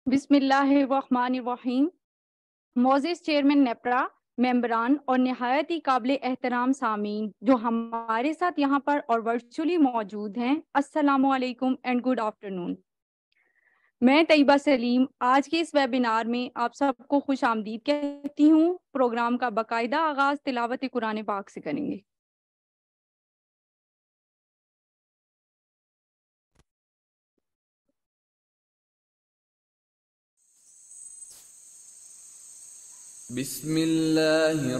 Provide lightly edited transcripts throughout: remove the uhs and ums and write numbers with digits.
बिस्मिल्लाहिर्रहमानिर्रहीम। मोअज़्ज़िज़ चेयरमैन नेप्रा, मेंबरान और निहायत ही काबिल एहतराम सामीन जो हमारे साथ यहाँ पर और वर्चुअली मौजूद हैं, अस्सलामु अलैकुम एंड गुड आफ्टरनून। मैं तैयबा सलीम आज के इस वेबिनार में आप सबको खुश आमदीद कहती हूँ। प्रोग्राम का बाकायदा आगाज़ तिलावत कुरान पाक से करेंगे। बिस्मिल्लाहिर्रहमानिर्रहीम।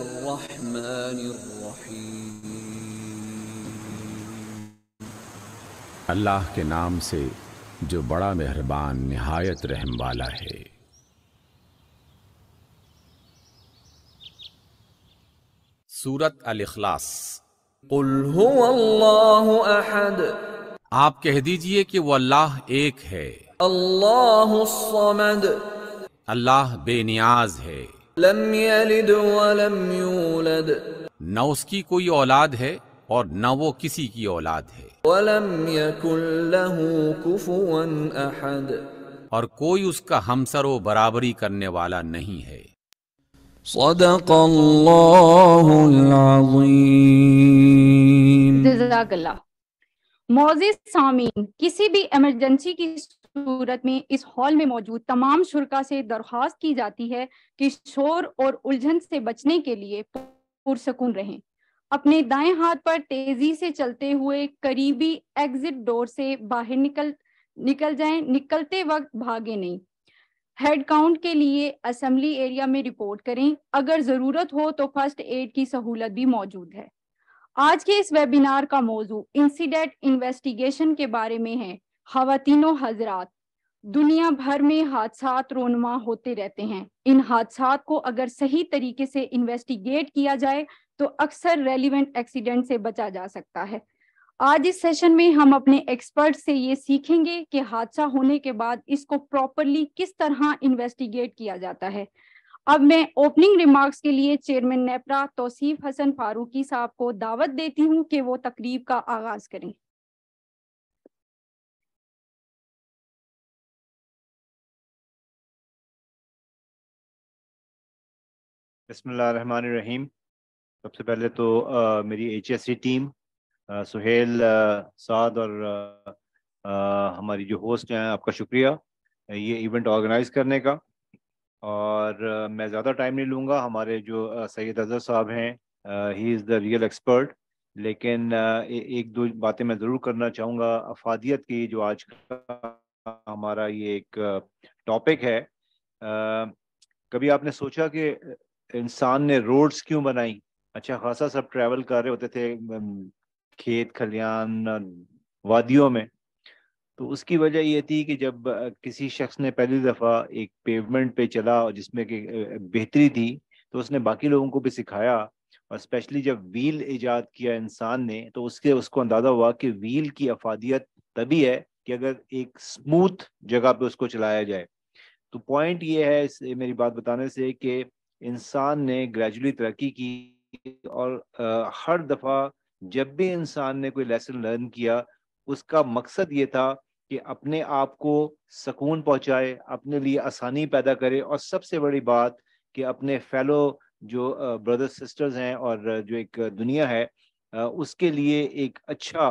अल्लाह के नाम से जो बड़ा मेहरबान निहायत रहम वाला है। सूरत अल-इखलास। कुल हुवल्लाहु अहद, आप कह दीजिए कि वो अल्लाह एक है। अल्लाहुस समद, अल्लाह बेनियाज है। लम यलिद वलम यूलद, न उसकी कोई औलाद है और न वो किसी की औलाद है, वलम यकुल लहू कुफुवन अहद, और कोई उसका हमसरो बराबरी करने वाला नहीं है। सदक़ल्लाहुल अज़ीम। जज़ाकल्लाह। मोअज़्ज़िज़ सामीन, किसी भी इमरजेंसी की सूरत में इस हॉल में मौजूद तमाम शुरका से दरख्वास्त की जाती है कि शोर और उलझन से बचने के लिए पुरसकून रहें। अपने दाएं हाथ पर तेजी से चलते हुए करीबी एग्जिट डोर से बाहर निकल जाएं। निकलते वक्त भागे नहीं। हेड काउंट के लिए असेंबली एरिया में रिपोर्ट करें। अगर जरूरत हो तो फर्स्ट एड की सहूलत भी मौजूद है। आज के इस वेबिनार का मौजू इंसिडेंट इन्वेस्टिगेशन के बारे में है। ख़वातीनो हज़रात, दुनिया भर में हादसात रोनुमा होते रहते हैं। इन हादसात को अगर सही तरीके से इन्वेस्टिगेट किया जाए तो अक्सर रेलिवेंट एक्सीडेंट से बचा जा सकता है। आज इस सेशन में हम अपने एक्सपर्ट से ये सीखेंगे कि हादसा होने के बाद इसको प्रॉपरली किस तरह इन्वेस्टिगेट किया जाता है। अब मैं ओपनिंग रिमार्क्स के लिए चेयरमैन नेप्रा तौसीफ हसन फारूकी साहब को दावत देती हूं कि वो तकरीब का आगाज करें। बिस्मिल्लाहिर्रहमानिर्रहीम। सबसे पहले तो मेरी HSE टीम सुहेल साद और हमारी जो होस्ट हैं, आपका शुक्रिया ये इवेंट ऑर्गेनाइज करने का। और मैं ज़्यादा टाइम नहीं लूँगा। हमारे जो सैयद अज़हर साहब हैं, he is the real expert. लेकिन एक दो बातें मैं ज़रूर करना चाहूँगा। अफादियत की जो आज का हमारा ये एक टॉपिक है, कभी आपने सोचा कि इंसान ने रोड्स क्यों बनाई? अच्छा खासा सब ट्रैवल कर रहे होते थे खेत खलियान वादियों में। तो उसकी वजह ये थी कि जब किसी शख्स ने पहली दफ़ा एक पेवमेंट पे चला और जिसमें कि बेहतरी थी, तो उसने बाकी लोगों को भी सिखाया। और स्पेशली जब व्हील इजाद किया इंसान ने, तो उसको अंदाज़ा हुआ कि व्हील की अफादियत तभी है कि अगर एक स्मूथ जगह पे उसको चलाया जाए। तो पॉइंट ये है मेरी बात बताने से कि इंसान ने ग्रेजुअली तरक्की की। और हर दफ़ा जब भी इंसान ने कोई लेसन लर्न किया, उसका मकसद ये था कि अपने आप को सुकून पहुंचाए, अपने लिए आसानी पैदा करे, और सबसे बड़ी बात कि अपने फेलो जो ब्रदर्स सिस्टर्स हैं और जो एक दुनिया है, उसके लिए एक अच्छा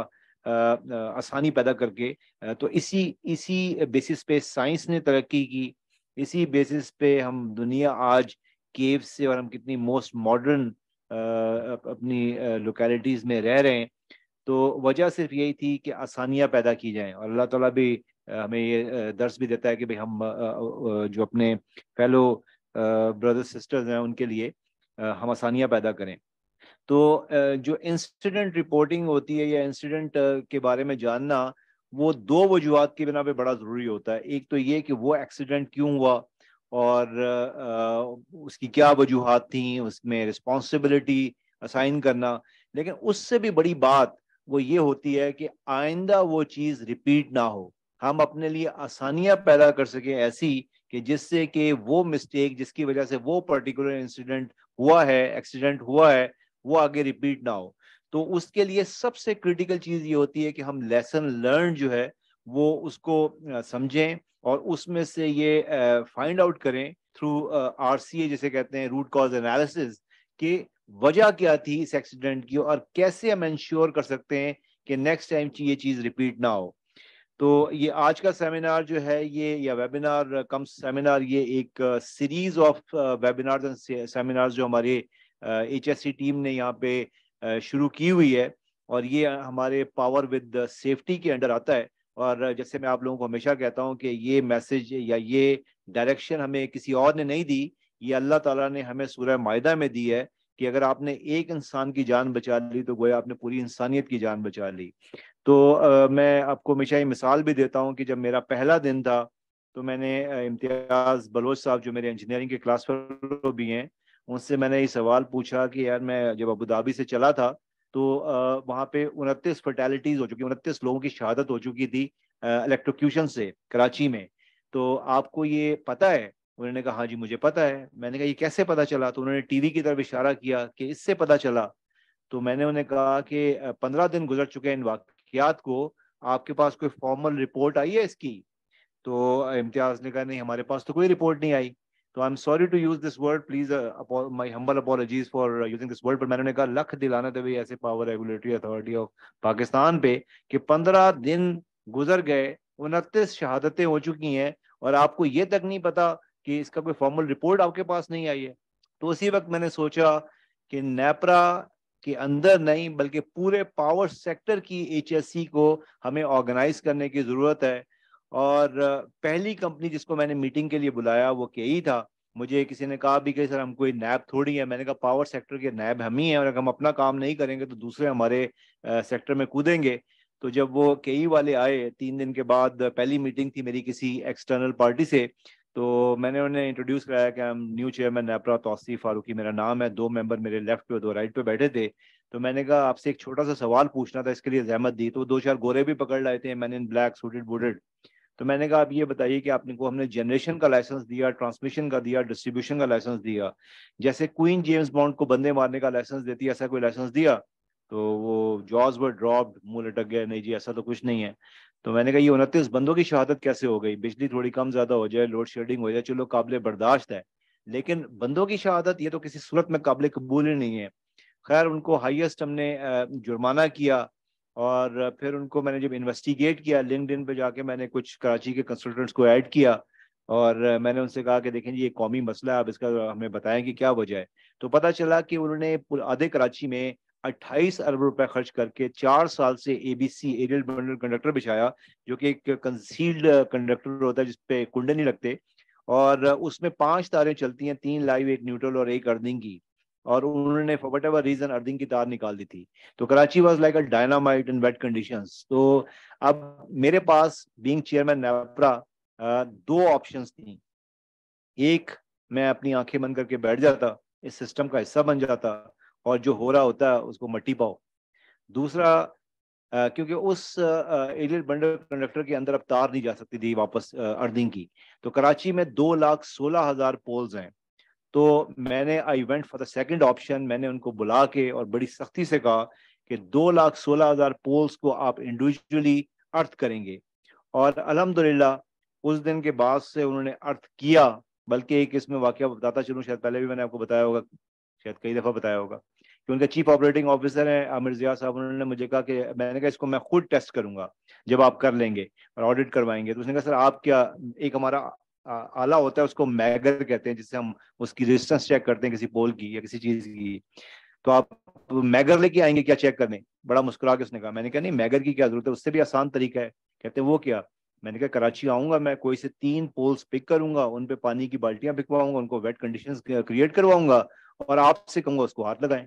आसानी पैदा करके। तो इसी इसी बेसिस पे साइंस ने तरक्की की। इसी बेसिस पे हम दुनिया आज केव से, और हम कितनी मोस्ट मॉडर्न अपनी लोकेलिटीज़ में रह रहे हैं। तो वजह सिर्फ यही थी कि आसानियाँ पैदा की जाएं। और अल्लाह ताला भी हमें ये दर्स भी देता है कि भाई हम जो अपने फेलो ब्रदर्स सिस्टर्स हैं उनके लिए हम आसानियाँ पैदा करें। तो जो इंसिडेंट रिपोर्टिंग होती है या इंसिडेंट के बारे में जानना, वो दो वजूहात की बिना पे बड़ा ज़रूरी होता है। एक तो ये कि वो एक्सीडेंट क्यों हुआ और उसकी क्या वजूहात थी, उसमें रिस्पॉन्सिबिलिटी असाइन करना। लेकिन उससे भी बड़ी बात वो ये होती है कि आइंदा वो चीज़ रिपीट ना हो, हम अपने लिए आसानियां पैदा कर सकें ऐसी कि जिससे कि वो मिस्टेक जिसकी वजह से वो पर्टिकुलर इंसिडेंट हुआ है, एक्सीडेंट हुआ है, वो आगे रिपीट ना हो। तो उसके लिए सबसे क्रिटिकल चीज़ ये होती है कि हम लेसन लर्न जो है वो उसको समझें और उसमें से ये फाइंड आउट करें थ्रू RCA जिसे कहते हैं, रूट कॉज एनालिसिस, कि वजह क्या थी इस एक्सीडेंट की और कैसे हम इंश्योर कर सकते हैं कि नेक्स्ट टाइम ये चीज़ रिपीट ना हो। तो ये आज का सेमिनार जो है ये, या वेबिनार कम सेमिनार, ये एक series of webinars and seminars जो हमारे HSE टीम ने यहाँ पे शुरू की हुई है, और ये हमारे पावर विद सेफ्टी के अंडर आता है। और जैसे मैं आप लोगों को हमेशा कहता हूँ कि ये मैसेज या ये डायरेक्शन हमें किसी और ने नहीं दी, ये अल्लाह ताला ने हमें सूरह माइदा में दी है कि अगर आपने एक इंसान की जान बचा ली तो गोया आपने पूरी इंसानियत की जान बचा ली। तो मैं आपको हमेशा ये मिसाल भी देता हूँ कि जब मेरा पहला दिन था तो मैंने इम्तियाज़ बलोच साहब जो मेरे इंजीनियरिंग के क्लास फेलो भी हैं, उनसे मैंने ये सवाल पूछा कि यार मैं जब अबू धाबी से चला था तो वहाँ पे 29 फर्टैलिटीज़ हो चुकी, 29 लोगों की शहादत हो चुकी थी इलेक्ट्रोक्यूशन से कराची में। तो आपको ये पता है? उन्होंने कहा हाँ जी मुझे पता है। मैंने कहा ये कैसे पता चला? तो उन्होंने टीवी की तरफ इशारा किया कि इससे पता चला। तो मैंने उन्हें कहा कि 15 दिन गुजर चुके हैं इन वाकयात को, आपके पास कोई फॉर्मल रिपोर्ट आई है इसकी? तो इम्तियाज ने कहा नहीं हमारे पास तो कोई रिपोर्ट नहीं आई। तो I am sorry to use this word, please my humble apologies for using this word, पर मैंने उन्हें कहा लख दिलाना थे भाई ऐसे power regulatory authority of Pakistan पे कि 15 दिन गुजर गए, 29 शहादतें हो चुकी हैं और आपको ये तक नहीं पता कि इसका कोई फॉर्मल रिपोर्ट आपके पास नहीं आई है। तो उसी वक्त मैंने सोचा कि नेपरा के अंदर नहीं बल्कि पूरे पावर सेक्टर की HSE को हमें ऑर्गेनाइज करने की जरूरत है। और पहली कंपनी जिसको मैंने मीटिंग के लिए बुलाया वो KE था। मुझे किसी ने कहा भी कि सर हम कोई नैब थोड़ी है। मैंने कहा पावर सेक्टर के नैब हम ही हैं, और अगर हम अपना काम नहीं करेंगे तो दूसरे हमारे सेक्टर में कूदेंगे। तो जब वो KE वाले आए 3 दिन के बाद, पहली मीटिंग थी मेरी किसी एक्सटर्नल पार्टी से, तो मैंने उन्हें इंट्रोड्यूस कराया कि हम न्यू चेयरमैन नेपरा, तौसीफ फारूकी मेरा नाम है। 2 मेंबर मेरे लेफ्ट पे 2 राइट पे बैठे थे। तो मैंने कहा आपसे एक छोटा सा सवाल पूछना था, इसके लिए जहमत दी। तो 2-4 गोरे भी पकड़ लाए थे, man in black, suited booted. तो मैंने कहा आप ये बताइए कि आपने को हमने जनरेशन का लाइसेंस दिया, ट्रांसमिशन का दिया, डिस्ट्रीब्यूशन का लाइसेंस दिया, जैसे क्वीन जेम्स बॉन्ड को बंदे मारने का लाइसेंस देती है, ऐसा कोई लाइसेंस दिया? तो वो जॉज वर ड्रॉप्ड, मुंह लटक गए, नहीं जी ऐसा तो कुछ नहीं है। तो मैंने कहा ये 29 बंदों की शहादत कैसे हो गई? बिजली थोड़ी कम ज्यादा हो जाए, लोड शेडिंग हो जाए, चलो काबिल बर्दाश्त है, लेकिन बंदों की शहादत ये तो किसी सूरत में काबिल कबूल ही नहीं है। खैर उनको हाईएस्ट हमने जुर्माना किया, और फिर उनको मैंने जब इन्वेस्टिगेट किया, लिंक्डइन पे जाके मैंने कुछ कराची के कंसल्टेंट्स को ऐड किया, और मैंने उनसे कहा कि देखें जी ये कौमी मसला है, आप इसका हमें बताएं कि क्या वजह है। तो पता चला कि उन्होंने आधे कराची में 28 अरब रुपए खर्च करके 4 साल से ABC एरियल बंडल कंडक्टर बिछाया, जो कि एक कंसील्ड कंडक्टर होता है जिसपे कुंडे नहीं लगते, और उसमें 5 तारें चलती हैं, 3 लाइव, 1 न्यूट्रल और 1 अर्थिंग की। और उन्होंने for whatever reason earthing की तार निकाल दी थी। तो Karachi was like a dynamite in wet conditions. तो अब मेरे पास बीइंग चेयरमैन नेपरा 2 ऑप्शंस थी। एक, मैं अपनी आंखें बंद करके बैठ जाता, इस सिस्टम का हिस्सा बन जाता और जो हो रहा होता है उसको मट्टी पाओ। दूसरा, क्योंकि उस एरियल बंडल कंडक्टर के अंदर अब तार नहीं जा सकती थी वापस अर्थिंग की। तो कराची में 2,16,000 पोल्स हैं। तो मैंने I went for the second option. मैंने उनको बुला के और बड़ी सख्ती से कहा कि 2,16,000 पोल्स को आप इंडिविजुअली अर्थ करेंगे। और अल्हम्दुलिल्लाह उस दिन के बाद से उन्होंने अर्थ किया। बल्कि एक इसमें वाकया बताता चलूँ, शायद पहले भी मैंने आपको बताया होगा, शायद कई दफ़ा बताया होगा, कि उनके चीफ ऑपरेटिंग ऑफिसर हैं आमिर जिया साहब। उन्होंने मुझे कहा कि, मैंने कहा इसको मैं खुद टेस्ट करूंगा जब आप कर लेंगे और ऑडिट करवाएंगे। तो उसने कहा सर आप क्या, एक हमारा आला होता है उसको मैगर कहते हैं, जिससे हम उसकी रेजिस्टेंस चेक करते हैं किसी पोल की या किसी चीज की, तो आप मैगर लेके आएंगे क्या चेक करने? बड़ा मुस्कुरा के उसने कहा। मैंने कहा नहीं मैगर की क्या जरूरत है, उससे भी आसान तरीका है। कहते वो क्या? मैंने कहा कराची आऊंगा मैं, कोई से 3 पोल्स पिक करूंगा, उन पे पानी की बाल्टियां पिकवाऊंगा, उनको वेट कंडीशंस क्रिएट करवाऊंगा और आपसे कहूंगा उसको हाथ लगाएं।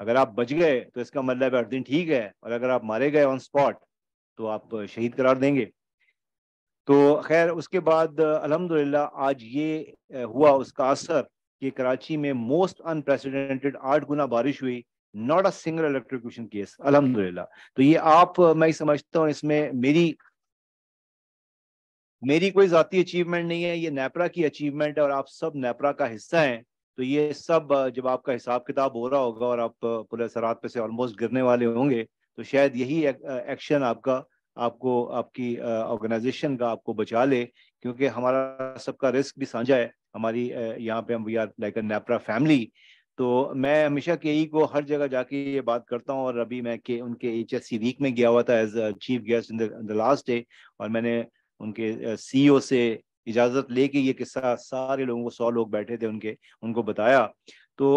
अगर आप बच गए तो इसका मतलब है अर्थिंग ठीक है, और अगर आप मारे गए ऑन स्पॉट तो आप शहीद करार देंगे। तो खैर उसके बाद अल्हम्दुलिल्लाह आज ये हुआ उसका असर कि कराची में मोस्ट अनप्रेसिडेंटेड 8 गुना बारिश हुई, not a single electrocution case अल्हम्दुलिल्लाह। तो ये आप, मैं समझता हूँ इसमें मेरी कोई जाती अचीवमेंट नहीं है, ये नेपरा की अचीवमेंट है, और आप सब नेपरा का हिस्सा हैं। तो ये सब जब आपका हिसाब किताब हो रहा होगा और आप पूरे सरात पे से ऑलमोस्ट गिरने वाले होंगे, तो शायद यही एक्शन आपका आपको आपकी ऑर्गेनाइजेशन का आपको बचा ले, क्योंकि हमारा सबका रिस्क भी साझा है। हमारी यहाँ पे हम we are like a NEPRA family. तो मैं हमेशा केई को हर जगह जाके ये बात करता हूँ, और अभी मैं के उनके HSE वीक में गया हुआ था as chief guest in the last day, और मैंने उनके CEO से इजाजत लेके ये किस्सा सारे लोगों को 100 लोग बैठे थे उनको बताया। तो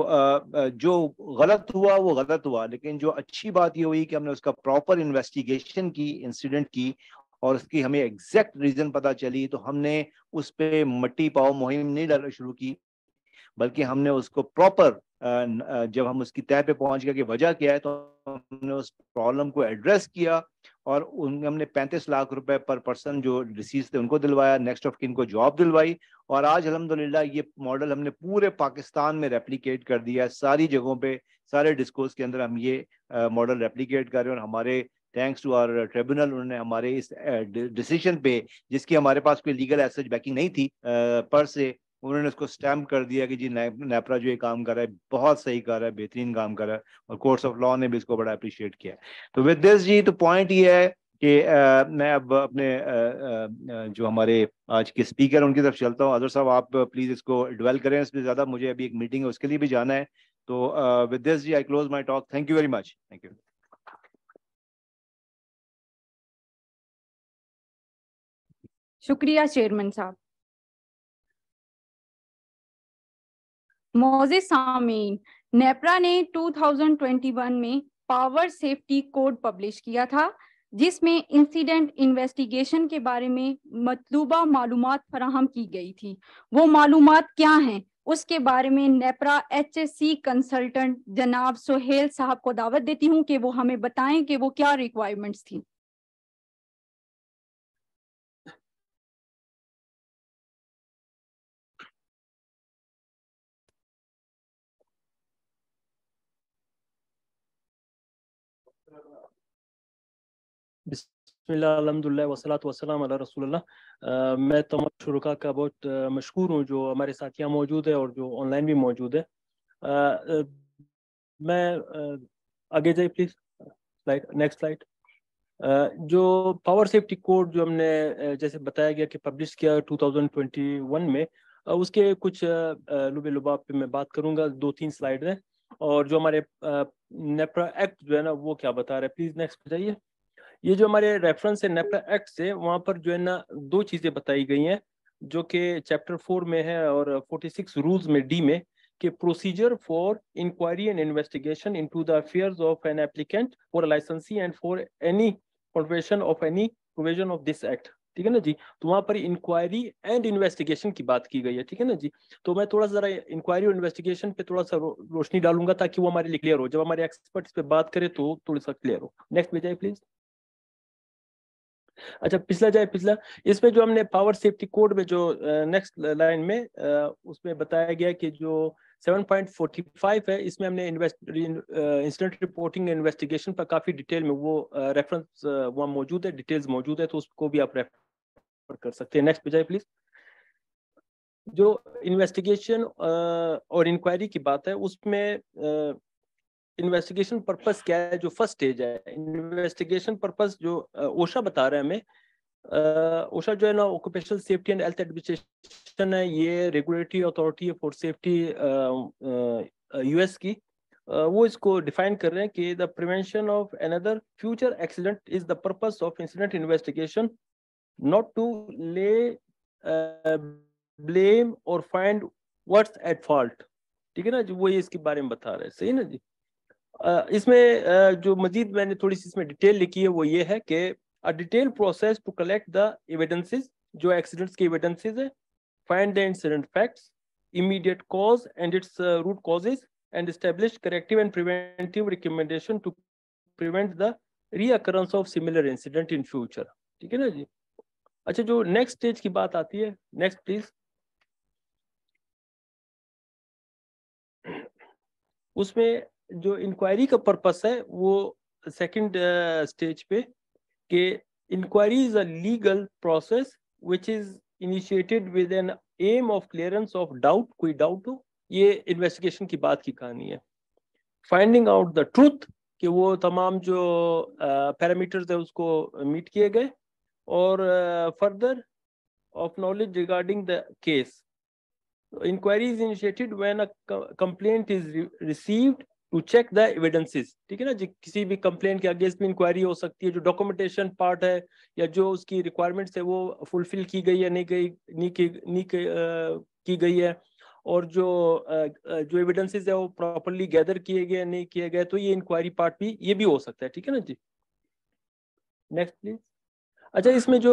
जो गलत हुआ वो गलत हुआ, लेकिन जो अच्छी बात ये हुई कि हमने उसका प्रॉपर इन्वेस्टिगेशन की इंसिडेंट की, और उसकी हमें एग्जैक्ट रीजन पता चली। तो हमने उस पे मट्टी पाओ मुहिम नहीं डालना शुरू की, बल्कि हमने उसको प्रॉपर जब हम उसकी तह पे पहुंच गए कि वजह क्या है, तो हमने उस प्रॉब्लम को एड्रेस किया, और हमने 35 लाख रुपए पर पर्सन जो डिसीज थे उनको दिलवाया, नेक्स्ट ऑफ किन को जॉब दिलवाई। और आज अल्हम्दुलिल्लाह ये मॉडल हमने पूरे पाकिस्तान में रेप्लिकेट कर दिया है, सारी जगहों पे, सारे डिस्कोर्स के अंदर हम ये मॉडल रेप्लिकेट कर रहे हैं। और हमारे थैंक्स टू आवर ट्रिब्यूनल, उन्होंने हमारे इस डिसीजन पे, जिसकी हमारे पास कोई लीगल एज सच बैकिंग नहीं थी पर से, उन्होंने उसको स्टैम्प कर दिया कि जी नेपरा जो ये काम कर रहा है बहुत सही कर रहा है, बेहतरीन काम कर रहा है, और कोर्ट्स ऑफ लॉ ने भी इसको बड़ा अप्रिशिएट किया है। तो विद दिस जी, तो पॉइंट ये है कि मैं अब अपने जो हमारे आज के स्पीकर उनकी तरफ चलता हूँ। अजहर साहब, आप प्लीज इसको डिवेल करें इसमें ज़्यादा, मुझे अभी एक मीटिंग है उसके लिए भी जाना है। तो विद दिस जी, I close my talk. Thank you very much. Thank you. शुक्रिया चेयरमैन साहब। मोज़े सामीन, नेप्रा ने 2021 में पावर सेफ्टी कोड पब्लिश किया था, जिसमें इंसिडेंट इन्वेस्टिगेशन के बारे में मतलूबा मालूमात फराहम की गई थी। वो मालूमात क्या हैं, उसके बारे में नेप्रा HSE कंसल्टेंट जनाब सुहेल साहब को दावत देती हूँ कि वो हमें बताएं कि वो क्या रिक्वायरमेंट्स थी। बिस्मिल्लाह अल्हम्दुलिल्लाह वस्सलातु वस्सलाम अला रसूलुल्लाह। मैं तमाम शुरका का बहुत मशकूर हूँ जो हमारे साथ यहाँ मौजूद है और जो ऑनलाइन भी मौजूद है। मैं आगे जाइए प्लीज, स्लाइड, नेक्स्ट स्लाइड। जो पावर सेफ्टी कोड जो हमने जैसे बताया गया कि पब्लिश किया 2021 में, उसके कुछ लुबे लुबाब पे मैं बात करूंगा, 2-3 स्लाइड है। और जो हमारे नेप्रा एक्ट जो है ना वो क्या बता रहा है, प्लीज नेक्स्ट पे जाइए। ये जो हमारे रेफरेंस है नेप्रा एक्ट से, वहां पर जो है ना 2 चीजें बताई गई हैं जो कि चैप्टर 4 में है और 46 रूल्स में डी में, कि procedure for inquiry and investigation into the affairs of an applicant for licensee and for any provision of any provision of this act. ठीक है ना जी। तो वहां पर इंक्वायरी एंड इन्वेस्टिगेशन की बात की गई है। ठीक है ना जी। तो मैं थोड़ा सा जरा इंक्वायरी और इन्वेस्टिगेशन पे थोड़ा सा रोशनी डालूंगा ताकि वो हमारे लिए क्लियर हो, जब हमारे एक्सपर्ट इस पे बात करें तो थोड़ा सा क्लियर हो। नेक्स्ट पे जाइए प्लीज। अच्छा पिछला जाए, पिछला। इसमें जो हमने पावर सेफ्टी कोड में जो नेक्स्ट लाइन में उसमें बताया गया कि जो 7.45 है, इसमें हमने इंसिडेंट रिपोर्टिंग इन्वेस्टिगेशन पर काफी डिटेल में वो रेफरेंस वहाँ मौजूद है, डिटेल्स मौजूद है, तो उसको भी आप रेफर कर सकते हैं। नेक्स्ट पे जाए प्लीज। जो इन्वेस्टिगेशन और इंक्वायरी की बात है, उसमें इन्वेस्टिगेशन पर्पस क्या है, जो फर्स्ट स्टेज है इन्वेस्टिगेशन पर्पस जो ओशा बता रहा है हमें। ओशा जो है ना occupational safety and health administration है, ये रेगुलेटरी अथॉरिटी है फॉर सेफ्टी US की। वो इसको डिफाइन कर रहे हैं कि the prevention of another future accident is the purpose of incident investigation, not to lay blame और फाइंड व्हाट्स एट फॉल्ट। ठीक है ना जी, वो ये इसके बारे में बता रहे हैं। सही ना जी। इसमें जो मजीद मैंने थोड़ी सी इसमें डिटेल लिखी है वो ये है कि a detail process to collect the evidences, जो एक्सीडेंट्स के एविडेंसेस है, find the incident facts, immediate cause and its root causes, and establish corrective and preventive recommendation to prevent the reoccurrence of similar incident in future. ठीक है ना जी। अच्छा, जो next stage की बात आती है, नेक्स्ट प्लीज। उसमें जो इंक्वायरी का पर्पस है वो सेकंड स्टेज पे, कि inquiry is a legal process which is initiated with an aim of clearance of doubt, कोई डाउट हो, ये इन्वेस्टिगेशन की बात की कहानी है। फाइंडिंग आउट द ट्रूथ कि वो तमाम जो पैरामीटर्स है उसको मीट किए गए, और further of knowledge regarding the case, inquiry is initiated when a complaint is received to check the evidences. ठीक है ना जी, किसी भी कंप्लेंट के अगेंस्ट भी इंक्वायरी हो सकती है, जो डॉक्यूमेंटेशन पार्ट है या जो उसकी रिक्वायरमेंट्स है वो फुलफिल की गई है नहीं की गई है, और जो एविडेंसेस है वो प्रॉपर्ली गैदर किए गए नहीं किए गए, तो ये इंक्वायरी पार्ट भी ये भी हो सकता है। ठीक है ना जी, नेक्स्ट प्लीज। अच्छा, इसमें जो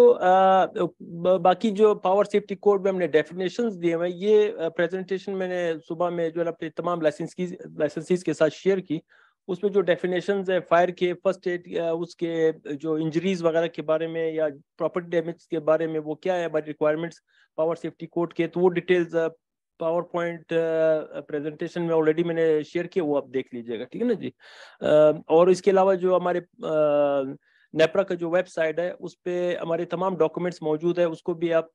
बाकी जो पावर सेफ्टी कोड में हमने डेफिनेशंस दिए हुए, ये प्रेजेंटेशन मैंने सुबह में जो अपने तमाम लाइसेंसीज के साथ शेयर की, उसमें जो डेफिनेशंस है फायर के, फर्स्ट एड, उसके जो इंजरीज वगैरह के बारे में या प्रॉपर्टी डैमेज के बारे में वो क्या है but requirements power safety code के, तो वो डिटेल्स पावर पॉइंट प्रेजेंटेशन में ऑलरेडी मैंने शेयर किया, वो आप देख लीजिएगा। ठीक है ना जी। और इसके अलावा जो हमारे नेप्रा का जो वेबसाइट है उस पे हमारे तमाम डॉक्यूमेंट्स मौजूद है, उसको भी आप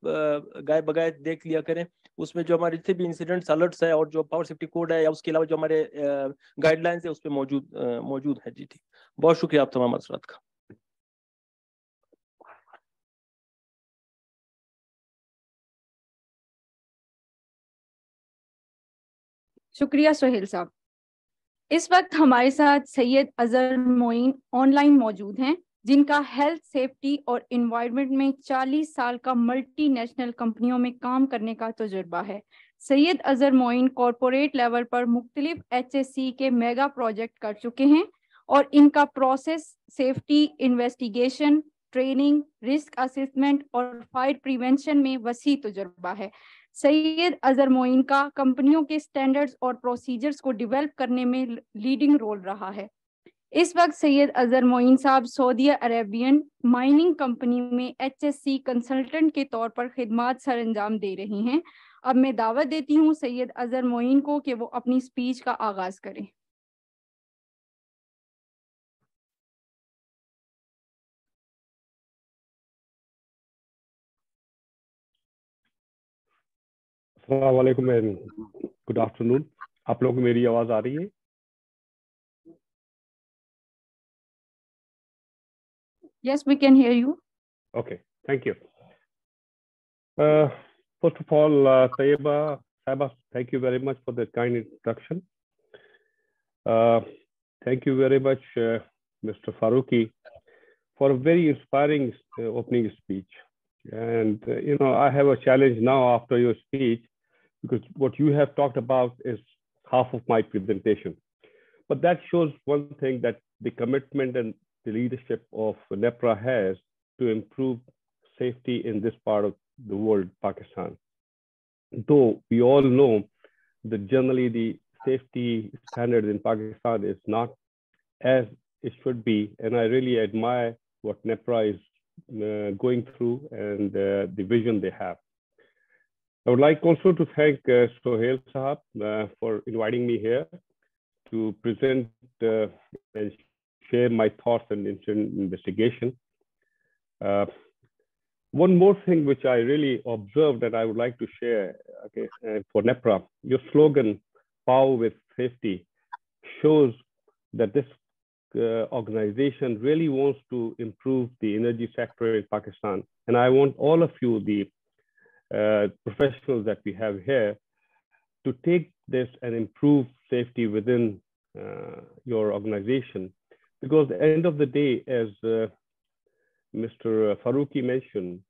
गाय बगाए देख लिया करें। उसमें जो हमारे जितने भी इंसिडेंट्स अलर्ट्स है और जो पावर सेफ्टी कोड है या उसके अलावा जो हमारे गाइडलाइंस है उस पे मौजूद है जी। ठीक, बहुत शुक्रिया आप तमाम हजरात का। शुक्रिया सोहेल साहब। इस वक्त हमारे साथ सैयद अजहर मोइन ऑनलाइन मौजूद हैं, जिनका हेल्थ सेफ्टी और इन्वायरमेंट में 40 साल का मल्टीनेशनल कंपनियों में काम करने का तजुर्बा है। सैयद अजहर मोइन कॉरपोरेट लेवल पर मुख्तलिफ HSE के मेगा प्रोजेक्ट कर चुके हैं और इनका process safety, investigation, training, risk assessment और फायर प्रिवेंशन में वसी तजुर्बा है। सैयद अजहर मोइन का कंपनियों के स्टैंडर्ड्स और प्रोसीजर्स को डेवलप करने में लीडिंग रोल रहा है। इस वक्त सैयद अजहर मोइन साहब सऊदी अरेबियन माइनिंग कंपनी में HSE कंसल्टेंट के तौर पर खिदमात सर अंजाम दे रही हैं। अब मैं दावत देती हूँ सैयद अजहर मोइन को कि वो अपनी स्पीच का आगाज करें। अस्सलाम वालेकुम एंड गुड आफ्टरनून। आप लोगों को मेरी आवाज आ रही है? Yes, we can hear you. Okay, thank you. First of all, Saiba, thank you very much for the kind introduction. Thank you very much, Mr. Faruqi, for a very inspiring opening speech. And, you know, I have a challenge now after your speech, because what you have talked about is half of my presentation. But that shows one thing, that the commitment and the leadership of NEPRA has to improve safety in this part of the world, Pakistan. Though we all know that generally the safety standards in Pakistan is not as it should be, and I really admire what NEPRA is going through and the vision they have. I would like also to thank Sohail Sahab for inviting me here to present and share my thoughts and investigation. One more thing which I really observed that I would like to share, okay, for NEPRA, your slogan, Power with Safety, shows that this organization really wants to improve the energy sector in Pakistan. And I want all of you, the professionals that we have here, to take this and improve safety within your organization. Because at the end of the day, as Mr. Faruqi mentioned,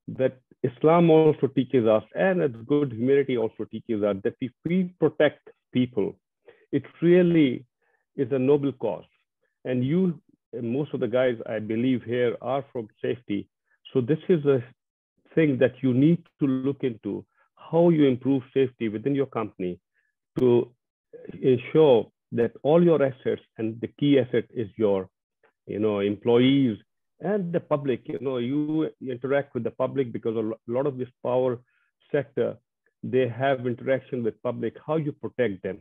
that Islam also teaches us, and a good humanity also teaches us, that if we protect people, it really is a noble cause. And you, most of the guys I believe here are from safety. So this is a thing that you need to look into, how you improve safety within your company to ensure that all your assets, and the key asset is your, you know, employees and the public. You know, you interact with the public, because a lot of this power sector, they have interaction with public, how you protect them.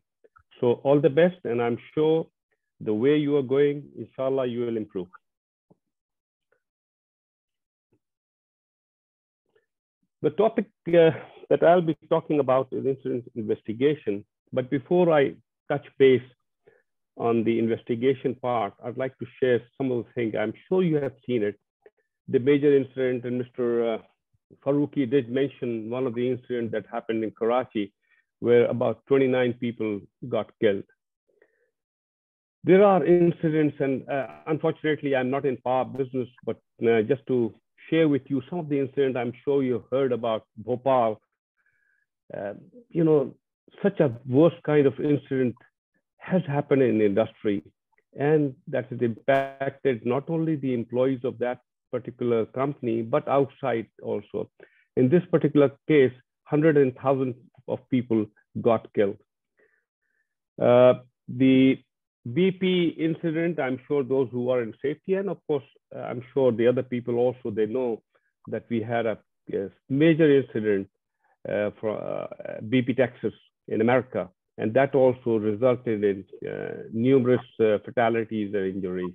So all the best, and I'm sure the way you are going, inshallah, you will improve. The topic that I'll be talking about is incident investigation. But before I touch base on the investigation part, I'd like to share some of the things. I'm sure you have seen it. The major incident, and Mr. Faruqi did mention one of the incidents that happened in Karachi, where about 29 people got killed. There are incidents, and unfortunately, I'm not in power business, but just to share with you some of the incidents I'm sure you've heard about Bhopal. You know, such a worst kind of incident has happened in the industry, and that has impacted not only the employees of that particular company, but outside also. In this particular case, hundreds and thousands of people got killed. The BP incident, I'm sure those who are in safety, and of course, I'm sure the other people also, they know that we had a major incident for BP Texas in America, and that also resulted in numerous fatalities and injuries.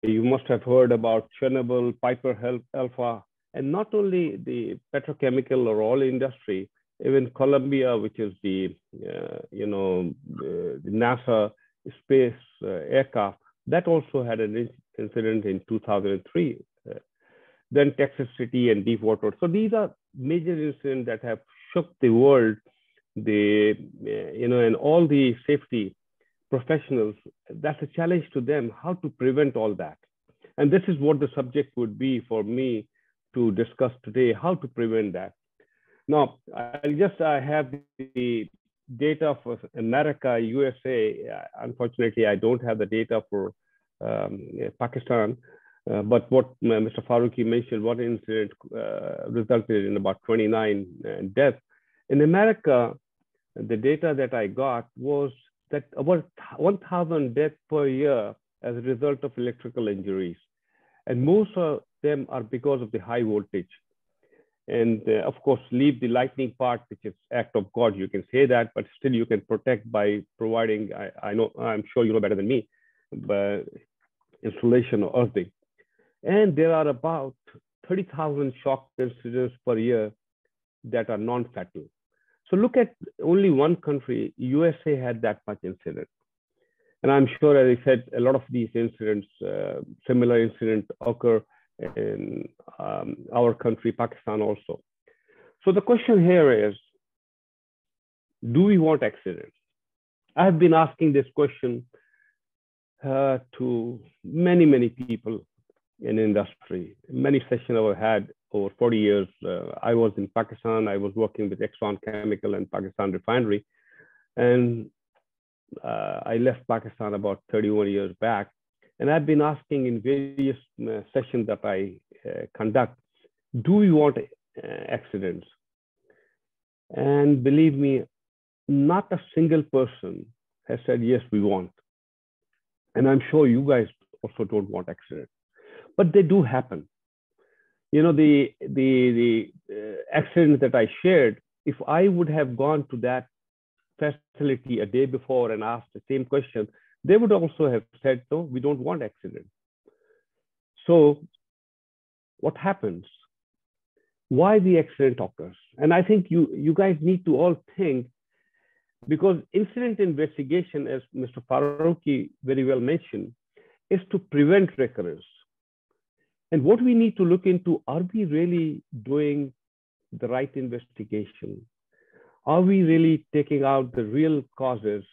You must have heard about Chernobyl, Piper Alpha, and not only the petrochemical or oil industry, even Columbia, which is the NASA space aircraft, that also had an incident in 2003. Then Texas City and Deepwater. So these are major incidents that have shook the world. And all the safety professionals, that's a challenge to them, how to prevent all that. And this is what the subject would be for me to discuss today, how to prevent that. Now, I have the data for America, USA. Unfortunately, I don't have the data for Pakistan. But what Mr. Faruqi mentioned, one incident resulted in about 29 deaths. In America, the data that I got was that about 1,000 deaths per year as a result of electrical injuries. And most of them are because of the high voltage. And of course, leave the lightning part, which is act of God, you can say that, but still you can protect by providing, I'm sure you know better than me, but insulation or earthing. And there are about 30,000 shock incidents per year that are non-fatal. So look at only one country, USA had that much incident. And I'm sure, as I said, a lot of these incidents, similar incidents occur in our country, Pakistan also. So the question here is, do we want accidents? I've been asking this question to many people in industry. Many sessions I've had over 40 years. I was in Pakistan. I was working with Exxon Chemical and Pakistan Refinery. And I left Pakistan about 31 years back. And I've been asking in various sessions that I conduct, do we want accidents? And believe me, not a single person has said, yes, we want. And I'm sure you guys also don't want accidents, but they do happen. You know, the accident that I shared, if I would have gone to that facility a day before and asked the same question, they would also have said, no, we don't want accidents. So what happens? Why the accident occurs? And I think you guys need to all think, because incident investigation, as Mr. Faruqi very well mentioned, is to prevent recurrence. And what we need to look into, are we really doing the right investigation? Are we really taking out the real causes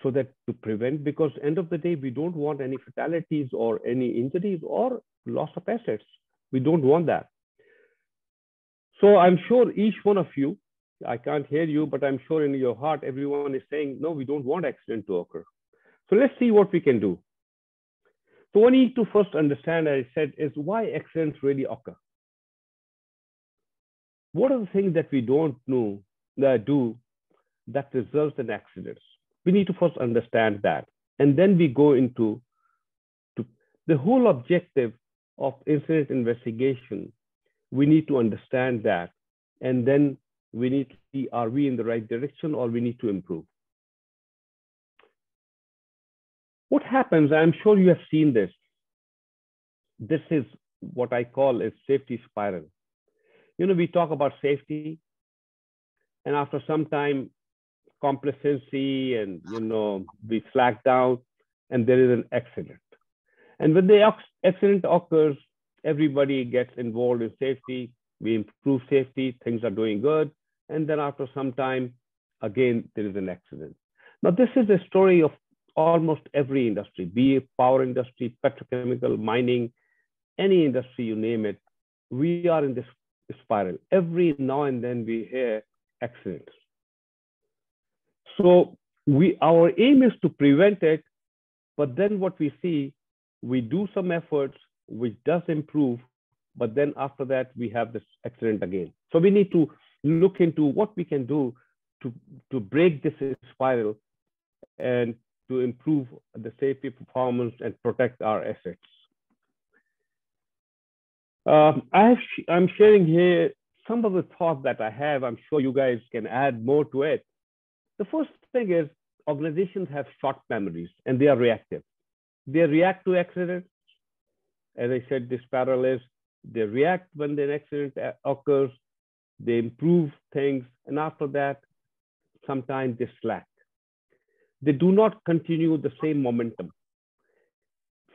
so that to prevent? Because end of the day, we don't want any fatalities or any injuries or loss of assets. We don't want that. So I'm sure each one of you, I can't hear you, but I'm sure in your heart, everyone is saying, no, we don't want accident to occur. So let's see what we can do. So what we need to first understand, as I said, is why accidents really occur. What are the things that we don't know that do that results in accidents? We need to first understand that. And then we go into the whole objective of incident investigation. We need to understand that. And then we need to see, are we in the right direction or we need to improve? What happens, I'm sure you have seen this. This is what I call a safety spiral. You know, we talk about safety, and after some time, complacency and, we slack down and there is an accident. And when the accident occurs, everybody gets involved in safety. We improve safety, things are doing good. And then after some time, again, there is an accident. Now, this is a story of almost every industry, be it power industry, petrochemical, mining, any industry, you name it. We are in this spiral. Every now and then we hear accidents. So our aim is to prevent it, but then what we see, we do some efforts, which does improve, but then after that, we have this accident again. So we need to look into what we can do to break this spiral and to improve the safety performance and protect our assets. I'm sharing here some of the thoughts that I have. I'm sure you guys can add more to it. The first thing is organizations have short memories and they are reactive. They react to accidents. As I said, this parallel is they react when an accident occurs, they improve things, and after that, sometimes they slack. They do not continue the same momentum.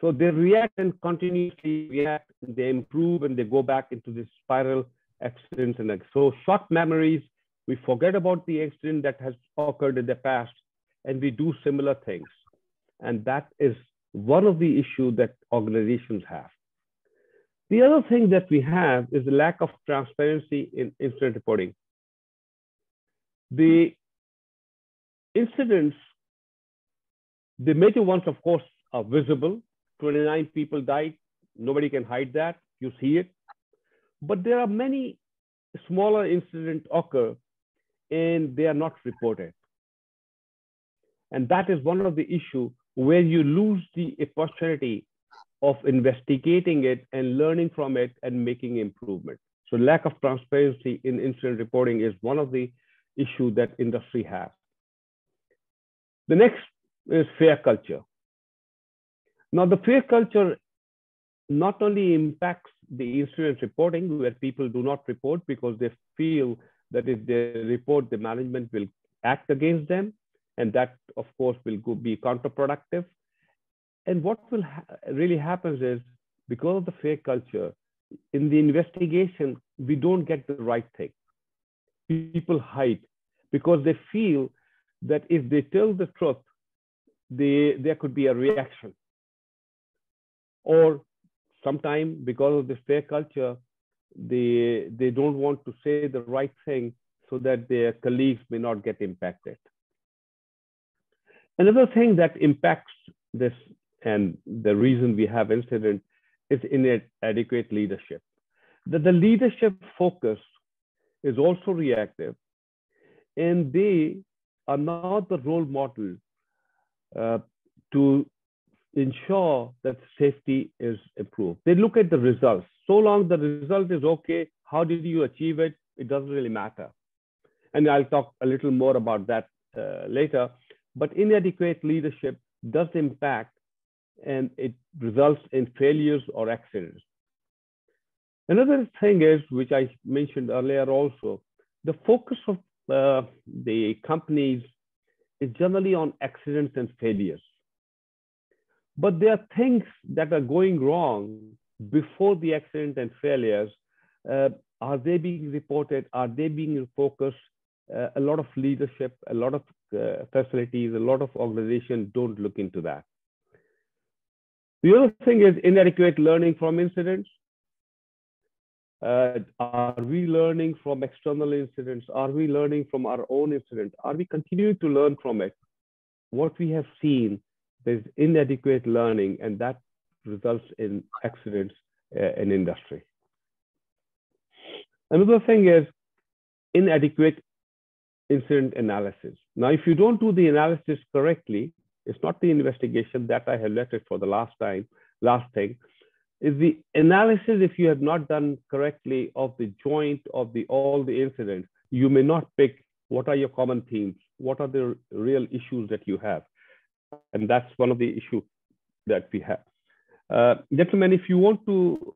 So they react and continuously react, and they improve and they go back into this spiral accidents. And so short memories, we forget about the accident that has occurred in the past and we do similar things. And that is one of the issues that organizations have. The other thing that we have is the lack of transparency in incident reporting. The incidents, the major ones, of course, are visible. 29 people died. Nobody can hide that. You see it. But there are many smaller incidents occur and they are not reported. And that is one of the issues where you lose the opportunity of investigating it and learning from it and making improvement. So lack of transparency in incident reporting is one of the issues that industry has. The next is fair culture. Now, the fair culture not only impacts the incident reporting, where people do not report because they feel that if they report, the management will act against them. And that, of course, will be counterproductive. And what will really happens is, because of the fair culture, in the investigation, we don't get the right thing. People hide because they feel that if they tell the truth, there could be a reaction. Or sometimes, because of this fair culture, they don't want to say the right thing so that their colleagues may not get impacted. Another thing that impacts this, and the reason we have incident, is inadequate leadership. The leadership focus is also reactive, and they are not the role model to ensure that safety is improved. They look at the results. So long the result is okay, how did you achieve it? It doesn't really matter. And I'll talk a little more about that later. But inadequate leadership does impact, and it results in failures or accidents. Another thing is, which I mentioned earlier also, the focus of the companies is generally on accidents and failures. But there are things that are going wrong before the accident and failures. Are they being reported? Are they being focused? A lot of leadership, a lot of facilities, a lot of organizations don't look into that. The other thing is inadequate learning from incidents. Are we learning from external incidents? Are we learning from our own incidents? Are we continuing to learn from it? What we have seen, there's inadequate learning, and that results in accidents in industry. Another thing is inadequate incident analysis. Now, if you don't do the analysis correctly, it's not the investigation that I have left it for the last thing, is the analysis. If you have not done correctly of the joint of all the incidents, you may not pick what are your common themes, what are the real issues that you have. And that's one of the issues that we have. Gentlemen, if you want to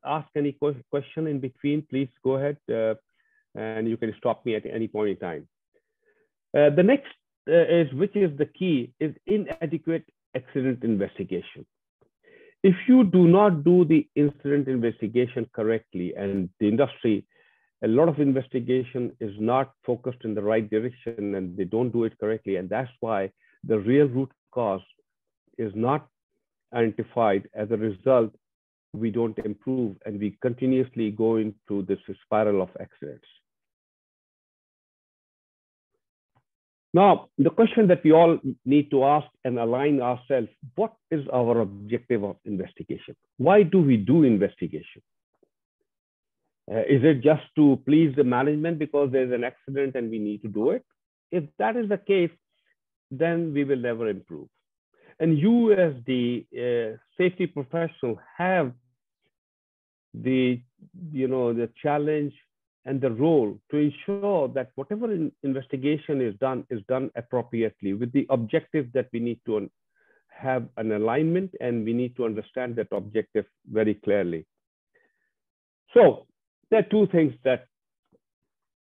ask any question in between, please go ahead and you can stop me at any point in time. The next is, which is the key, is inadequate accident investigation. If you do not do the incident investigation correctly, and the industry, a lot of investigation is not focused in the right direction and they don't do it correctly. And that's why the real root cause is not identified. As a result, we don't improve and we continuously go into this spiral of accidents. Now, the question that we all need to ask and align ourselves, what is our objective of investigation? Why do we do investigation? Is it just to please the management because there's an accident and we need to do it? If that is the case, then we will never improve. And you as the safety professional have the challenge and the role to ensure that whatever investigation is done appropriately with the objective that we need to have an alignment, and we need to understand that objective very clearly. So there are two things that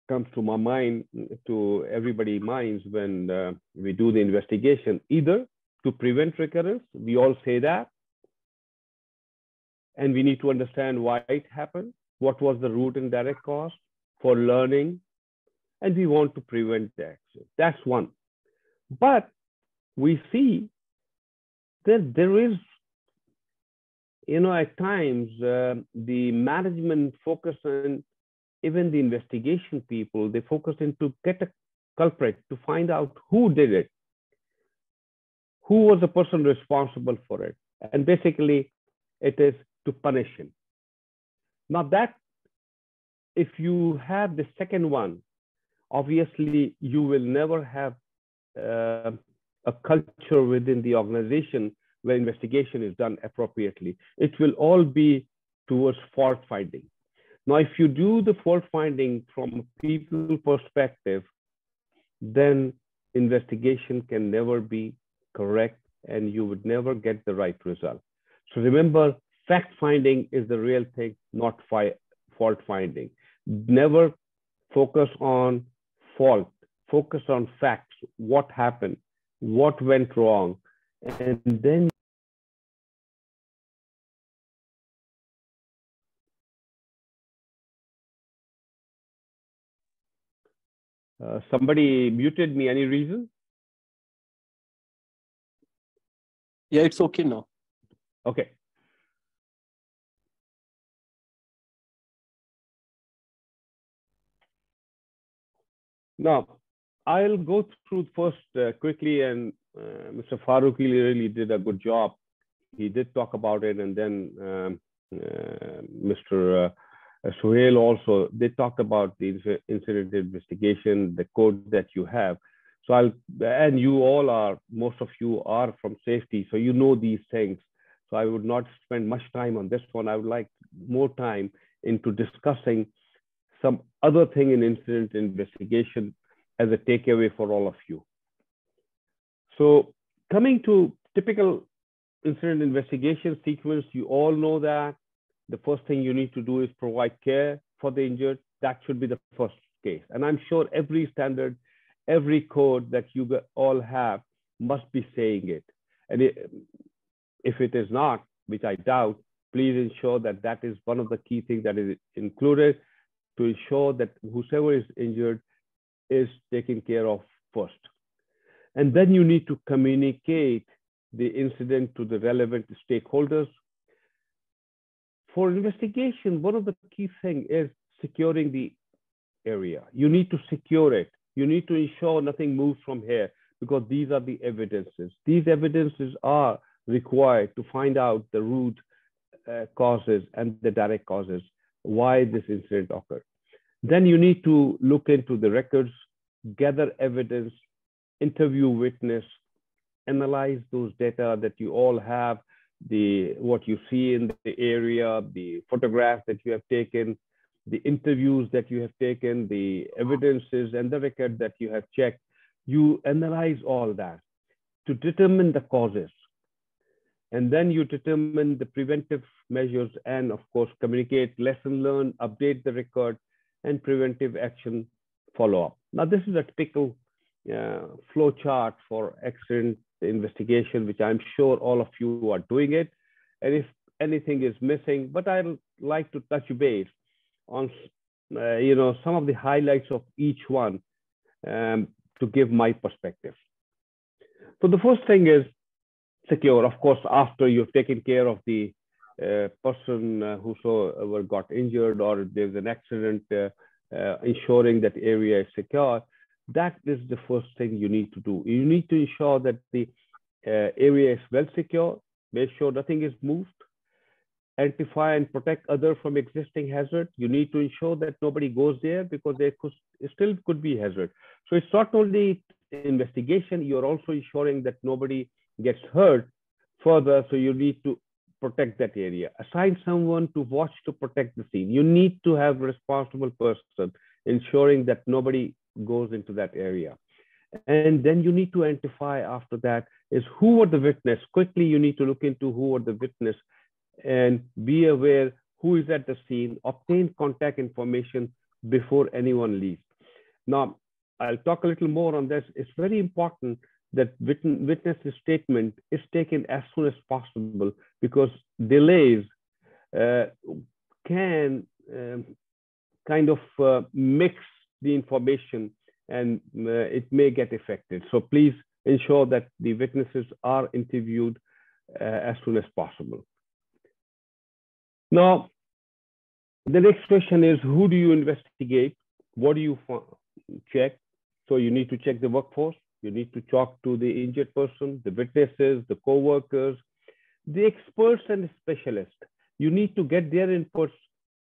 comes to my mind, to everybody's minds when we do the investigation: either to prevent recurrence, we all say that, and we need to understand why it happened, what was the root and direct cause, for learning, and we want to prevent the accident. That's one. But we see that there is, at times, the management focus on, even the investigation people, they focus in to get a culprit, to find out who did it, who was the person responsible for it. And basically, it is to punish him. Now that, if you have the second one, obviously you will never have a culture within the organization where investigation is done appropriately. It will all be towards fault finding. Now, if you do the fault finding from a people perspective, then investigation can never be correct and you would never get the right result. So remember, fact finding is the real thing, not fault finding. Never focus on fault, focus on facts, what happened, what went wrong, and then somebody muted me. Any reason? Yeah, it's okay now. Okay. Now, I'll go through first quickly, and Mr. Farooq really did a good job. He did talk about it, and then Mr. Suhail also, they talked about the incident investigation, the code that you have. So and you all are, most of you are from safety, so you know these things. So I would not spend much time on this one. I would like more time into discussing some other thing in incident investigation as a takeaway for all of you. So coming to typical incident investigation sequence, you all know that the first thing you need to do is provide care for the injured. That should be the first case. And I'm sure every standard, every code that you all have must be saying it. And if it is not, which I doubt, please ensure that that is one of the key things that is included, to ensure that whoever is injured is taken care of first. And then you need to communicate the incident to the relevant stakeholders. For investigation, one of the key things is securing the area. You need to secure it. You need to ensure nothing moves from here, because these are the evidences. These evidences are required to find out the root causes and the direct causes why this incident occurred. Then you need to look into the records, gather evidence, interview witness, analyze those data that you all have, what you see in the area, the photographs that you have taken, the interviews that you have taken, the evidences and the record that you have checked. You analyze all that to determine the causes. And then you determine the preventive measures and, of course, communicate, lesson learned, update the record, and preventive action follow-up. Now, this is a typical flow chart for accident investigation, which I'm sure all of you are doing it. And if anything is missing, but I'd like to touch base on some of the highlights of each one to give my perspective. So the first thing is secure. Of course, after you've taken care of the person whosoever got injured or there's an accident, ensuring that area is secure, that is the first thing you need to do. You need to ensure that the area is well secure, make sure nothing is moved, identify and protect others from existing hazard. You need to ensure that nobody goes there because there still could be hazard. So it's not only investigation, you're also ensuring that nobody gets hurt further. So you need to protect that area. Assign someone to watch to protect the scene. You need to have a responsible person ensuring that nobody goes into that area. And then you need to identify after that is who were the witness. Quickly, you need to look into who were the witness and be aware who is at the scene, obtain contact information before anyone leaves. Now, I'll talk a little more on this. It's very important that witness statement is taken as soon as possible because delays can kind of mix the information and it may get affected. So please ensure that the witnesses are interviewed as soon as possible. Now, the next question is, who do you investigate? What do you check? So you need to check the workforce. You need to talk to the injured person, the witnesses, the co-workers, the experts and specialists. You need to get their inputs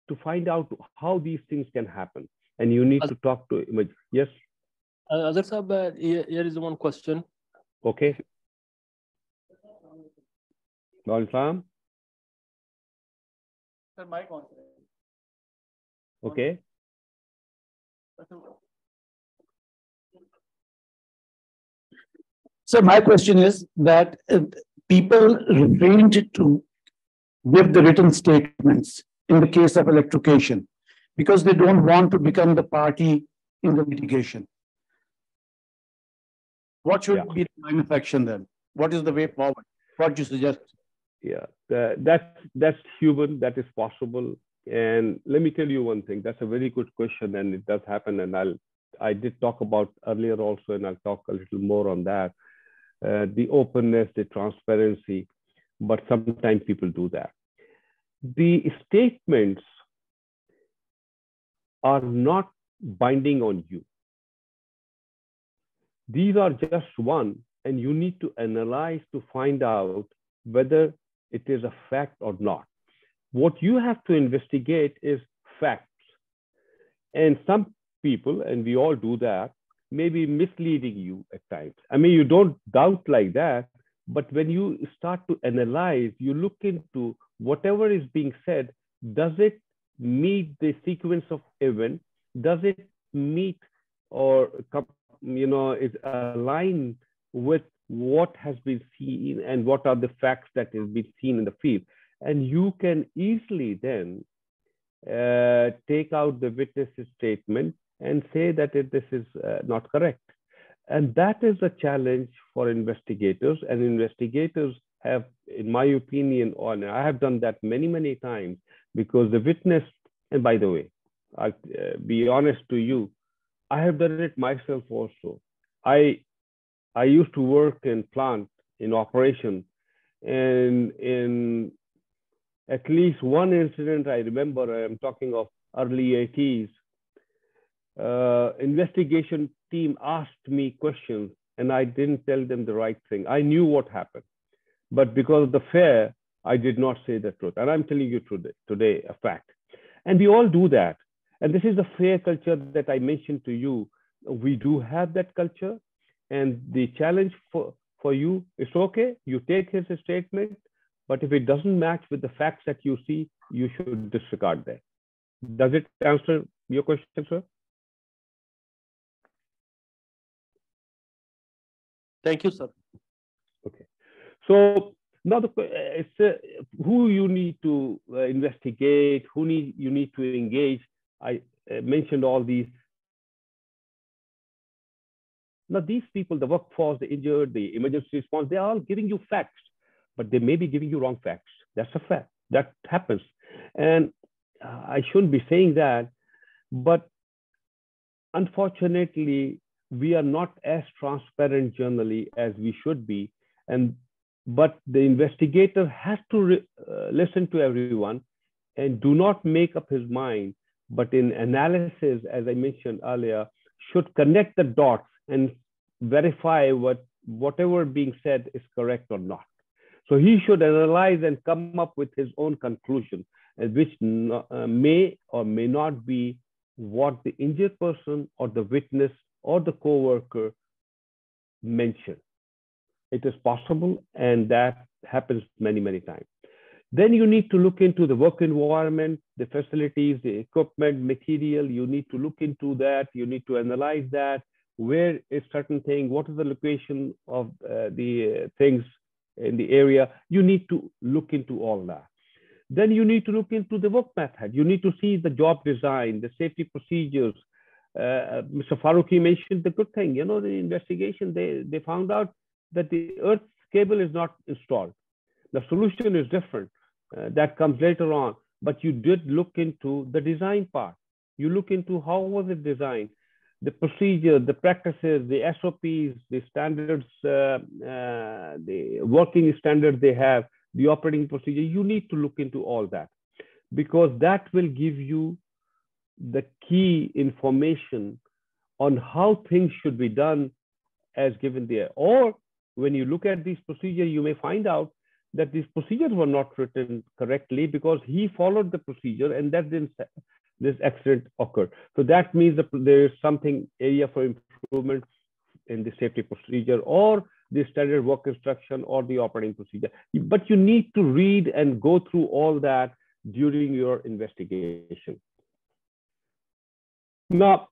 to find out how these things can happen. And you need to talk to, yes? Azhar Sahab, here is one question. Okay. Sir, mic on. Okay. So my question is that people refrained to give the written statements in the case of electrocution because they don't want to become the party in the litigation. What should be the line of action then? What is the way forward? What do you suggest? Yeah, that's human, that is possible. And let me tell you one thing, that's a very good question and it does happen. And I did talk about earlier also, and I'll talk a little more on that. The openness, the transparency, but sometimes people do that. The statements are not binding on you. These are just one, and you need to analyze to find out whether it is a fact or not. What you have to investigate is facts. And some people, and we all do that, may be misleading you at times. I mean, you don't doubt like that, but when you start to analyze, you look into whatever is being said, does it meet the sequence of events? Does it meet or, is aligned with what has been seen and what are the facts that has been seen in the field? And you can easily then take out the witness's statement and say that this is not correct. And that is a challenge for investigators. And investigators have, in my opinion, and I have done that many, many times, because the witness, and by the way, I'll be honest to you, I have done it myself also. I used to work in plant, in operation, and in at least one incident I remember, I'm talking of early 80s, investigation team asked me questions and I didn't tell them the right thing. I knew what happened, but because of the fear, I did not say the truth. And I'm telling you today a fact. And we all do that. And this is the fair culture that I mentioned to you. We do have that culture. And the challenge for you, it's okay, you take his statement, but if it doesn't match with the facts that you see, you should disregard that. Does it answer your question, sir? Thank you, sir. Okay. So now it's who you need to investigate, you need to engage. I mentioned all these. Now, these people, the workforce, the injured, the emergency response, they're all giving you facts, but they may be giving you wrong facts. That's a fact. That happens. And I shouldn't be saying that, but unfortunately, we are not as transparent generally as we should be. But the investigator has to listen to everyone and do not make up his mind, but in analysis, as I mentioned earlier, should connect the dots and verify whatever being said is correct or not. So he should analyze and come up with his own conclusion, which may or may not be what the injured person or the witness or the co-worker mentioned. It is possible, and that happens many, many times. Then you need to look into the work environment, the facilities, the equipment, material. You need to look into that. You need to analyze that. Where is certain thing? What is the location of the things in the area? You need to look into all that. Then you need to look into the work method. You need to see the job design, the safety procedures. Mr. Farooqi mentioned the good thing. You know, the investigation, they found out that the earth cable is not installed. The solution is different. That comes later on. But you did look into the design part. You look into how was it designed, the procedure, the practices, the SOPs, the standards, the working standards they have, the operating procedure. You need to look into all that, because that will give you the key information on how things should be done as given there. Or when you look at these procedures, you may find out that these procedures were not written correctly because he followed the procedure and that didn't, this accident occurred. So that means that there is something area for improvement in the safety procedure or the standard work instruction or the operating procedure. But you need to read and go through all that during your investigation. Now,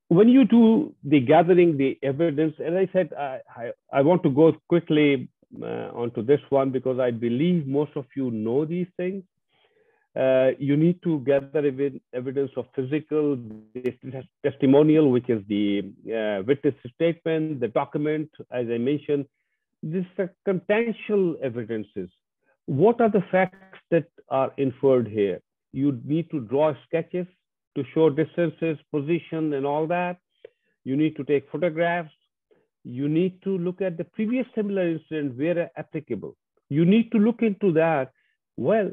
when you do the gathering the evidence, as I said, I want to go quickly onto this one because I believe most of you know these things. You need to gather evidence of physical, testimonial, which is the witness statement, the document, as I mentioned. These are contextual evidences. What are the facts that are inferred here? You need to draw sketches to show distances, position, and all that. You need to take photographs. You need to look at the previous similar incident where applicable. You need to look into that. Well,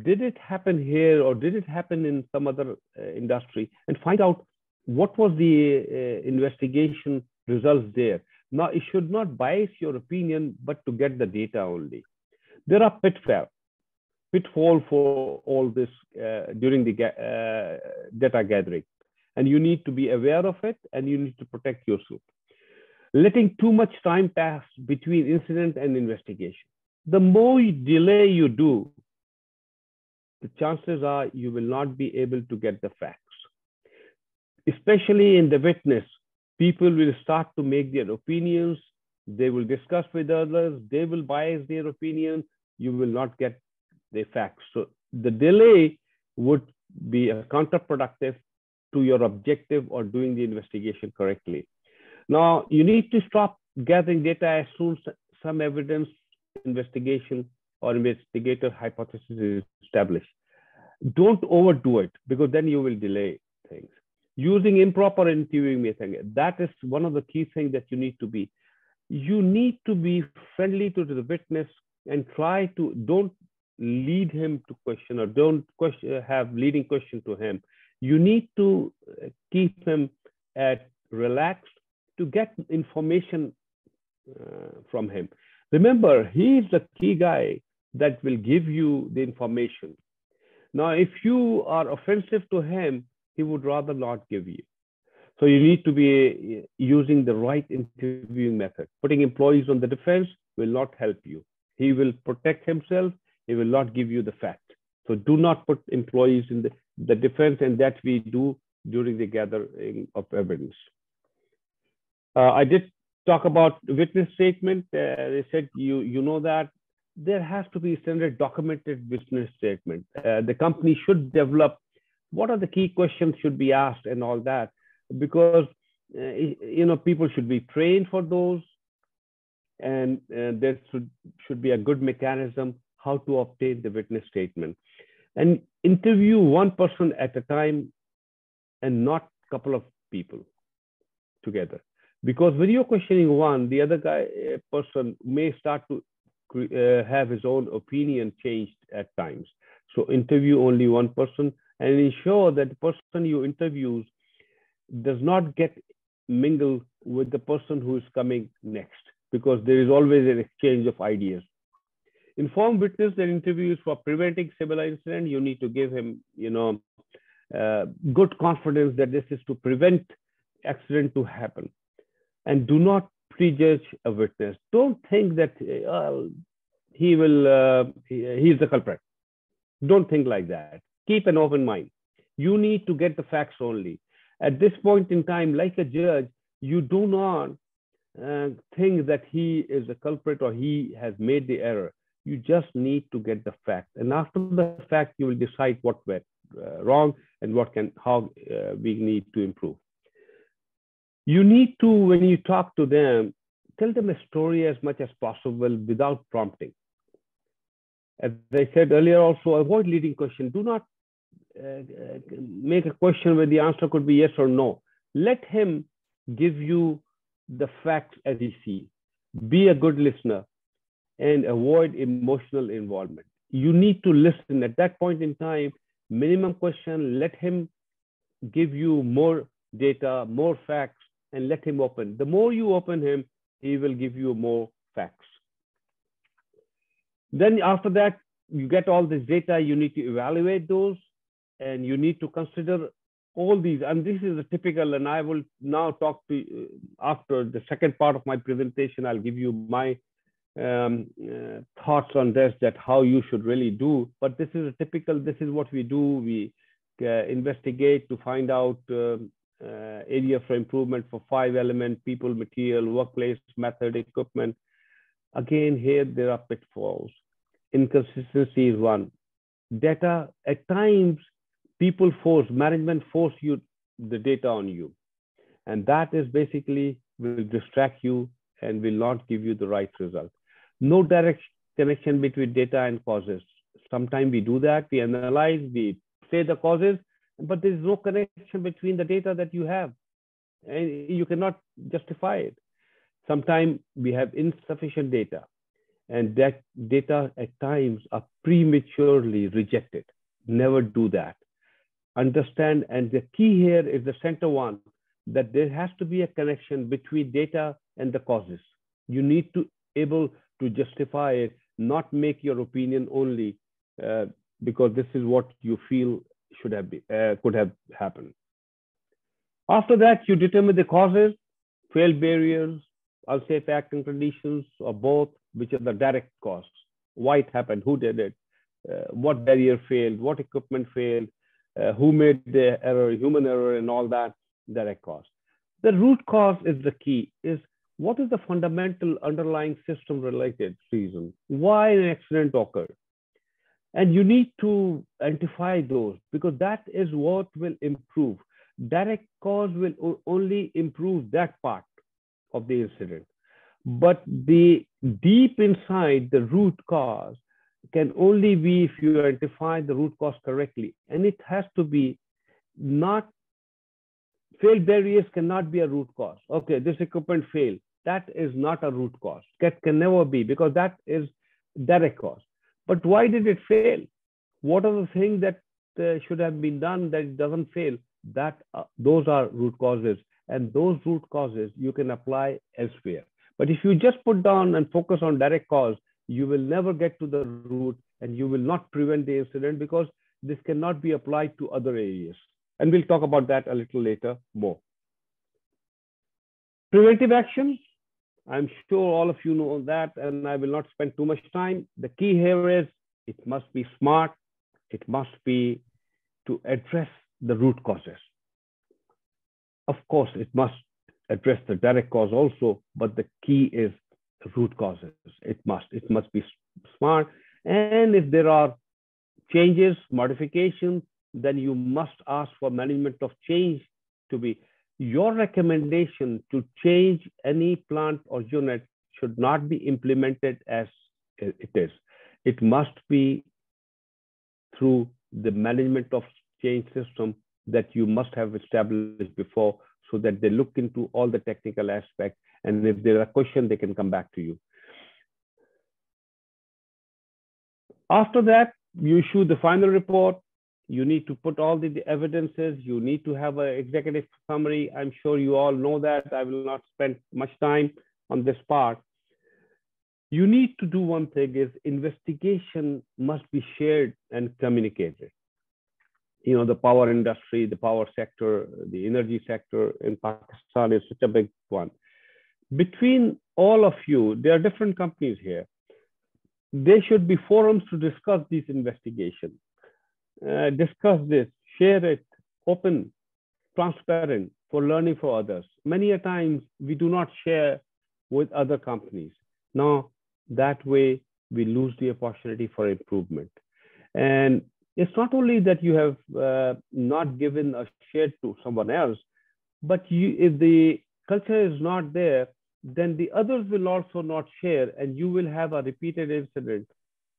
did it happen here or did it happen in some other industry, and find out what was the investigation results there. Now, it should not bias your opinion, but to get the data only. There are pitfall for all this during the data gathering, and you need to be aware of it and you need to protect yourself. Letting too much time pass between incident and investigation. The more delay you do, the chances are you will not be able to get the facts. Especially in the witness, people will start to make their opinions. They will discuss with others. They will bias their opinion. You will not get the facts. So the delay would be counterproductive to your objective or doing the investigation correctly. Now, you need to stop gathering data as soon as some evidence, investigation, or investigator hypothesis is established. Don't overdo it, because then you will delay things. Using improper interviewing method, that is one of the key things that you need to be. You need to be friendly to the witness and try to, don't lead him to question or don't have leading question to him. You need to keep him relaxed to get information from him. Remember, he is the key guy that will give you the information. Now, if you are offensive to him, he would rather not give you. So you need to be using the right interviewing method. Putting employees on the defense will not help you. He will protect himself. He will not give you the fact. So do not put employees in the defense, and that we do during the gathering of evidence. I did talk about witness statement. They said, you know that there has to be standard documented witness statement. The company should develop what are the key questions should be asked and all that, because People should be trained for those, and there should be a good mechanism how to obtain the witness statement. And interview one person at a time and not a couple of people together. Because when you're questioning one, the other person may start to have his own opinion changed at times. So interview only one person and ensure that the person you interview does not get mingled with the person who is coming next, because there is always an exchange of ideas. Inform witness that interview is for preventing similar incident. You need to give him, good confidence that this is to prevent accident to happen. And do not prejudge a witness. Don't think that he's the culprit. Don't think like that. Keep an open mind. You need to get the facts only. At this point in time, like a judge, you do not think that he is a culprit or he has made the error. You just need to get the fact. And after the fact, you will decide what went wrong and how we need to improve. You need to, when you talk to them, tell them a story as much as possible without prompting. As I said earlier, also avoid leading question. Do not make a question where the answer could be yes or no. Let him give you the facts as he sees. Be a good listener and avoid emotional involvement. You need to listen at that point in time. Minimum question, let him give you more data, more facts, and let him open. The more you open him, he will give you more facts. Then after that, you get all this data, you need to evaluate those, and you need to consider all these. And this is a typical, and I will now talk to you after the second part of my presentation. I'll give you my thoughts on this, that how you should really do. But this is a typical, this is what we do. We investigate to find out area for improvement for 5 elements: people, material, workplace, method, equipment. Again, here there are pitfalls. Inconsistency is one. Data, at times, management force the data on you. And that is basically will distract you and will not give you the right result. No direct connection between data and causes. Sometimes we do that, we analyze, we say the causes, but there is no connection between the data that you have, and you cannot justify it. Sometimes we have insufficient data, and that data at times are prematurely rejected. Never do that. Understand, and the key here is the center one, that there has to be a connection between data and the causes. You need to able to justify it, not make your opinion only because this is what you feel should have been, could have happened. After that, you determine the causes, failed barriers, unsafe acting conditions, or both, which are the direct costs. Why it happened, who did it, what barrier failed, what equipment failed, who made the error, human error, and all that, direct cost. The root cause is the key, is what is the fundamental underlying system related reason? Why an accident occurred? And you need to identify those, because that is what will improve. Direct cause will only improve that part of the incident. But the deep inside the root cause can only be if you identify the root cause correctly. And it has to be not, failed barriers cannot be a root cause. Okay, this equipment failed. That is not a root cause. That can never be, because that is direct cause. But why did it fail? What are the things that should have been done that it doesn't fail? Those are root causes. And those root causes you can apply elsewhere. But if you just put down and focus on direct cause, you will never get to the root, and you will not prevent the incident, because this cannot be applied to other areas. And we'll talk about that a little later more. Preventive actions, I'm sure all of you know that, and I will not spend too much time. The key here is it must be smart. It must be to address the root causes. Of course, it must address the direct cause also, but the key is the root causes. It must be smart. And if there are changes, modifications, then you must ask for management of change to be your recommendation to change any plant or unit should not be implemented as it is. It must be through the management of change system that you must have established before, so that they look into all the technical aspects, and if there are questions, they can come back to you. After that, you issue the final report. You need to put all the evidences. You need to have an executive summary. I'm sure you all know that. I will not spend much time on this part. You need to do one thing is investigation must be shared and communicated. You know, the power industry, the power sector, the energy sector in Pakistan is such a big one. Between all of you, there are different companies here. There should be forums to discuss these investigations. Discuss this, share it, open, transparent for learning for others. Many a times we do not share with other companies. Now, that way we lose the opportunity for improvement. And it's not only that you have not given a share to someone else, but if the culture is not there, then the others will also not share, and you will have a repeated incident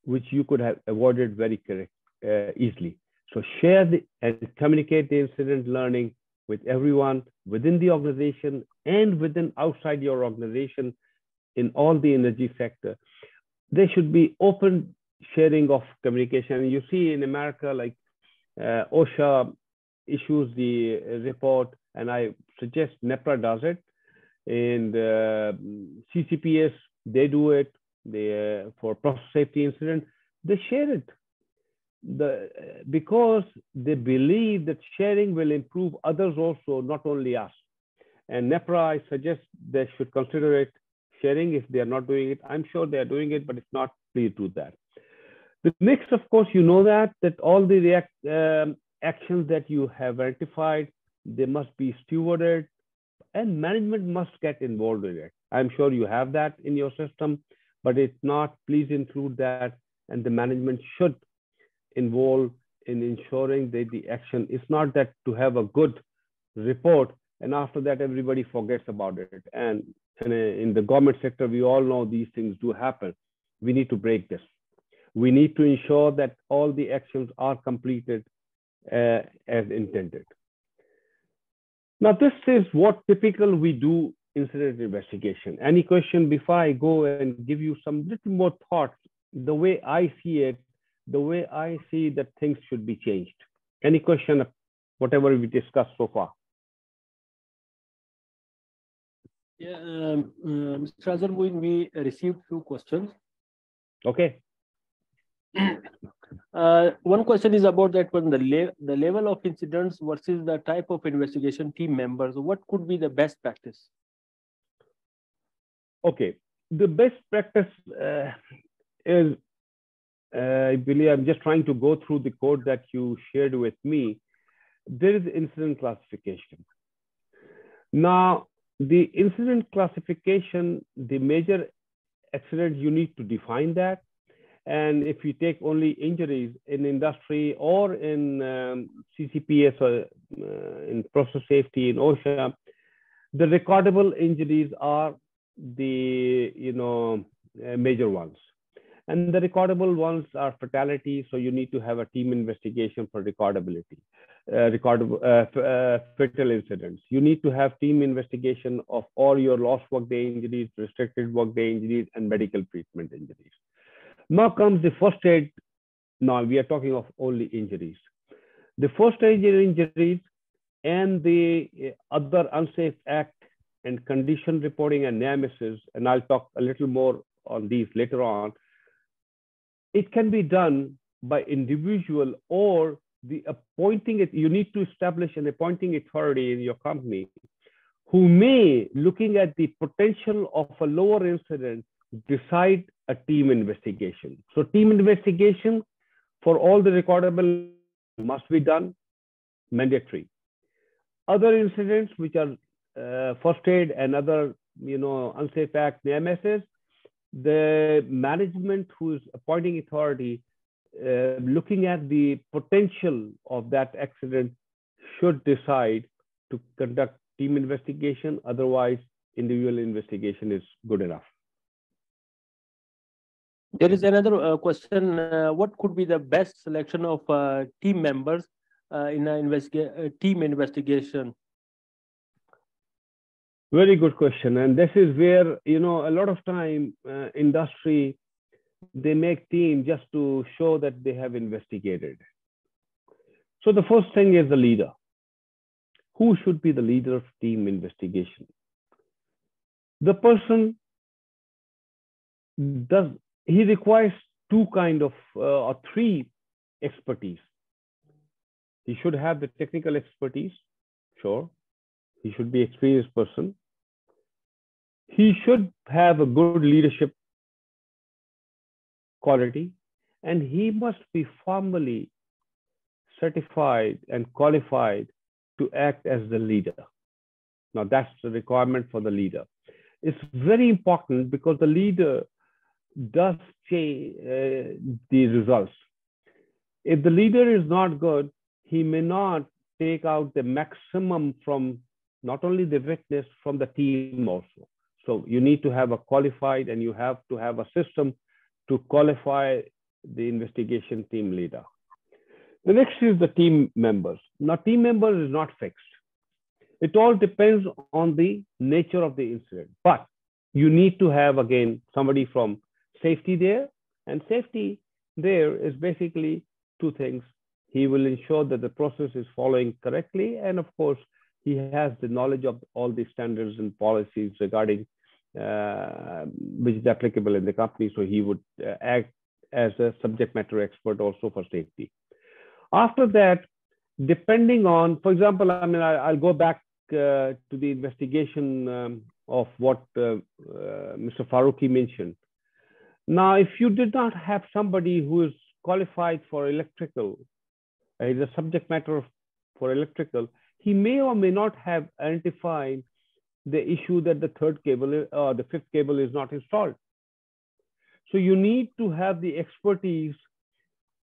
which you could have avoided very easily. So share and communicate the incident learning with everyone within the organization and within outside your organization in all the energy sector. There should be open sharing of communication. You see in America, like OSHA issues the report, and I suggest NEPRA does it. And CCPS, they do it. For process safety incident, they share it. Because they believe that sharing will improve others also, not only us. And NEPRA, I suggest they should consider it, sharing if they are not doing it. I'm sure they are doing it, but if not, please do that. The next, of course, you know that all the actions that you have identified, they must be stewarded, and management must get involved in it. I'm sure you have that in your system, but if not, please include that, and the management should involve in ensuring that the action is not that to have a good report and after that everybody forgets about it. And in the government sector, we all know these things do happen. We need to break this. We need to ensure that all the actions are completed as intended. Now, this is what typical we do incident investigation. Any question before I go and give you some little more thoughts, the way I see it, the way I see that things should be changed? Any question, whatever we discussed so far? Yeah, Mr. Azharmuin, we received few questions. Okay. One question is about that one, the level of incidents versus the type of investigation team members. What could be the best practice? Okay, the best practice is, I believe I'm just trying to go through the code that you shared with me. There is incident classification. Now, the incident classification, the major accident, you need to define that. And if you take only injuries in industry or in CCPS or in process safety in OSHA, the recordable injuries are the major ones. And the recordable ones are fatalities, so you need to have a team investigation for recordability, fatal incidents. You need to have team investigation of all your lost workday injuries, restricted workday injuries, and medical treatment injuries. Now comes the first aid. Now we are talking of only injuries. The first aid injuries and the other unsafe act and condition reporting and near-misses, and I'll talk a little more on these later on. It can be done by individual or the appointing it. You need to establish an appointing authority in your company who may, looking at the potential of a lower incident, decide a team investigation. So team investigation for all the recordable must be done, mandatory. Other incidents which are first aid and other unsafe act near-misses, the management who is appointing authority, looking at the potential of that accident, should decide to conduct team investigation. Otherwise, individual investigation is good enough. There is another question. What could be the best selection of team members in an team investigation? Very good question. And this is where, you know, a lot of time industry, they make team just to show that they have investigated. So the first thing is the leader. Who should be the leader of team investigation? The person he requires two kind of or three expertise. He should have the technical expertise, sure. He should be an experienced person. He should have a good leadership quality, and he must be formally certified and qualified to act as the leader. Now, that's the requirement for the leader. It's very important because the leader does change the results. If the leader is not good, he may not take out the maximum from not only the witness, from the team also. So you need to have a qualified, and you have to have a system to qualify the investigation team leader. The next is the team members. Now, team members is not fixed. It all depends on the nature of the incident. But you need to have, again, somebody from safety there. And safety there is basically two things. He will ensure that the process is following correctly. And of course, he has the knowledge of all the standards and policies regarding which is applicable in the company. So he would act as a subject matter expert also for safety. After that, depending on, for example, I mean, I'll go back to the investigation of what Mr. Farooqi mentioned. Now, if you did not have somebody who is qualified for electrical, is a subject matter for electrical, he may or may not have identified the issue that the third cable or the fifth cable is not installed. So you need to have the expertise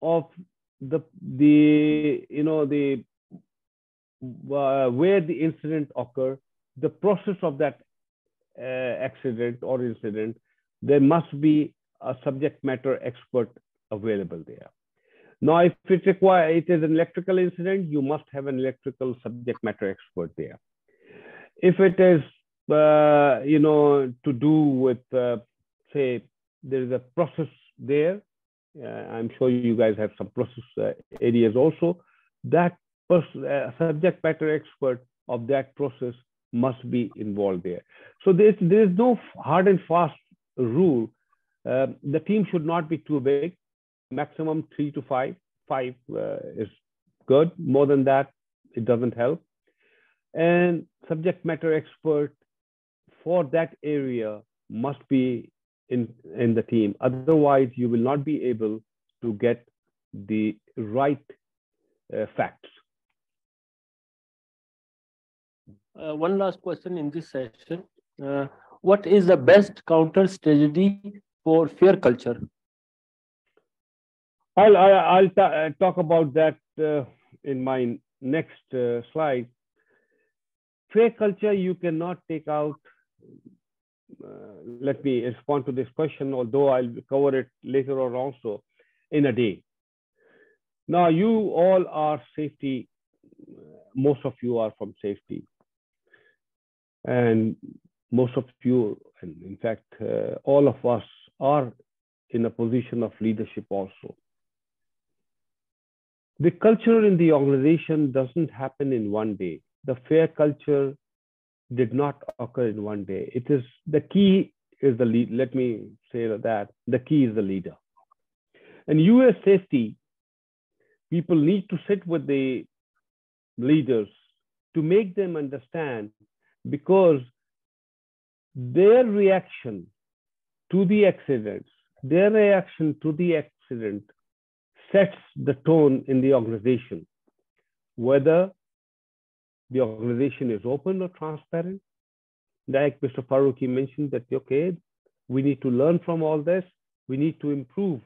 of the where the incident occurred, the process of that accident or incident. There must be a subject matter expert available there. Now, if it is an electrical incident, you must have an electrical subject matter expert there. If it is, to do with, say, there is a process there. I'm sure you guys have some process areas also. That subject matter expert of that process must be involved there. So there is no hard and fast rule. The team should not be too big. Maximum 3 to 5. 5 is good. More than that, it doesn't help. And subject matter expert for that area must be in the team. Otherwise, you will not be able to get the right facts. One last question in this session. What is the best counter strategy for fair culture? I'll talk about that in my next slide. Fair culture, you cannot take out. Let me respond to this question, although I'll cover it later on also, in a day. Now, you all are safety. Most of you are from safety. And most of you, and in fact, all of us are in a position of leadership also. The culture in the organization doesn't happen in one day. The fair culture did not occur in one day. It is the key is the lead. Let me say that the key is the leader. And you as safety people need to sit with the leaders to make them understand, because their reaction to the accident sets the tone in the organization, whether the organization is open or transparent. Like Mr. Farooqi mentioned that, okay, we need to learn from all this. We need to improve.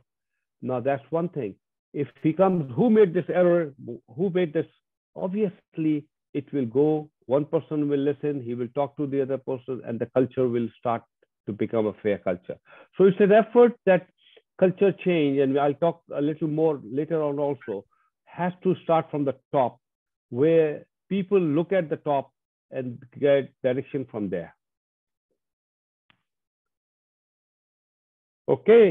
Now, that's one thing. If he comes, who made this error? Who made this? Obviously, it will go, one person will listen, he will talk to the other person, and the culture will start to become a fair culture. So it's an effort that culture change, and I'll talk a little more later on also, has to start from the top, where people look at the top and get direction from there. Okay,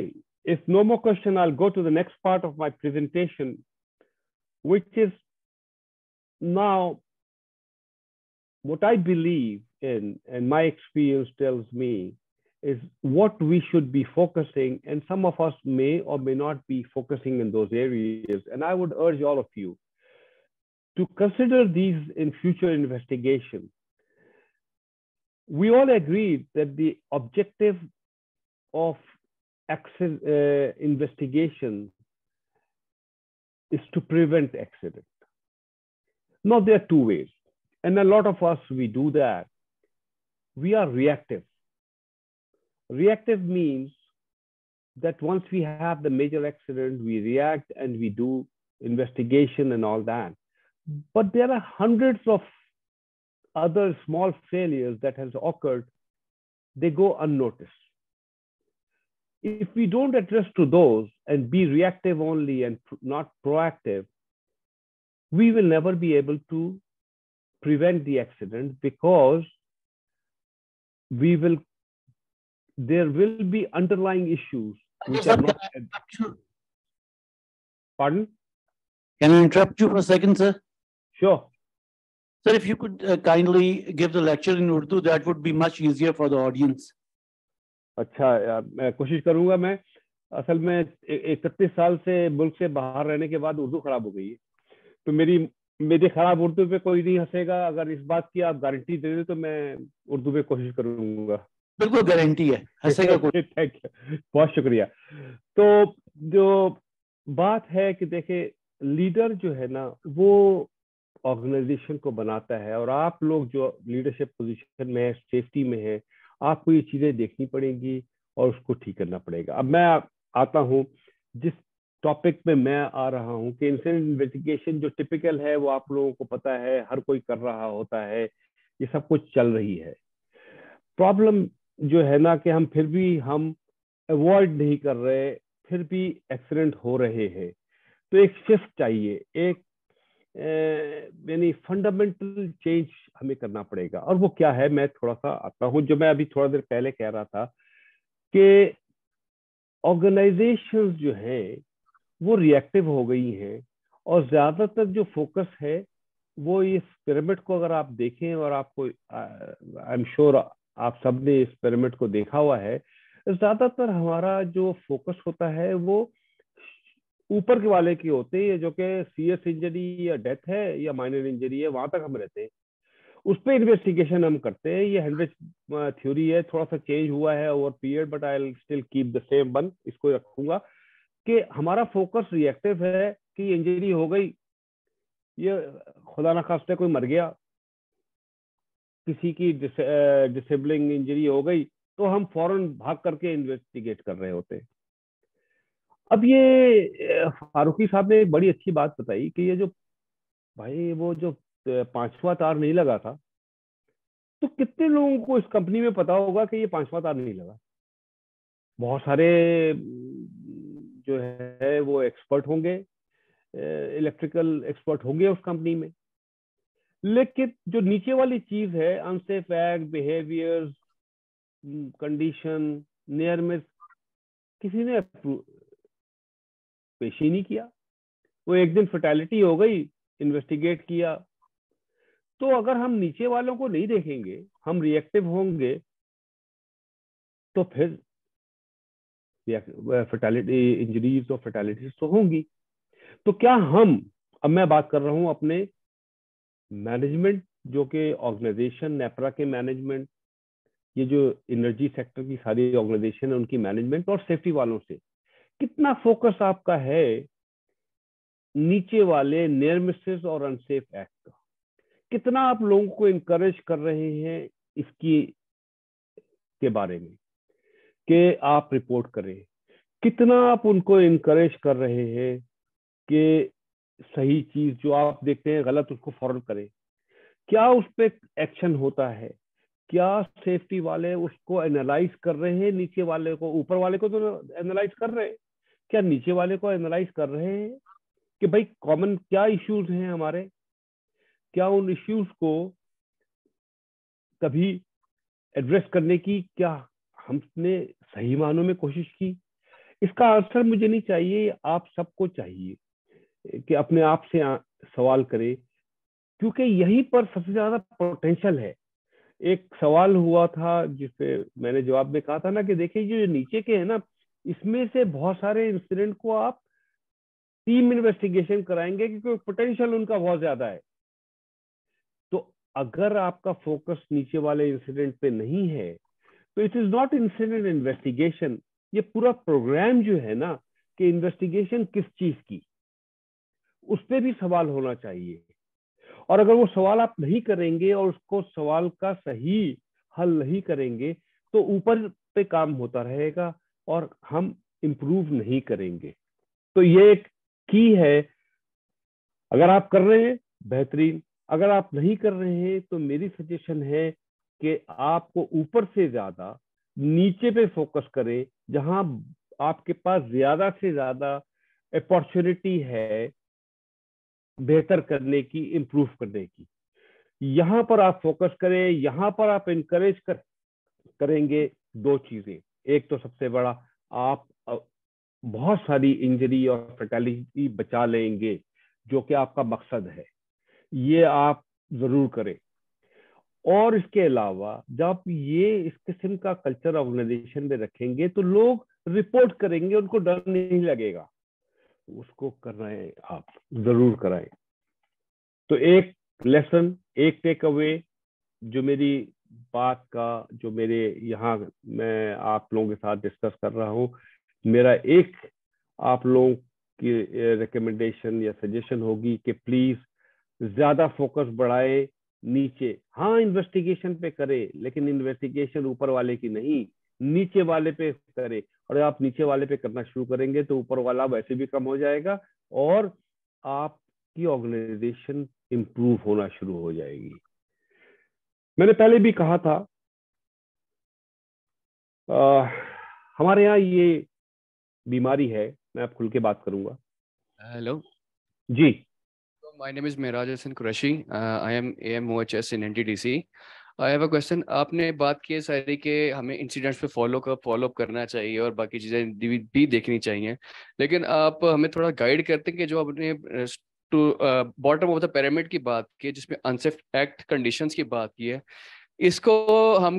if no more question, I'll go to the next part of my presentation, which is now what I believe in, and my experience tells me, is what we should be focusing, and some of us may or may not be focusing in those areas. And I would urge all of you to consider these in future investigation. We all agreed that the objective of investigation is to prevent accident. Now, there are two ways, and a lot of us, we do that. We are reactive. Reactive means that once we have the major accident, we react and we do investigation and all that. But there are hundreds of other small failures that has occurred. They go unnoticed. If we don't address to those and be reactive only and not proactive, we will never be able to prevent the accident, because there will be underlying issues which are not. Pardon? Can I interrupt you for a second, sir? Sure. Sir, if you could kindly give the lecture in Urdu, that would be much easier for the audience. अच्छा, मैं कोशिश करूंगा। मैं असल में 31 साल से मुल्क से बाहर रहने के बाद उर्दू खराब हो गई है, तो मेरी खराब उर्दू पे कोई नहीं हंसेगा। अगर इस बात की आप गारंटी दे दें तो मैं उर्दू में कोशिश करूंगा। बिल्कुल गारंटी है, हंसेगा कोई। थैंक यू, बहुत शुक्रिया। तो जो बात है कि देखे, लीडर जो है ना, वो ऑर्गेनाइजेशन को बनाता है, और आप लोग जो लीडरशिप पोजीशन में है, सेफ्टी में है, आपको ये चीजें देखनी पड़ेंगी और उसको ठीक करना पड़ेगा। अब मैं आता हूँ जिस टॉपिक पे मैं आ रहा हूँ कि इंसिडेंट इन्वेस्टिगेशन जो टिपिकल है, वो आप लोगों को पता है, हर कोई कर रहा होता है, ये सब कुछ चल रही है। प्रॉब्लम जो है ना कि फिर भी हम अवॉइड नहीं कर रहे, फिर भी एक्सीडेंट हो रहे हैं। तो एक शिफ्ट चाहिए, एक यानी फंडामेंटल चेंज हमें करना पड़ेगा। और वो क्या है, मैं थोड़ा सा आता हूँ, जो मैं अभी थोड़ा देर पहले कह रहा था कि ऑर्गेनाइजेशंस जो हैं वो रिएक्टिव हो गई हैं, और ज्यादातर जो फोकस है वो इस पिरामिड को अगर आप देखें, और आपको आई एम श्योर आप सबने इस पिरामिड को देखा हुआ है, ज्यादातर हमारा जो फोकस होता है वो ऊपर के वाले की होते हैं, जो कि सीरियस इंजरी या डेथ है या माइनर इंजरी है, वहां तक हम रहते हैं, उस पर इन्वेस्टिगेशन हम करते हैं। ये हेनरिच थ्योरी है, थोड़ा सा चेंज हुआ है over period, but I will still keep the same one, इसको रखूंगा कि हमारा फोकस रिएक्टिव है कि इंजरी हो गई, ये खुदा ना खास्ते कोई मर गया, किसी की डिसेबलिंग इंजरी हो गई, तो हम फौरन भाग करके इन्वेस्टिगेट कर रहे होते हैं। अब ये फारूकी साहब ने एक बड़ी अच्छी बात बताई कि ये जो भाई वो जो 5वां तार नहीं लगा था, तो कितने लोगों को इस कंपनी में पता होगा कि ये 5वां तार नहीं लगा। बहुत सारे जो है वो एक्सपर्ट होंगे, इलेक्ट्रिकल एक्सपर्ट होंगे उस कंपनी में, लेकिन जो नीचे वाली चीज है, unsafe act, behaviours, condition, near miss, किसी ने पेश ही नहीं किया। वो एक दिन फैटेलिटी हो गई, इन्वेस्टिगेट किया। तो अगर हम नीचे वालों को नहीं देखेंगे, हम रिएक्टिव होंगे, तो फिर फैटेलिटी, इंजरीज और फैटेलिटीज तो होंगी। तो क्या हम, अब मैं बात कर रहा हूं अपने मैनेजमेंट, जो कि ऑर्गेनाइजेशन नेपरा के मैनेजमेंट, ये जो एनर्जी सेक्टर की सारी ऑर्गेनाइजेशन है उनकी मैनेजमेंट, और सेफ्टी वालों से कितना फोकस आपका है नीचे वाले नियर मिसेस और अनसेफ एक्ट का, कितना आप लोगों को इनकरेज कर रहे हैं इसकी के बारे में कि आप रिपोर्ट करें, कितना आप उनको इनकरेज कर रहे हैं कि सही चीज जो आप देखते हैं गलत, उसको फौरन करें, क्या उस पर एक्शन होता है, क्या सेफ्टी वाले उसको एनालाइज कर रहे हैं, नीचे वाले को, ऊपर वाले को तो एनालाइज कर रहे हैं, क्या नीचे वाले को एनालाइज कर रहे हैं कि भाई कॉमन क्या इश्यूज हैं हमारे, क्या उन इश्यूज को कभी एड्रेस करने की क्या हमने सही मानों में कोशिश की। इसका आंसर मुझे नहीं चाहिए, आप सबको चाहिए कि अपने आप से सवाल करें, क्योंकि यहीं पर सबसे ज्यादा पोटेंशियल है। एक सवाल हुआ था जिसपे मैंने जवाब में कहा था ना कि देखिए जो नीचे के हैं ना, इसमें से बहुत सारे इंसिडेंट को आप टीम इन्वेस्टिगेशन कराएंगे क्योंकि पोटेंशियल उनका बहुत ज्यादा है। तो अगर आपका फोकस नीचे वाले इंसिडेंट पे नहीं है तो it is not incident investigation. ये पूरा प्रोग्राम जो है ना कि इन्वेस्टिगेशन किस चीज की, उस पर भी सवाल होना चाहिए। और अगर वो सवाल आप नहीं करेंगे और उसको सवाल का सही हल नहीं करेंगे तो ऊपर पे काम होता रहेगा और हम इम्प्रूव नहीं करेंगे। तो ये एक की है, अगर आप कर रहे हैं बेहतरीन, अगर आप नहीं कर रहे हैं तो मेरी सजेशन है कि आपको ऊपर से ज्यादा नीचे पे फोकस करें, जहां आपके पास ज्यादा से ज्यादा अपॉर्चुनिटी है बेहतर करने की, इम्प्रूव करने की। यहां पर आप फोकस करें, यहां पर आप इनकरेज करेंगे दो चीजें। एक तो सबसे बड़ा, आप बहुत सारी इंजरी और फैटेलिटी बचा लेंगे, जो कि आपका मकसद है, ये आप जरूर करें। और इसके अलावा जब ये इस किस्म का कल्चर ऑर्गेनाइजेशन में रखेंगे तो लोग रिपोर्ट करेंगे, उनको डर नहीं लगेगा। उसको कराएं, आप जरूर कराएं। तो एक लेसन, एक टेक अवे जो मेरी बात का, जो मेरे यहाँ मैं आप लोगों के साथ डिस्कस कर रहा हूँ, मेरा एक आप लोगों की रिकमेंडेशन या सजेशन होगी कि प्लीज ज्यादा फोकस बढ़ाए नीचे। हाँ, इन्वेस्टिगेशन पे करे, लेकिन इन्वेस्टिगेशन ऊपर वाले की नहीं, नीचे वाले पे करे। और आप नीचे वाले पे करना शुरू करेंगे तो ऊपर वाला वैसे भी कम हो जाएगा और आपकी ऑर्गेनाइजेशन इंप्रूव होना शुरू हो जाएगी। मैंने पहले भी कहा था, हमारे यहाँ ये बीमारी है, मैं अब खुल के बात करूंगा। Hello. Ji. So my name is Miraj Hassan Qureshi. I am AMOHS in NTDC. I have a question. आपने बात की है सारी कि हमें इंसिडेंट्स पे फॉलो अप करना चाहिए और बाकी चीज़ें भी देखनी चाहिए, लेकिन आप हमें थोड़ा गाइड करते हैं कि जो आपने to bottom of the pyramid की बात की, जिसमें अनसेफ एक्ट कंडीशंस की बात की है, इसको हम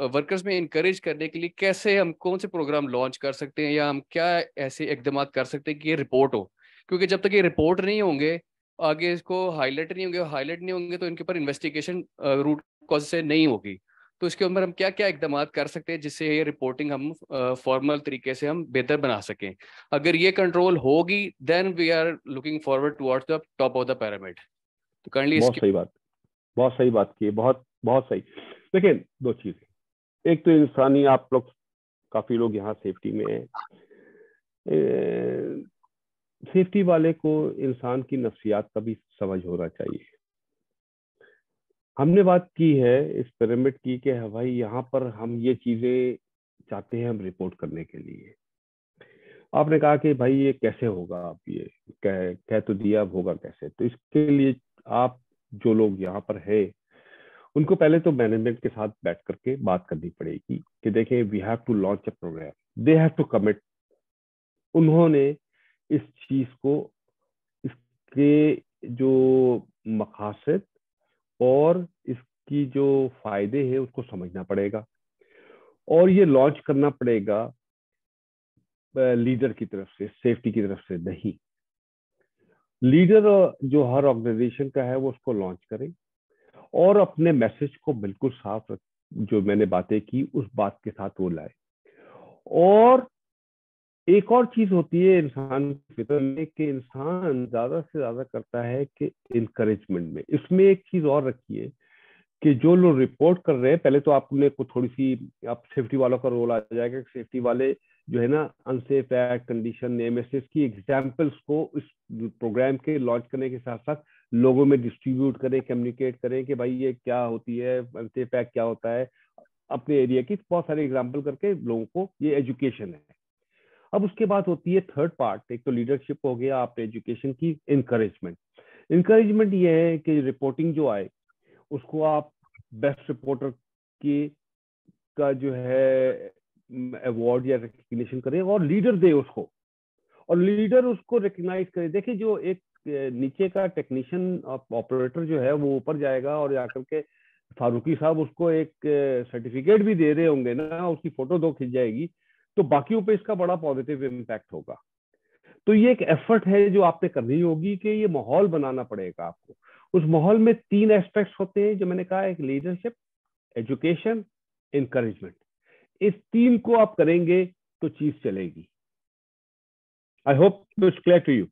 वर्कर्स में इनकरेज करने के लिए कैसे, हम कौन से प्रोग्राम लॉन्च कर सकते हैं या हम क्या ऐसे इकदाम कर सकते हैं कि ये रिपोर्ट हो? क्योंकि जब तक ये रिपोर्ट नहीं होंगे, आगे इसको हाईलाइट नहीं होंगे तो इनके ऊपर इन्वेस्टिगेशन रूट कॉज से नहीं होगी। तो इसके ऊपर हम क्या क्या इकदाम कर सकते हैं जिससे ये रिपोर्टिंग हम फॉर्मल तरीके से हम बेहतर बना सकें? अगर ये कंट्रोल होगी then we are looking forward towards the top of the pyramid. तो काइंडली बहुत सही बात, बहुत सही बात की, बहुत बहुत सही। देखिए, दो चीजें, एक तो इंसानी, आप लोग काफी लोग यहाँ सेफ्टी में हैं, सेफ्टी वाले को इंसान की नफ्सियात का भी समझ होना चाहिए। हमने बात की है इस पिरामिड की कि भाई यहाँ पर हम ये चीजें चाहते हैं हम रिपोर्ट करने के लिए। आपने कहा कि भाई ये कैसे होगा, आप ये कह तो दिया, अब होगा कैसे? तो इसके लिए आप जो लोग यहाँ पर है उनको पहले तो मैनेजमेंट के साथ बैठ करके बात करनी पड़ेगी कि देखें, we have to launch a programme, they have to commit. उन्होंने इस चीज को, इसके जो मकासद और इसकी जो फायदे हैं उसको समझना पड़ेगा और ये लॉन्च करना पड़ेगा लीडर की तरफ से, सेफ्टी की तरफ से नहीं। लीडर जो हर ऑर्गेनाइजेशन का है वो उसको लॉन्च करे और अपने मैसेज को बिल्कुल साफ, जो मैंने बातें की उस बात के साथ वो लाए। और एक और चीज होती है इंसान की फितर में कि इंसान ज्यादा से ज्यादा करता है कि इनकरेजमेंट में। इसमें एक चीज और रखिए कि जो लोग रिपोर्ट कर रहे हैं, पहले तो आपने को थोड़ी सी, आप सेफ्टी वालों का रोल आ जाएगा। सेफ्टी वाले जो है ना, अनसेफ एक्ट, कंडीशन, एमएसएस की एग्जाम्पल्स को इस प्रोग्राम के लॉन्च करने के साथ साथ लोगों में डिस्ट्रीब्यूट करें, कम्युनिकेट करें कि भाई ये क्या होती है, अंते पैक क्या होता है, अपने एरिया की बहुत सारे एग्जाम्पल करके लोगों को, ये एजुकेशन है। अब उसके बाद होती है थर्ड पार्ट, एक तो लीडरशिप हो गया, आपने एजुकेशन की, इंकरेजमेंट। इंकरेजमेंट ये है कि रिपोर्टिंग जो आए उसको आप बेस्ट रिपोर्टर की का जो है अवार्ड या रिकग्निशन करें और लीडर दे उसको, और लीडर उसको रिकग्नाइज करे। देखिए जो एक नीचे का टेक्नीशियन ऑपरेटर जो है वो ऊपर जाएगा और जाकर के फारूकी साहब उसको एक सर्टिफिकेट भी दे रहे होंगे ना, उसकी फोटो दो खिंच जाएगी, तो बाकियों पे इसका बड़ा पॉजिटिव इम्पैक्ट होगा। तो ये एक एफर्ट है जो आपने करनी होगी कि ये माहौल बनाना पड़ेगा आपको। उस माहौल में 3 एस्पेक्ट्स होते हैं जो मैंने कहा, एक लीडरशिप, एजुकेशन, इंकरेजमेंट। इस 3 को आप करेंगे तो चीज चलेगी। I hope it's clear to you.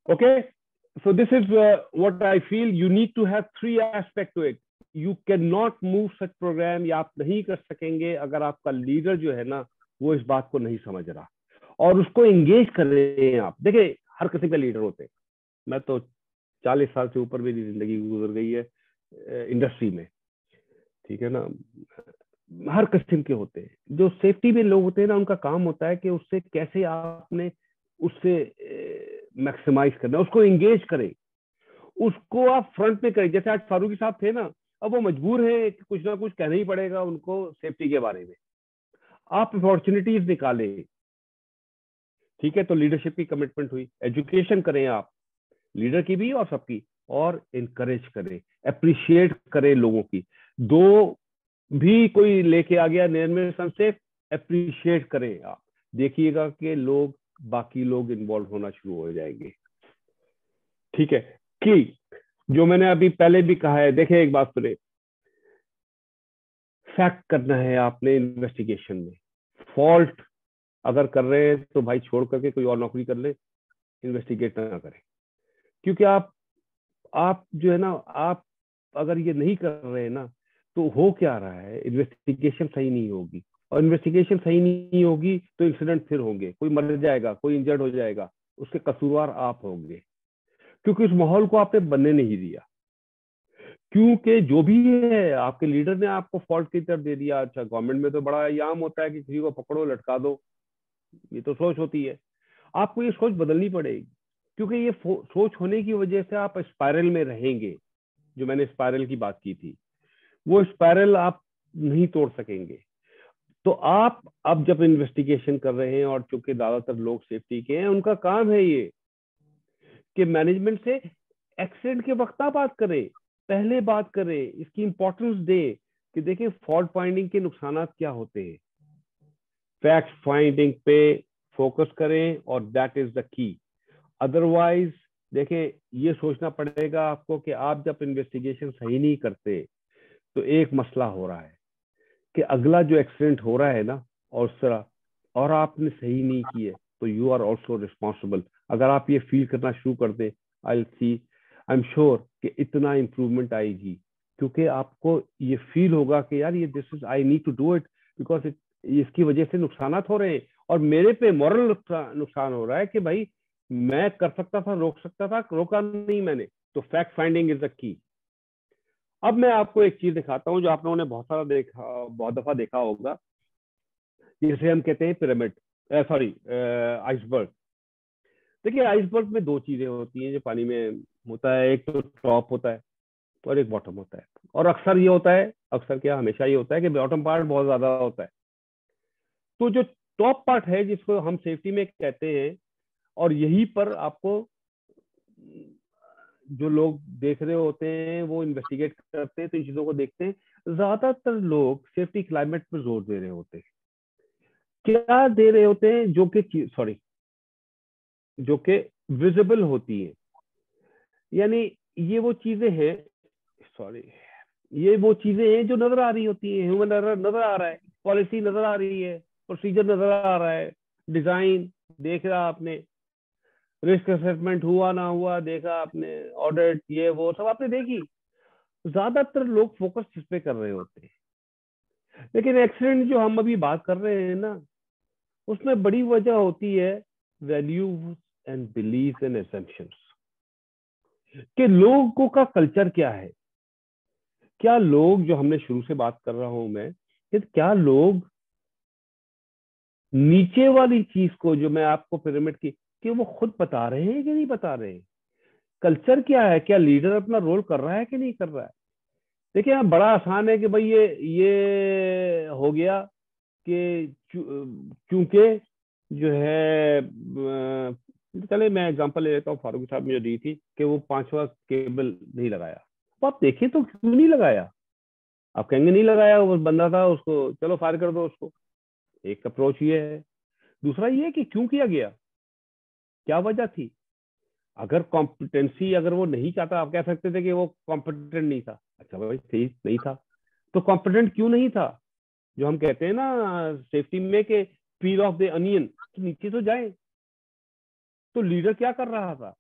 Okay, so this is what I feel. You need to have 3 aspects to it. You cannot move such program, या आप नहीं कर सकेंगे अगर आपका लीडर जो है ना वो इस बात को नहीं समझ रहा, और उसको एंगेज कर रहे हैं आप। देखिए हर किसी का लीडर होते हैं, मैं तो 40 साल से ऊपर मेरी जिंदगी गुजर गई है इंडस्ट्री में, ठीक है ना। हर किस्म के होते हैं। जो सेफ्टी में लोग होते हैं ना, उनका काम होता है कि उससे कैसे आपने उससे मैक्सिमाइज करना, उसको एंगेज करें, उसको आप फ्रंट में करें। जैसे आज फारूकी साहब थे ना, अब वो मजबूर है कि कुछ ना कुछ कहना ही पड़ेगा उनको सेफ्टी के बारे में। आप अपॉर्चुनिटीज निकालें, ठीक है। तो लीडरशिप की कमिटमेंट हुई, एजुकेशन करें आप, लीडर की भी और सबकी, और इनकरेज करें, अप्रिशिएट करें लोगों की। दो भी कोई लेके आ गया निर्णय से, अप्रिशिएट करें आप, देखिएगा कि लोग, बाकी लोग इन्वॉल्व होना शुरू हो जाएंगे, ठीक है। कि जो मैंने अभी पहले भी कहा है, देखिए एक बात सुने, फैक्ट करना है आपने इन्वेस्टिगेशन में। फॉल्ट अगर कर रहे हैं तो भाई छोड़ करके कोई और नौकरी कर ले, इन्वेस्टिगेट ना करें। क्योंकि आप जो है ना, आप अगर ये नहीं कर रहे हैं ना, तो हो क्या रहा है, इन्वेस्टिगेशन सही नहीं होगी, और इन्वेस्टिगेशन सही नहीं होगी तो इंसिडेंट फिर होंगे, कोई मर जाएगा, कोई इंजर्ड हो जाएगा, उसके कसूरवार आप होंगे, क्योंकि उस माहौल को आपने बनने नहीं दिया। क्योंकि जो भी है, आपके लीडर ने आपको फॉल्ट की तरफ दे दिया। अच्छा, गवर्नमेंट में तो बड़ा आम होता है कि किसी को पकड़ो लटका दो, ये तो सोच होती है। आपको ये सोच बदलनी पड़ेगी, क्योंकि ये सोच होने की वजह से आप स्पाइरल में रहेंगे। जो मैंने स्पाइरल की बात की थी, वो स्पाइरल आप नहीं तोड़ सकेंगे। तो आप अब जब इन्वेस्टिगेशन कर रहे हैं, और चूंकि ज्यादातर लोग सेफ्टी के हैं, उनका काम है ये कि मैनेजमेंट से एक्सीडेंट के वक्त ना बात करें, पहले बात करें, इसकी इंपॉर्टेंस दें कि देखिए फॉल्ट फाइंडिंग के नुकसान क्या होते हैं। फैक्ट फाइंडिंग पे फोकस करें, और that is the key. Otherwise देखें, ये सोचना पड़ेगा आपको कि आप जब इन्वेस्टिगेशन सही नहीं करते तो एक मसला हो रहा है कि अगला जो एक्सीडेंट हो रहा है ना, और उस तरह, और आपने सही नहीं की है, तो यू आर ऑल्सो रिस्पॉन्सिबल। अगर आप ये फील करना शुरू कर दें, आई एम श्योर कि इतना इम्प्रूवमेंट आएगी, क्योंकि आपको ये फील होगा कि यार ये this is, I need to do it, because इसकी वजह से नुकसान हो रहे हैं, और मेरे पे मॉरल नुकसान हो रहा है कि भाई मैं कर सकता था, रोक सकता था, रोका नहीं मैंने। तो fact finding is the key. अब मैं आपको एक चीज दिखाता हूँ जो आप लोगों ने बहुत दफा देखा होगा, जिसे हम कहते हैं पिरामिड, सॉरी आइसबर्ग। देखिए आइसबर्ग में 2 चीजें होती हैं जो पानी में होता है, एक तो टॉप होता है और एक बॉटम होता है। और अक्सर ये होता है, अक्सर क्या, हमेशा ये होता है कि बॉटम पार्ट बहुत ज्यादा होता है। तो जो टॉप पार्ट है, जिसको हम सेफ्टी में कहते हैं, और यहीं पर आपको जो लोग देख रहे होते हैं, वो इन्वेस्टिगेट करते हैं, तो इन चीजों को देखते हैं। ज्यादातर लोग सेफ्टी क्लाइमेट पर जोर दे रहे होते हैं। क्या दे रहे होते हैं? जो कि विजिबल होती है, यानी ये वो चीजें हैं, सॉरी, ये वो चीजें हैं जो नजर आ रही होती है। ह्यूमन एरर नजर आ रहा है, पॉलिसी नजर आ रही है, प्रोसीजर नजर आ रहा है, डिजाइन देख रहा आपने, रिस्क असेसमेंट हुआ ना हुआ देखा आपने, ऑडिट ये वो सब आपने देखी। ज्यादातर लोग फोकस इस पे कर रहे होते हैं। लेकिन एक्सीडेंट जो हम अभी बात कर रहे हैं ना, उसमें बड़ी वजह होती है वैल्यूज एंड बिलीफ एंड एसेंशंस, कि लोगों का कल्चर क्या है। क्या लोग, जो हमने शुरू से बात कर रहा हूं मैं, कि क्या लोग नीचे वाली चीज को, जो मैं आपको पिरामिड की, कि वो खुद बता रहे हैं कि नहीं बता रहे हैं। कल्चर क्या है, क्या लीडर अपना रोल कर रहा है कि नहीं कर रहा है। देखिए यहाँ बड़ा आसान है कि भाई ये हो गया कि क्योंकि जो है चले मैं एग्जांपल ले लेता हूँ, फारूक साहब ने जो दी थी कि वो 5वां केबल नहीं लगाया, तो आप देखें तो क्यों नहीं लगाया। आप कहेंगे नहीं लगाया, वो बंदा था, उसको चलो फायर कर दो उसको। एक अप्रोच ये है। दूसरा ये कि क्यों किया गया, क्या वजह थी। अगर कॉम्पिटेंसी, अगर वो नहीं चाहता, आप कह सकते थे कि वो कॉम्पिटेंट नहीं था। अच्छा भाई सही नहीं था, तो कॉम्पिटेंट क्यों नहीं था। जो हम कहते हैं ना सेफ्टी में कि पील ऑफ द अनियन, तो नीचे तो जाए। तो लीडर क्या कर रहा था।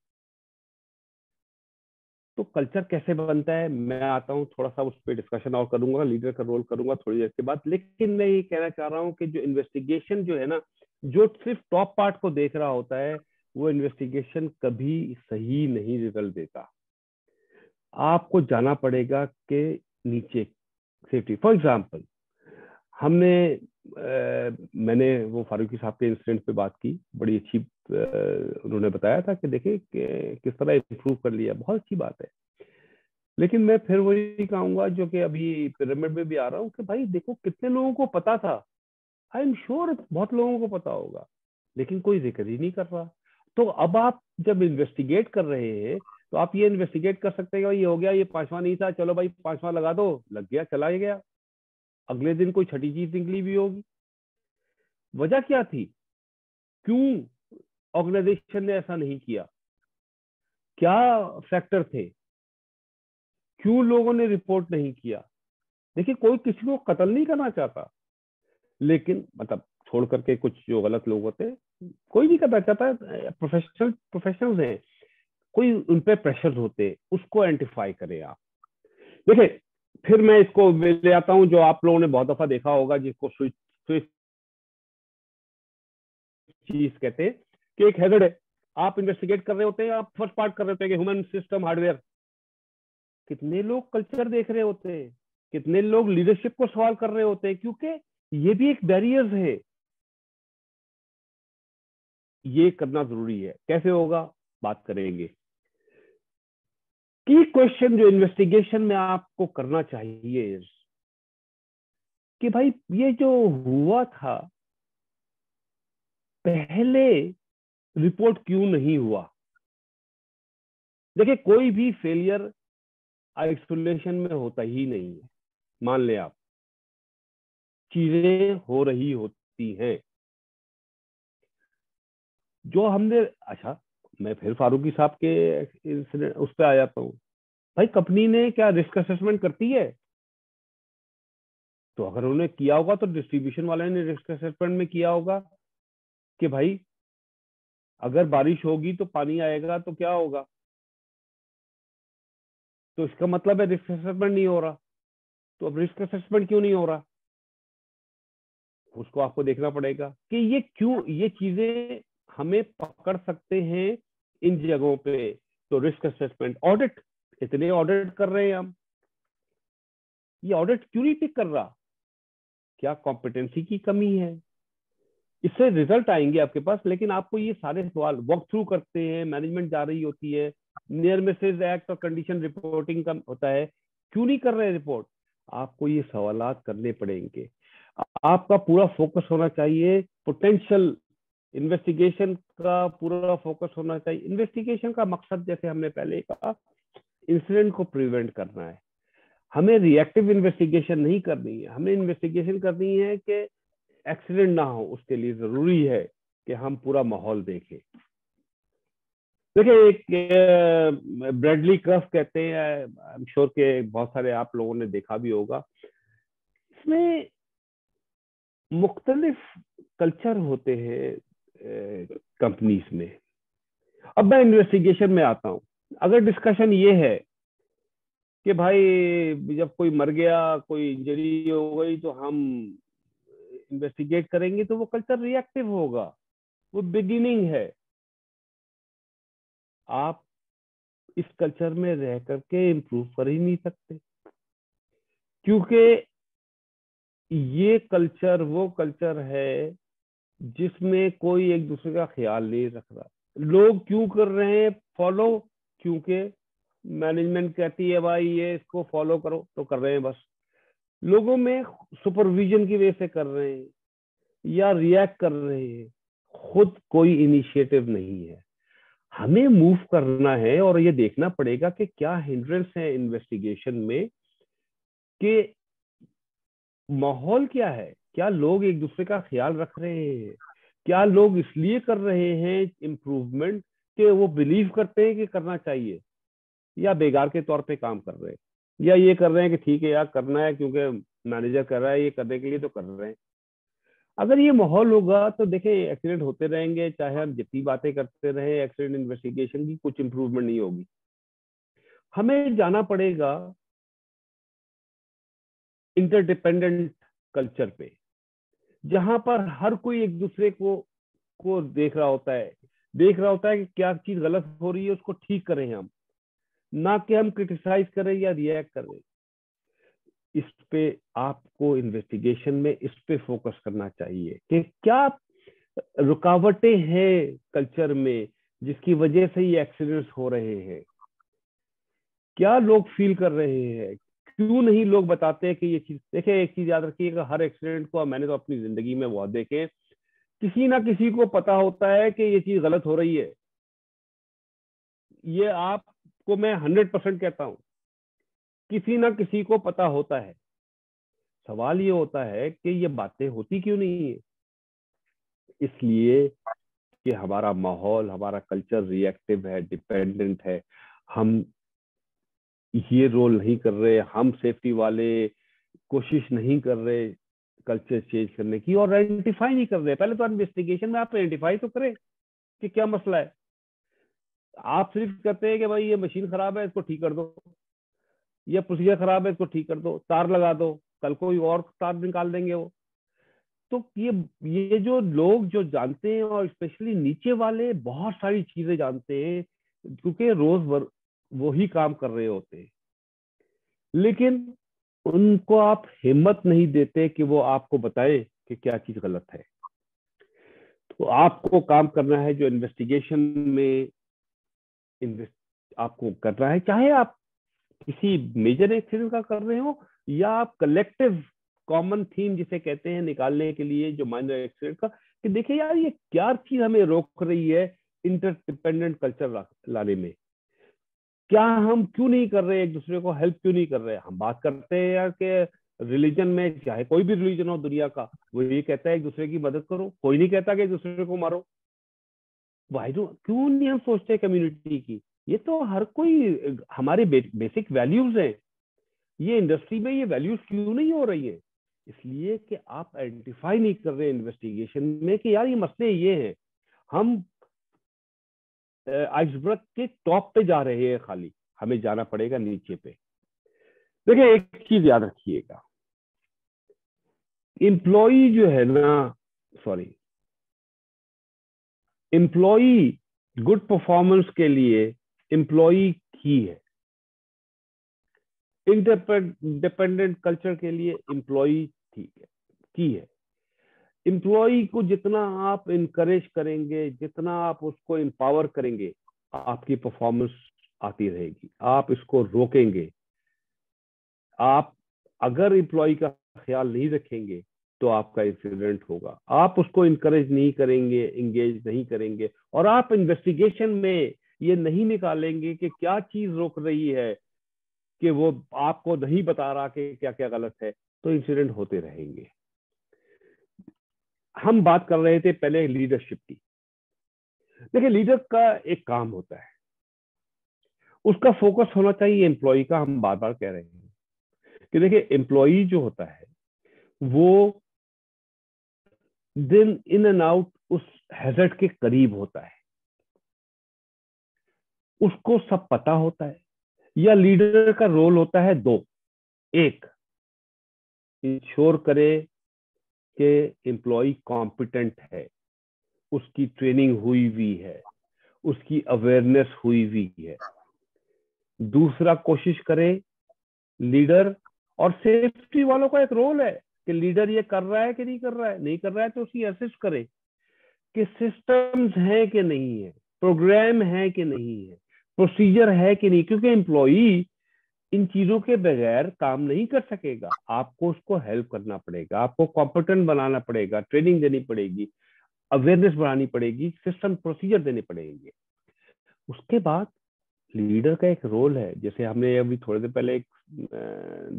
तो कल्चर कैसे बनता है, मैं आता हूँ थोड़ा सा उस पर डिस्कशन और करूंगा, लीडर का रोल करूंगा थोड़ी देर के बाद। लेकिन मैं ये कहना चाह रहा हूँ कि जो इन्वेस्टिगेशन जो है ना, जो सिर्फ टॉप पार्ट को देख रहा होता है, वो इन्वेस्टिगेशन कभी सही नहीं रिजल्ट देता। आपको जाना पड़ेगा कि नीचे सेफ्टी। फॉर एग्जाम्पल हमने मैंने वो फारूकी साहब के इंसिडेंट पे बात की, बड़ी अच्छी उन्होंने बताया था कि देखिए किस तरह इम्प्रूव कर लिया, बहुत अच्छी बात है। लेकिन मैं फिर वही कहूंगा जो कि अभी पिरामिड में भी आ रहा हूँ कि भाई देखो कितने लोगों को पता था। आई एम श्योर बहुत लोगों को पता होगा, लेकिन कोई जिक्र ही नहीं कर रहा। तो अब आप जब इन्वेस्टिगेट कर रहे हैं, तो आप ये इन्वेस्टिगेट कर सकते हैं, ये हो गया, ये 5वां नहीं था, चलो भाई 5वां लगा दो, लग गया, चला गया। अगले दिन कोई छठी चीज निकली भी होगी। वजह क्या थी, क्यों ऑर्गेनाइजेशन ने ऐसा नहीं किया, क्या फैक्टर थे, क्यों लोगों ने रिपोर्ट नहीं किया। देखिए कोई किसी को कत्ल नहीं करना चाहता, लेकिन मतलब छोड़ करके कुछ जो गलत लोग होते हैं, कोई नहीं करना चाहता। प्रोफेशनल्स हैं, कोई उन पे प्रेशर होते, उसको आइडेंटिफाई करें आप। देखिए फिर मैं इसको ले आता हूँ, जो आप लोगों ने बहुत दफा देखा होगा, जिसको स्विच स्विच चीज कहते हैं, कि एक हैजर्ड है। आप इन्वेस्टिगेट कर रहे होते हैं, आप फर्स्ट पार्ट कर रहे होते हैं कि ह्यूमन सिस्टम हार्डवेयर। कितने लोग कल्चर देख रहे होते हैं, कितने लोग लीडरशिप को सवाल कर रहे होते हैं, क्योंकि ये भी एक बैरियर है। ये करना जरूरी है। कैसे होगा, बात करेंगे। की क्वेश्चन जो इन्वेस्टिगेशन में आपको करना चाहिए कि भाई ये जो हुआ था, पहले रिपोर्ट क्यों नहीं हुआ। देखिए कोई भी फेलियर एक्सप्लेनेशन में होता ही नहीं है। मान ले आप, चीजें हो रही होती हैं जो हमने। अच्छा मैं फिर फारूकी साहब के इंसिडेंट उस पर आ जाता हूँ। भाई कंपनी ने क्या रिस्क असेसमेंट करती है। तो अगर उन्होंने किया होगा तो डिस्ट्रीब्यूशन वाले ने रिस्क असेसमेंट में किया होगा कि भाई अगर बारिश होगी तो पानी आएगा तो क्या होगा। तो इसका मतलब है रिस्क असेसमेंट नहीं हो रहा। तो अब रिस्क असेसमेंट क्यों नहीं हो रहा, उसको आपको देखना पड़ेगा कि ये क्यों, ये चीजें हमें पकड़ सकते हैं इन जगहों पे। तो रिस्क असेसमेंट, ऑडिट, इतने ऑडिट कर रहे हैं हम, ये ऑडिट क्यों नहीं पिक कर रहा। क्या कॉम्पिटेंसी की कमी है। इससे रिजल्ट आएंगे आपके पास, लेकिन आपको ये सारे सवाल वॉक थ्रू करते हैं, मैनेजमेंट जा रही होती है, नियर मिसेज एक्ट और कंडीशन रिपोर्टिंग का होता है, क्यों नहीं कर रहे रिपोर्ट। आपको ये सवालात करने पड़ेंगे। आपका पूरा फोकस होना चाहिए पोटेंशियल इन्वेस्टिगेशन का, पूरा फोकस होना चाहिए। इन्वेस्टिगेशन का मकसद, जैसे हमने पहले कहा, इंसिडेंट को प्रिवेंट करना है। हमें रिएक्टिव इन्वेस्टिगेशन नहीं करनी है, हमें इन्वेस्टिगेशन करनी है कि एक्सीडेंट ना हो। उसके लिए जरूरी है कि हम पूरा माहौल देखें। देखिए एक ब्रैडली कर्व कहते हैं, आई एम श्योर के बहुत सारे आप लोगों ने देखा भी होगा। इसमें मुख्तलिफ कल्चर होते हैं कंपनीज में। अब मैं इन्वेस्टिगेशन में आता हूँ। अगर डिस्कशन ये है कि भाई जब कोई मर गया, कोई इंजरी हो गई, तो हम इन्वेस्टिगेट करेंगे तो वो कल्चर रिएक्टिव होगा, वो बिगिनिंग है। आप इस कल्चर में रह करके इम्प्रूव कर ही नहीं सकते, क्योंकि ये कल्चर वो कल्चर है जिसमें कोई एक दूसरे का ख्याल नहीं रख रहा। लोग क्यों कर रहे हैं फॉलो? क्योंकि मैनेजमेंट कहती है भाई ये इसको फॉलो करो तो कर रहे हैं बस। लोगों में सुपरविजन की वजह से कर रहे हैं या रिएक्ट कर रहे हैं, खुद कोई इनिशिएटिव नहीं है। हमें मूव करना है और ये देखना पड़ेगा कि क्या हिंड्रेंस है इन्वेस्टिगेशन में, कि माहौल क्या है, क्या लोग एक दूसरे का ख्याल रख रहे हैं, क्या लोग इसलिए कर रहे हैं इम्प्रूवमेंट कि वो बिलीव करते हैं कि करना चाहिए, या बेकार के तौर पे काम कर रहे हैं, या ये कर रहे हैं कि ठीक है यार करना है क्योंकि मैनेजर कर रहा है ये करने के लिए तो कर रहे हैं। अगर ये माहौल होगा तो देखें एक्सीडेंट होते रहेंगे, चाहे हम जितनी बातें करते रहे एक्सीडेंट इन्वेस्टिगेशन की कुछ इंप्रूवमेंट नहीं होगी। हमें जाना पड़ेगा इंटरडिपेंडेंट कल्चर पे, जहां पर हर कोई एक दूसरे को देख रहा होता है कि क्या चीज गलत हो रही है उसको ठीक करें हम, ना कि हम क्रिटिसाइज करें या रिएक्ट करें। इस पे आपको इन्वेस्टिगेशन में इस पे फोकस करना चाहिए कि क्या रुकावटें हैं कल्चर में जिसकी वजह से ये एक्सीडेंट्स हो रहे हैं, क्या लोग फील कर रहे हैं, क्यों नहीं लोग बताते हैं कि ये चीज। देखिए एक चीज याद रखिएगा, हर एक्सीडेंट को मैंने तो अपनी जिंदगी में बहुत देखे, किसी ना किसी को पता होता है कि ये चीज गलत हो रही है। ये आपको मैं 100% कहता हूं, किसी ना किसी को पता होता है। सवाल ये होता है कि ये बातें होती क्यों नहीं है? इसलिए कि हमारा माहौल, हमारा कल्चर रिएक्टिव है, डिपेंडेंट है। हम ये रोल नहीं कर रहे, हम सेफ्टी वाले कोशिश नहीं कर रहे कल्चर चेंज करने की, और आइडेंटिफाई नहीं कर रहे। पहले तो इन्वेस्टिगेशन में आप आइडेंटिफाई तो करें कि क्या मसला है। आप सिर्फ कहते हैं कि भाई ये मशीन खराब है इसको ठीक कर दो, ये प्रोसीजर खराब है इसको ठीक कर दो, तार लगा दो, कल कोई और तार निकाल देंगे वो। तो ये जो लोग जो जानते हैं, और स्पेशली नीचे वाले बहुत सारी चीजें जानते हैं क्योंकि रोज वो ही काम कर रहे होते हैं, लेकिन उनको आप हिम्मत नहीं देते कि वो आपको बताए कि क्या चीज गलत है। तो आपको काम करना है जो इन्वेस्टिगेशन में आपको करना है, चाहे आप किसी मेजर एक्सीडेंट का कर रहे हो या आप कलेक्टिव कॉमन थीम जिसे कहते हैं निकालने के लिए जो माइनर एक्सीडेंट का, कि देखिए यार ये क्या चीज हमें रोक रही है इंटरडिपेंडेंट कल्चर लाने में। क्या हम क्यों नहीं कर रहे, एक दूसरे को हेल्प क्यों नहीं कर रहे? हम बात करते हैं यार कि रिलीजन में, चाहे कोई भी रिलीजन हो दुनिया का, वो ये कहता है एक दूसरे की मदद करो, कोई नहीं कहता कि एक दूसरे को मारो। भाई तो क्यों नहीं हम सोचते कम्युनिटी की? ये तो हर कोई हमारे बेसिक वैल्यूज हैं। ये इंडस्ट्री में ये वैल्यूज क्यों नहीं हो रही है? इसलिए कि आप आइडेंटिफाई नहीं कर रहे इन्वेस्टिगेशन में कि यार ये मसले ये हैं। हम आइसबर्ग के टॉप पे जा रहे हैं, खाली हमें जाना पड़ेगा नीचे पे। देखिए एक चीज याद रखिएगा, एम्प्लॉई जो है ना, सॉरी, एम्प्लॉई गुड परफॉर्मेंस के लिए एम्प्लॉई की है, इंटरडिपेंडेंट कल्चर के लिए एम्प्लॉई ठीक है की है। एम्प्लॉई को जितना आप इनकरेज करेंगे, जितना आप उसको एम्पावर करेंगे, आपकी परफॉर्मेंस आती रहेगी। आप इसको रोकेंगे, आप अगर एम्प्लॉय का ख्याल नहीं रखेंगे तो आपका इंसिडेंट होगा। आप उसको इनकरेज नहीं करेंगे, एंगेज नहीं करेंगे, और आप इन्वेस्टिगेशन में ये नहीं निकालेंगे कि क्या चीज रोक रही है, कि वो आपको नहीं बता रहा कि क्या क्या गलत है, तो इंसिडेंट होते रहेंगे। हम बात कर रहे थे पहले लीडरशिप की। देखिए लीडर का एक काम होता है, उसका फोकस होना चाहिए एम्प्लॉय का। हम बार बार कह रहे हैं कि देखिए एम्प्लॉय जो होता है वो दिन इन एंड आउट उस हैजर्ड के करीब होता है, उसको सब पता होता है। या लीडर का रोल होता है दो, एक इंश्योर करे कि एम्प्लॉय कॉम्पिटेंट है, उसकी ट्रेनिंग हुई हुई है, उसकी अवेयरनेस हुई हुई है। दूसरा, कोशिश करें लीडर और सेफ्टी वालों का एक रोल है कि लीडर ये कर रहा है कि नहीं कर रहा है, नहीं कर रहा है तो उसकी असिस्ट करे कि सिस्टम्स है कि नहीं है, प्रोग्राम है कि नहीं है, प्रोसीजर है कि नहीं, क्योंकि एम्प्लॉई इन चीजों के बगैर काम नहीं कर सकेगा। आपको उसको हेल्प करना पड़ेगा, आपको कॉम्पिटेंट बनाना पड़ेगा, ट्रेनिंग देनी पड़ेगी, अवेयरनेस बढ़ानी पड़ेगी, सिस्टम प्रोसीजर देने पड़ेंगे। उसके बाद लीडर का एक रोल है, जैसे हमने अभी थोड़े देर पहले एक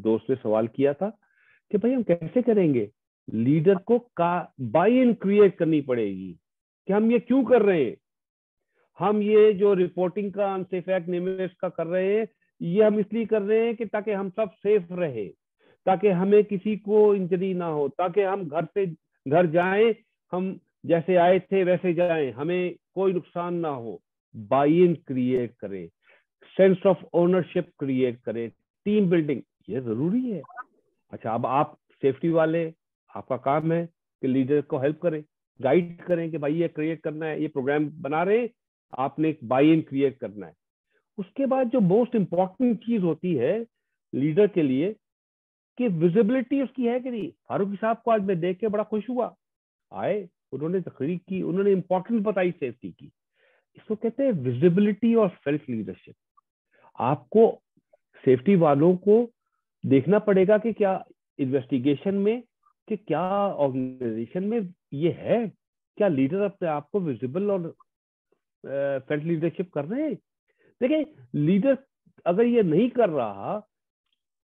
दोस्त ने सवाल किया था कि भाई हम कैसे करेंगे। लीडर को का बाय इन क्रिएट करनी पड़ेगी कि हम ये क्यों कर रहे हैं, हम ये जो रिपोर्टिंग का अनसेफ एक्ट निवेश का कर रहे हैं, ये हम इसलिए कर रहे हैं कि ताकि हम सब सेफ रहे, ताकि हमें किसी को इंजरी ना हो, ताकि हम घर जाएं, हम जैसे आए थे वैसे जाएं, हमें कोई नुकसान ना हो। बाय इन क्रिएट करें, सेंस ऑफ ओनरशिप क्रिएट करें, टीम बिल्डिंग, ये जरूरी है। अच्छा, अब आप सेफ्टी वाले, आपका काम है कि लीडर को हेल्प करें, गाइड करें कि भाई ये क्रिएट करना है, ये प्रोग्राम बना रहे हैं, आपने एक बाय इन क्रिएट करना है। उसके बाद जो मोस्ट इंपॉर्टेंट चीज होती है लीडर के लिए कि विजिबिलिटी उसकी है कि नहीं। फारूकी साहब को आज मैं देख के बड़ा खुश हुआ, आए, उन्होंने तकरीर की, उन्होंने इंपॉर्टेंस बताई सेफ्टी की। इसको कहते हैं विजिबिलिटी और सेल्फ लीडरशिप। आपको सेफ्टी वालों को देखना पड़ेगा कि क्या इन्वेस्टिगेशन में, कि क्या ऑर्गेनाइजेशन में ये है, क्या लीडर अपने आप को विजिबल और सेल्फ लीडरशिप कर रहे हैं। देखिए, लीडर अगर ये नहीं कर रहा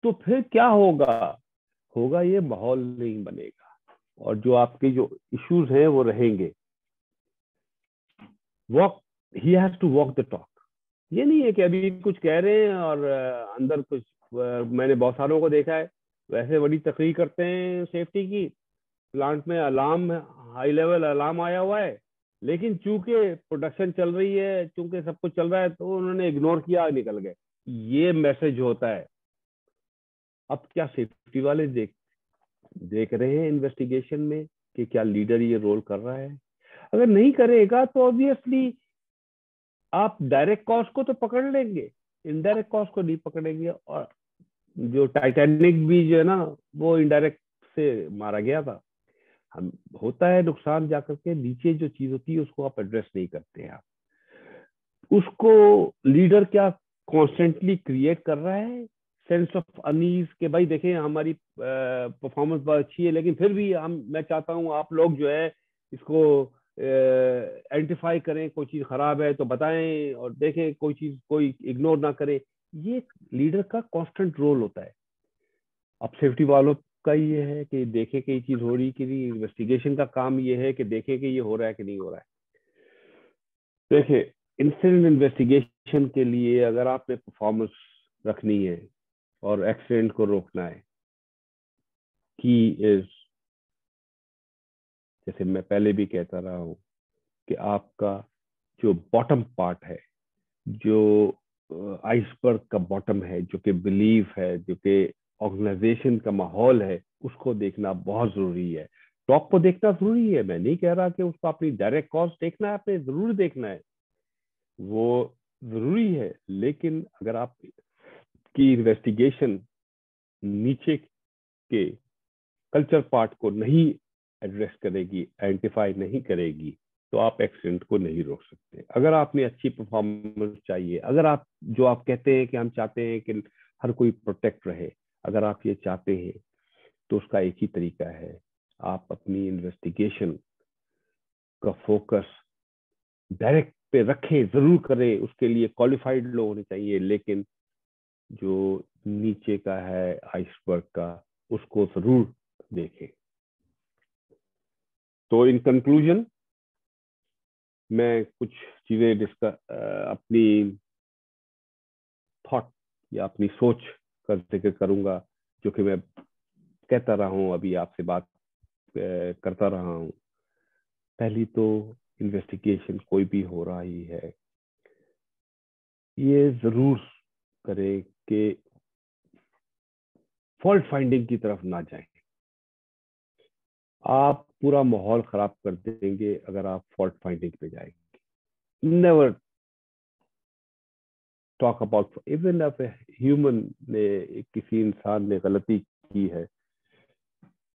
तो फिर क्या होगा ये माहौल नहीं बनेगा और जो आपके जो इश्यूज हैं वो रहेंगे। Walk, he has to walk the talk. ये नहीं है कि अभी कुछ कह रहे हैं और अंदर कुछ, मैंने बहुत सारों को देखा है वैसे बड़ी तकरीर करते हैं सेफ्टी की, प्लांट में अलार्म, हाई लेवल अलार्म आया हुआ है, लेकिन चूंकि प्रोडक्शन चल रही है, चूंकि सब कुछ चल रहा है, तो उन्होंने इग्नोर किया, निकल गए। ये मैसेज होता है। अब क्या सेफ्टी वाले देख रहे हैं इन्वेस्टिगेशन में कि क्या लीडर ये रोल कर रहा है। अगर नहीं करेगा तो ऑब्वियसली आप डायरेक्ट कॉस्ट को तो पकड़ लेंगे, इनडायरेक्ट कॉस्ट को नहीं पकड़ेंगे। और जो टाइटैनिक भी जो है ना, वो इनडायरेक्ट से मारा गया था। हम होता है नुकसान, जाकर के नीचे जो चीज होती है उसको आप एड्रेस नहीं करते हैं। आप उसको लीडर क्या कॉन्स्टेंटली क्रिएट कर रहा है सेंस ऑफ अनीज के भाई देखें हमारी परफॉर्मेंस बहुत अच्छी है, लेकिन फिर भी मैं चाहता हूँ आप लोग जो है इसको आइडेंटिफाई करें, कोई चीज खराब है तो बताएं और देखें कोई चीज कोई इग्नोर ना करे। ये लीडर का कांस्टेंट रोल होता है। अब सेफ्टी वालों का ये है कि देखे कि ये चीज हो रही कि नहीं, इन्वेस्टिगेशन का काम ये है कि देखे कि ये हो रहा है कि नहीं हो रहा है। देखिए, इंसिडेंट इन्वेस्टिगेशन के लिए अगर आपने परफॉर्मेंस रखनी है और एक्सीडेंट को रोकना है, की इज, जैसे मैं पहले भी कहता रहा हूँ कि आपका जो बॉटम पार्ट है, जो आइसबर्ग का बॉटम है, जो कि बिलीफ है, जो कि ऑर्गेनाइजेशन का माहौल है, उसको देखना बहुत जरूरी है। टॉप को देखना जरूरी है, मैं नहीं कह रहा कि उसको अपनी डायरेक्ट कॉस्ट देखना है, आपने जरूर देखना है, वो जरूरी है। लेकिन अगर आप की इन्वेस्टिगेशन नीचे के कल्चर पार्ट को नहीं एड्रेस करेगी, आइडेंटिफाई नहीं करेगी, तो आप एक्सीडेंट को नहीं रोक सकते। अगर आपने अच्छी परफॉर्मेंस चाहिए, अगर आप जो आप कहते हैं कि हम चाहते हैं कि हर कोई प्रोटेक्ट रहे, अगर आप ये चाहते हैं तो उसका एक ही तरीका है, आप अपनी इन्वेस्टिगेशन का फोकस डायरेक्ट पे रखें, जरूर करें, उसके लिए क्वालिफाइड लोग होने चाहिए, लेकिन जो नीचे का है आइसबर्ग का, उसको जरूर देखें। तो इन कंक्लूजन मैं कुछ चीजें अपनी थॉट या अपनी सोच का जिक्र करूंगा, जो कि मैं कहता रहा हूं, अभी आपसे बात करता रहा हूं। पहली तो इन्वेस्टिगेशन कोई भी हो रहा ही है, ये जरूर करे कि फॉल्ट फाइंडिंग की तरफ ना जाए। आप पूरा माहौल खराब कर देंगे अगर आप फॉल्ट फाइंडिंग पे जाएंगे। Never talk about, even a human ने, किसी इंसान ने गलती की है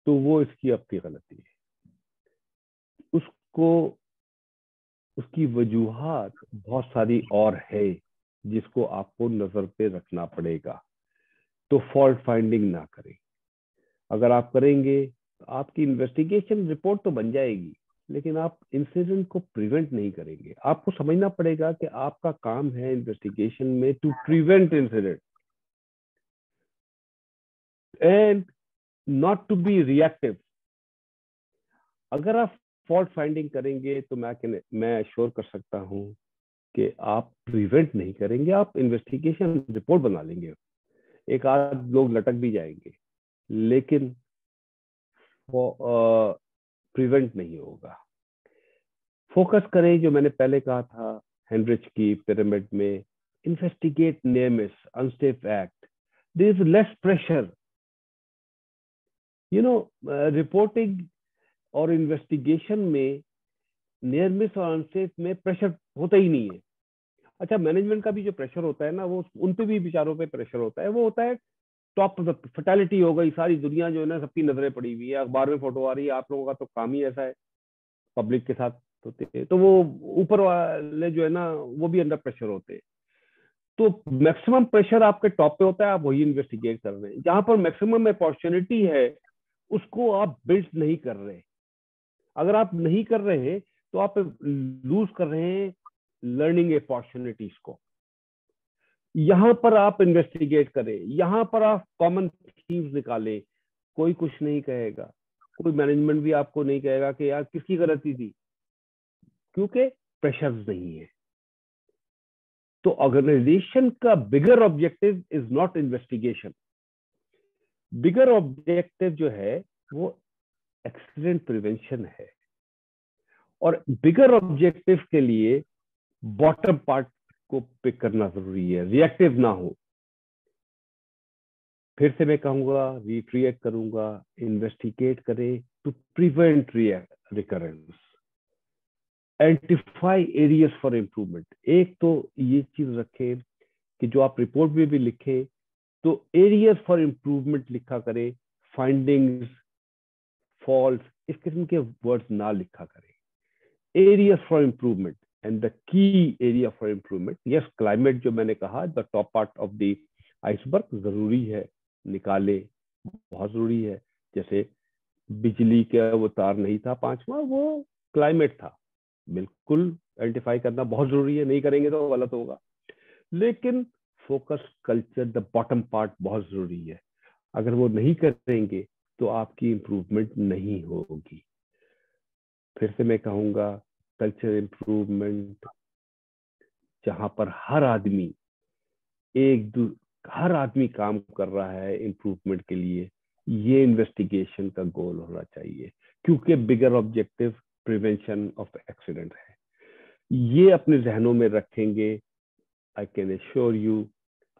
तो वो इसकी अपनी गलती है, उसको उसकी वजूहात बहुत सारी और है जिसको आपको नजर पे रखना पड़ेगा। तो फॉल्ट फाइंडिंग ना करें। अगर आप करेंगे तो आपकी इन्वेस्टिगेशन रिपोर्ट तो बन जाएगी, लेकिन आप इंसिडेंट को प्रिवेंट नहीं करेंगे। आपको समझना पड़ेगा कि आपका काम है इन्वेस्टिगेशन में to prevent incident and not to be reactive. अगर आप फॉल्ट फाइंडिंग करेंगे तो मैं अश्योर कर सकता हूं कि आप प्रिवेंट नहीं करेंगे, आप इन्वेस्टिगेशन रिपोर्ट बना लेंगे। एक आध लोग लटक भी जाएंगे, लेकिन वो प्रिवेंट नहीं होगा। फोकस करें, जो मैंने पहले कहा था हेनरिच की पिरामिड में, investigate near miss unsafe act, there is less pressure. Reporting और इन्वेस्टिगेशन में नियर मिस और अनसेफ में प्रेशर होता ही नहीं है। अच्छा, मैनेजमेंट का भी जो प्रेशर होता है ना, वो उन पे भी बेचारों पे प्रेशर होता है। वो होता है टॉप फर्टेलिटी हो गई, सारी दुनिया जो है ना, सबकी नजरें पड़ी हुई है, अखबार में फोटो आ रही है। आप लोगों का तो काम ही ऐसा है, पब्लिक के साथ होते हैं, तो वो ऊपर वाले जो है ना वो भी अंडर प्रेशर होते हैं। तो मैक्सिमम प्रेशर आपके टॉप पे होता है, आप वही इन्वेस्टिगेट कर रहे हैं। जहां पर मैक्सिमम अपॉर्चुनिटी है उसको आप बिल्ड नहीं कर रहे। अगर आप नहीं कर रहे हैं तो आप लूज कर रहे हैं लर्निंग अपॉर्चुनिटीज को। यहां पर आप इन्वेस्टिगेट करें, यहां पर आप कॉमन थीम्स निकालें। कोई कुछ नहीं कहेगा, कोई मैनेजमेंट भी आपको नहीं कहेगा कि यार किसकी गलती थी, क्योंकि प्रेशर नहीं है। तो ऑर्गेनाइजेशन का bigger objective is not investigation. Bigger objective जो है वो एक्सीडेंट प्रिवेंशन है। और बिगर ऑब्जेक्टिव के लिए बॉटम पार्ट को पिक करना जरूरी है, रिएक्टिव ना हो। फिर से मैं कहूंगा, रिक्रिएट करूंगा, इन्वेस्टिगेट करें to prevent recurrence, identify areas for improvement. एक तो ये चीज रखें कि जो आप रिपोर्ट में भी लिखें तो एरियाज फॉर इम्प्रूवमेंट लिखा करें, फाइंडिंग्स, फॉल्ट, इस किस्म के वर्ड्स ना लिखा करें। Areas for improvement and the key area for improvement. Yes, climate जो मैंने कहा, the top part of the iceberg जरूरी है, निकाले, बहुत जरूरी है। जैसे बिजली का वो तार नहीं था पांचवा, वो क्लाइमेट था, बिल्कुल आइडेंटिफाई करना बहुत जरूरी है, नहीं करेंगे तो गलत होगा। लेकिन focus culture, the bottom part बहुत जरूरी है। अगर वो नहीं करेंगे तो आपकी इंप्रूवमेंट नहीं होगी। फिर से मैं कहूंगा, कल्चर इंप्रूवमेंट जहां पर हर आदमी काम कर रहा है इंप्रूवमेंट के लिए, ये इन्वेस्टिगेशन का गोल होना चाहिए, क्योंकि बिगर ऑब्जेक्टिव प्रिवेंशन ऑफ एक्सीडेंट है। ये अपने जहनों में रखेंगे, आई कैन एश्योर यू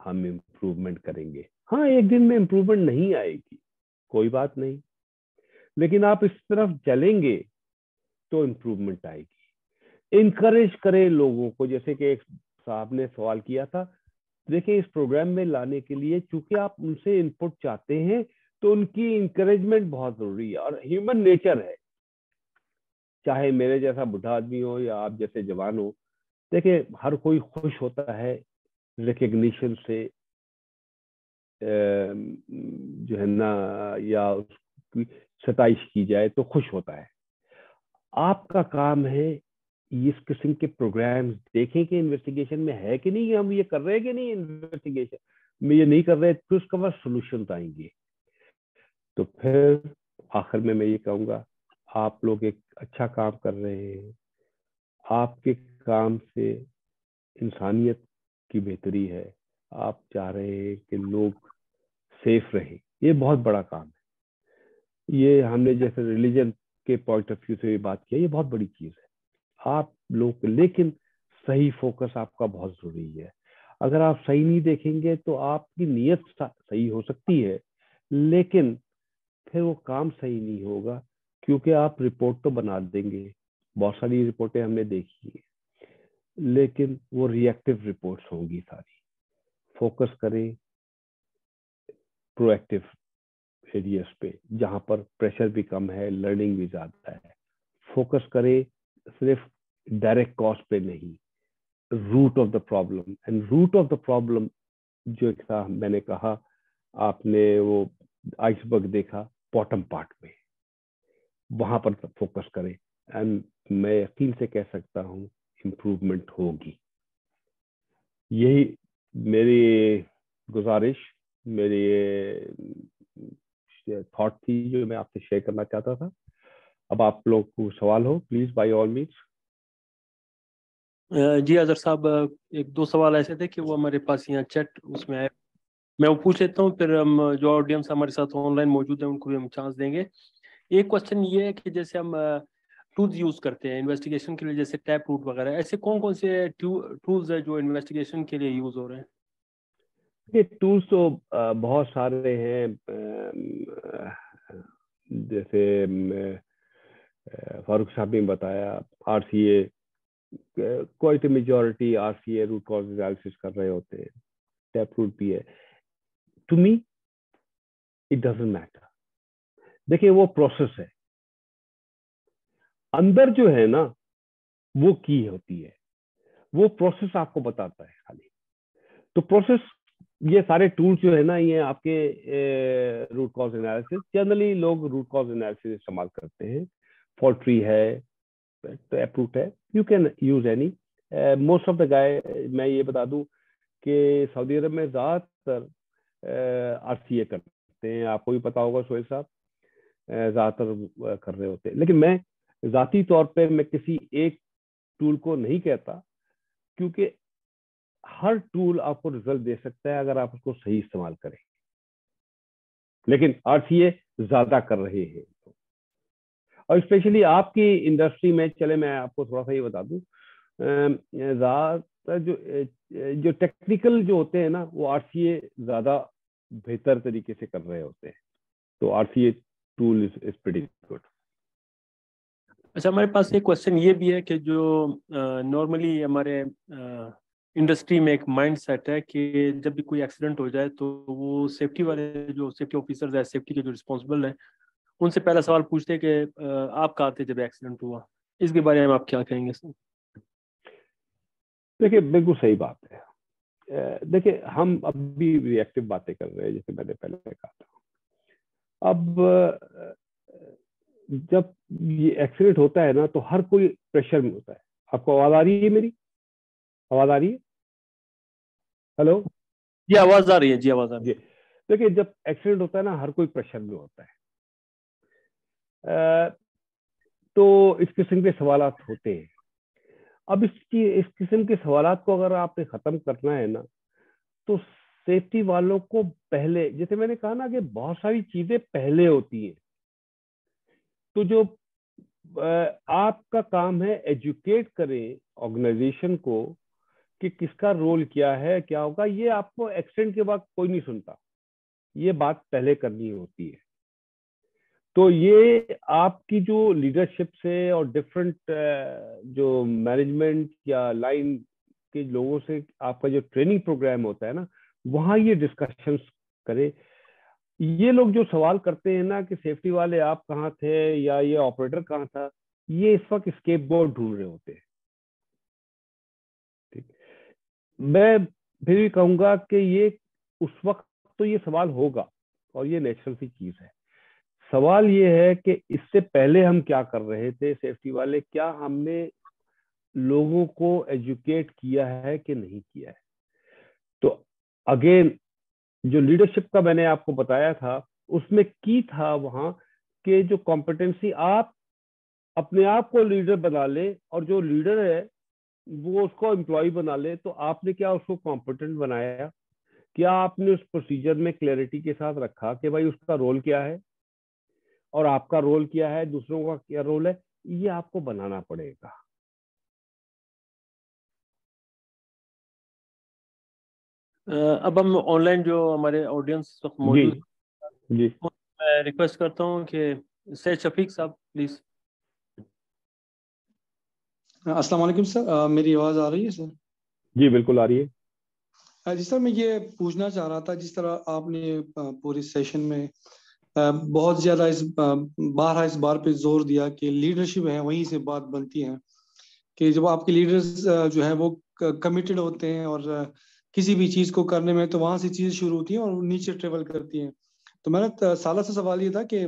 हम इम्प्रूवमेंट करेंगे। हाँ, एक दिन में इम्प्रूवमेंट नहीं आएगी, कोई बात नहीं, लेकिन आप इस तरफ चलेंगे तो इम्प्रूवमेंट आएगी। इनकरेज करें लोगों को, जैसे कि एक साहब ने सवाल किया था, देखिए इस प्रोग्राम में लाने के लिए चूंकि आप उनसे इनपुट चाहते हैं तो उनकी इंकरेजमेंट बहुत जरूरी है। और ह्यूमन नेचर है, चाहे मेरे जैसा बुढ़ा आदमी हो या आप जैसे जवान हो, देखिए हर कोई खुश होता है रिकग्निशन से, जो है ना, या उसकी सताइश की जाए तो खुश होता है। आपका काम है इस किस्म के प्रोग्राम्स देखें कि इन्वेस्टिगेशन में है कि नहीं, हम ये कर रहे हैं कि नहीं, इन्वेस्टिगेशन में ये नहीं कर रहे तो उसके बाद सोल्यूशन आएंगे। तो फिर आखिर में मैं ये कहूंगा, आप लोग एक अच्छा काम कर रहे हैं, आपके काम से इंसानियत की बेहतरी है, आप चाह रहे हैं कि लोग सेफ रहे, ये बहुत बड़ा काम है। ये हमने जैसे रिलीजन के पॉइंट ऑफ व्यू से बात किया, ये बहुत बड़ी चीज है आप लोग, लेकिन सही फोकस आपका बहुत जरूरी है। अगर आप सही नहीं देखेंगे तो आपकी नीयत सही हो सकती है, लेकिन फिर वो काम सही नहीं होगा, क्योंकि आप रिपोर्ट तो बना देंगे, बहुत सारी रिपोर्टें हमने देखी है, लेकिन वो रिएक्टिव रिपोर्ट्स होंगी सारी। फोकस करें प्रोएक्टिव एरियाज पे जहां पर प्रेशर भी कम है, लर्निंग भी ज्यादा है। फोकस करें सिर्फ डायरेक्ट कॉस्ट पे नहीं, root of the problem. And root of the problem जो था, मैंने कहा, आपने वो आइसबर्ग देखा बॉटम पार्ट में, वहां पर फोकस करें। एंड मैं यकीन से कह सकता हूँ इम्प्रूवमेंट होगी। यही मेरी गुजारिश, मेरी थॉट थी जो मैं आपसे शेयर करना चाहता था। अब आप लोग को सवाल हो, प्लीज बाय ऑल मीन्स। जी अजहर साहब, एक दो सवाल ऐसे थे कि वो हमारे पास यहाँ चैट उसमें आए, मैं वो पूछ लेता हूँ, फिर हम जो ऑडियंस हमारे साथ ऑनलाइन मौजूद है उनको भी हम चांस देंगे। एक क्वेश्चन ये है कि जैसे हम टूल्स यूज करते हैं इन्वेस्टिगेशन के लिए, जैसे टैप रूट वगैरह, ऐसे कौन कौन से टूल्स है जो इन्वेस्टिगेशन के लिए यूज हो रहे हैं? ये टूल्स तो बहुत सारे हैं। जैसे फारूक साहब ने बताया, RCA, quite majority RCA root cause analysis कर रहे होते हैं। टैप रूट भी है। To me it doesn't matter. देखिए वो प्रोसेस है, अंदर जो है ना वो की होती है, वो प्रोसेस आपको बताता है खाली। तो प्रोसेस, ये सारे टूल्स जो है ना, ये आपके रूट कॉज एनालिसिस, जनरली लोग रूट कॉज एनालिसिस इस्तेमाल करते हैं। फॉल्ट ट्री है, टैप रूट है, you can use any. Most of the guy, मैं ये बता दूं कि सऊदी अरब में ज्यादातर आरसीए करते हैं, आपको भी पता होगा सोहेल साहब, ज्यादातर कर रहे होते हैं। लेकिन मैं जाती तौर पे मैं किसी एक टूल को नहीं कहता, क्योंकि हर टूल आपको रिजल्ट दे सकता है अगर आप उसको सही इस्तेमाल करें। लेकिन आरसीए ज्यादा कर रहे हैं, और स्पेशली आपकी इंडस्ट्री में, चले मैं आपको थोड़ा सा ये बता दूं, ज्यादातर जो टेक्निकल जो होते हैं ना, वो आरसीए ज्यादा बेहतर तरीके से कर रहे होते हैं। तो RCA tool is pretty good. अच्छा, हमारे पास एक क्वेश्चन ये भी है कि जो नॉर्मली हमारे इंडस्ट्री में एक माइंड सेट है कि जब भी कोई एक्सीडेंट हो जाए तो वो सेफ्टी वाले जो सेफ्टी ऑफिसर्स है, सेफ्टी के जो रिस्पॉन्सिबल है, उनसे पहला सवाल पूछते हैं कि आप कहाँ थे जब एक्सीडेंट हुआ। इसके बारे में आप क्या कहेंगे सर? देखिए बिल्कुल सही बात है। देखिए हम अभी रिएक्टिव बातें कर रहे हैं, जैसे मैंने पहले कहा था। अब जब ये एक्सीडेंट होता है ना, तो हर कोई प्रेशर में होता है। आपको आवाज आ रही है मेरी? आवाज आ रही है? हेलो जी आवाज आ रही है, जी आवाज आ रही जी। है। देखिए जब एक्सीडेंट होता है ना, हर कोई प्रेशर में होता है। तो इस किस्म के सवालात होते हैं। अब इस किस्म के सवालात को अगर आपने खत्म करना है ना, तो सेफ्टी वालों को पहले, जैसे मैंने कहा ना कि बहुत सारी चीजें पहले होती हैं। तो जो आपका काम है, एजुकेट करें ऑर्गेनाइजेशन को कि किसका रोल क्या है, क्या होगा। ये आपको एक्सीडेंट के बाद कोई नहीं सुनता, ये बात पहले करनी होती है। तो ये आपकी जो लीडरशिप से और डिफरेंट जो मैनेजमेंट या लाइन के लोगों से आपका जो ट्रेनिंग प्रोग्राम होता है ना, वहां ये डिस्कशंस करें। ये लोग जो सवाल करते हैं ना कि सेफ्टी वाले आप कहाँ थे या ये ऑपरेटर कहाँ था, ये इस वक्त स्केप बोर्ड ढूंढ रहे होते हैं। ठीक, मैं फिर भी कहूंगा कि ये उस वक्त तो ये सवाल होगा, और ये नेचुरल सी चीज है। सवाल ये है कि इससे पहले हम क्या कर रहे थे सेफ्टी वाले, क्या हमने लोगों को एजुकेट किया है कि नहीं किया है। तो अगेन, जो लीडरशिप का मैंने आपको बताया था, उसमें की था वहां कि जो कॉम्पिटेंसी, आप अपने आप को लीडर बना ले, और जो लीडर है वो उसको एम्प्लॉय बना ले। तो आपने क्या उसको कॉम्पिटेंट बनाया? क्या आपने उस प्रोसीजर में क्लैरिटी के साथ रखा कि भाई उसका रोल क्या है और आपका रोल क्या है, दूसरों का क्या रोल है? ये आपको बनाना पड़ेगा। अब हम ऑनलाइन जो हमारे ऑडियंस जी मौजूद, जी। मैं रिक्वेस्ट करता हूँ कि सैयद शफीक साहब प्लीज। अस्सलाम वालेकुम सर, मेरी आवाज़ आ रही है सर? जी बिल्कुल आ रही है। जी सर, मैं ये पूछना चाह रहा था, जिस तरह आपने पूरी सेशन में बहुत ज़्यादा इस बार पे जोर दिया कि लीडरशिप है वहीं से बात बनती है, कि जब आपके लीडर्स जो है वो कमिटेड होते हैं और किसी भी चीज़ को करने में, तो वहाँ से चीज़ शुरू होती हैं और नीचे ट्रेवल करती हैं। तो मेरा साला सा सवाल ये था कि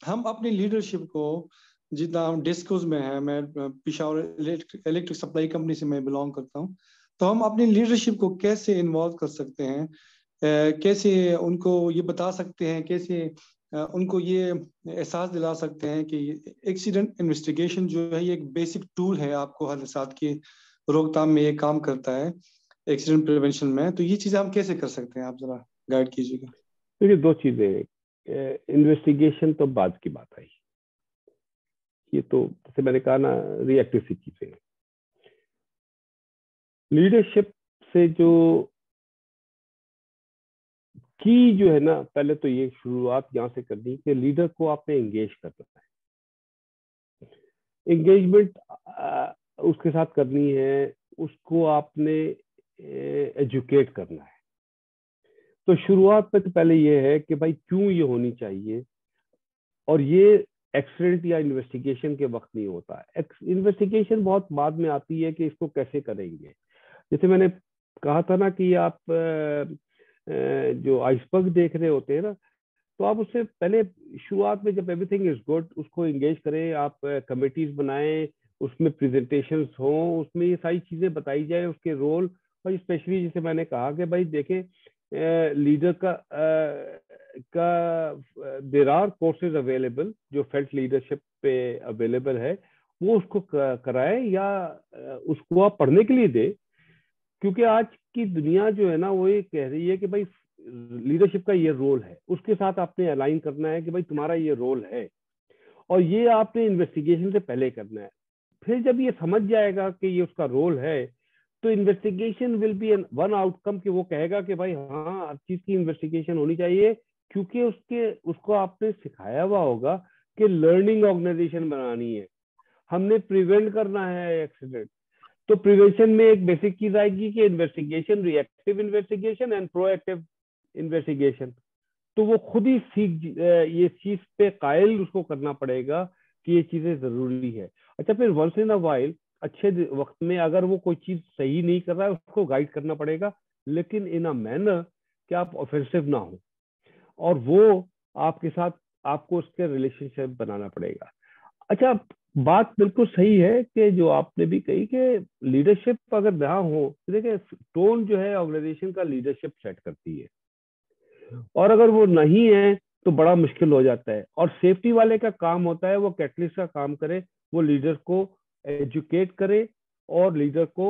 हम अपनी लीडरशिप को, जितना हम डिस्कोस में है, मैं पिशावर इलेक्ट्रिक सप्लाई कंपनी से मैं बिलोंग करता हूँ, तो हम अपनी लीडरशिप को कैसे इन्वॉल्व कर सकते हैं, कैसे उनको ये बता सकते हैं, कैसे उनको ये एहसास दिला सकते हैं कि एक्सीडेंट इन्वेस्टिगेशन जो है ये एक बेसिक टूल है आपको हर साथ की रोकथाम में ये काम करता है, एक्सीडेंट प्रिवेंशन में। तो ये चीज़ें हम कैसे कर सकते हैं, आप जरा गाइड कीजिएगा। देखिए दो चीजें, इन्वेस्टिगेशन तो बाद की बात आई, ये तो जैसे मैंने कहा ना रिएक्टिव सी चीजें। लीडरशिप से जो की जो है ना, पहले तो ये शुरुआत यहाँ से करनी कि लीडर को आपने एंगेज करना है। एंगेजमेंट उसके साथ करनी है, उसको आपने एजुकेट करना है। तो शुरुआत में तो पहले ये है कि भाई क्यों ये होनी चाहिए, और ये एक्सीडेंट या इन्वेस्टिगेशन के वक्त नहीं होता है। इन्वेस्टिगेशन बहुत बाद में आती है कि इसको कैसे करेंगे। जैसे मैंने कहा था ना कि आप जो आइसबर्ग देख रहे होते हैं ना, तो आप उससे पहले शुरुआत में जब एवरीथिंग इज गुड उसको एंगेज करें, आप कमिटीज बनाएं, उसमें प्रेजेंटेशंस हों, उसमें ये सारी चीजें बताई जाए, उसके रोल। और स्पेशली जैसे मैंने कहा कि भाई देखें लीडर का देर आर कोर्सेज अवेलेबल जो फेल्ट लीडरशिप पे अवेलेबल है, वो उसको कराए या उसको आप पढ़ने के लिए दे। क्योंकि आज की दुनिया जो है ना वो ये कह रही है कि भाई लीडरशिप का ये रोल है, उसके साथ आपने अलाइन करना है कि भाई तुम्हारा ये रोल है, और ये आपने इन्वेस्टिगेशन से पहले करना है। फिर जब ये समझ जाएगा कि ये उसका रोल है, तो investigation will be one outcome कि वो कहेगा कि भाई हाँ हर चीज की इन्वेस्टिगेशन होनी चाहिए, क्योंकि उसको आपने सिखाया हुआ होगा कि लर्निंग ऑर्गेनाइजेशन बनानी है, हमने प्रिवेंट करना है एक्सीडेंट। तो प्रिवेंशन में एक बेसिक चीज आएगी कि investigation, reactive investigation and proactive investigation. तो वो खुद ही सीख ये चीज पे कायल उसको करना पड़ेगा कि ये चीजें जरूरी है। अच्छा, फिर वंस इन अ वाइल अच्छे वक्त में अगर वो कोई चीज सही नहीं कर रहा है उसको गाइड करना पड़ेगा, लेकिन इन अ मैनर कि आप ऑफेंसिव ना हो, और वो आपके साथ आपको उसके रिलेशनशिप बनाना पड़ेगा। अच्छा, बात बिल्कुल सही है कि जो आपने भी कही कि लीडरशिप अगर ना हो, देखिए टोन जो है ऑर्गेनाइजेशन का लीडरशिप सेट करती है, और अगर वो नहीं है तो बड़ा मुश्किल हो जाता है। और सेफ्टी वाले का काम होता है वो कैटलिस्ट का काम करे, वो लीडर को एजुकेट करे और लीडर को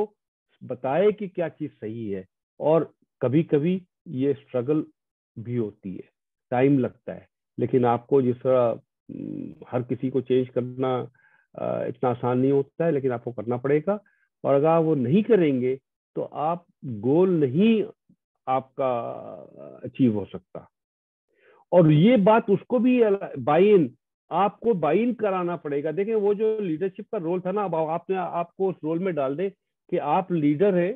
बताए कि क्या चीज सही है। और कभी कभी ये स्ट्रगल भी होती है, टाइम लगता है, लेकिन आपको जिस तरह हर किसी को चेंज करना इतना आसान नहीं होता है, लेकिन आपको करना पड़ेगा। और अगर आप वो नहीं करेंगे तो आप गोल नहीं आपका अचीव हो सकता। और ये बात उसको भी बाइन, आपको बाइन कराना पड़ेगा। देखिए वो जो लीडरशिप का रोल था ना, अब आपने आपको उस रोल में डाल दे कि आप लीडर है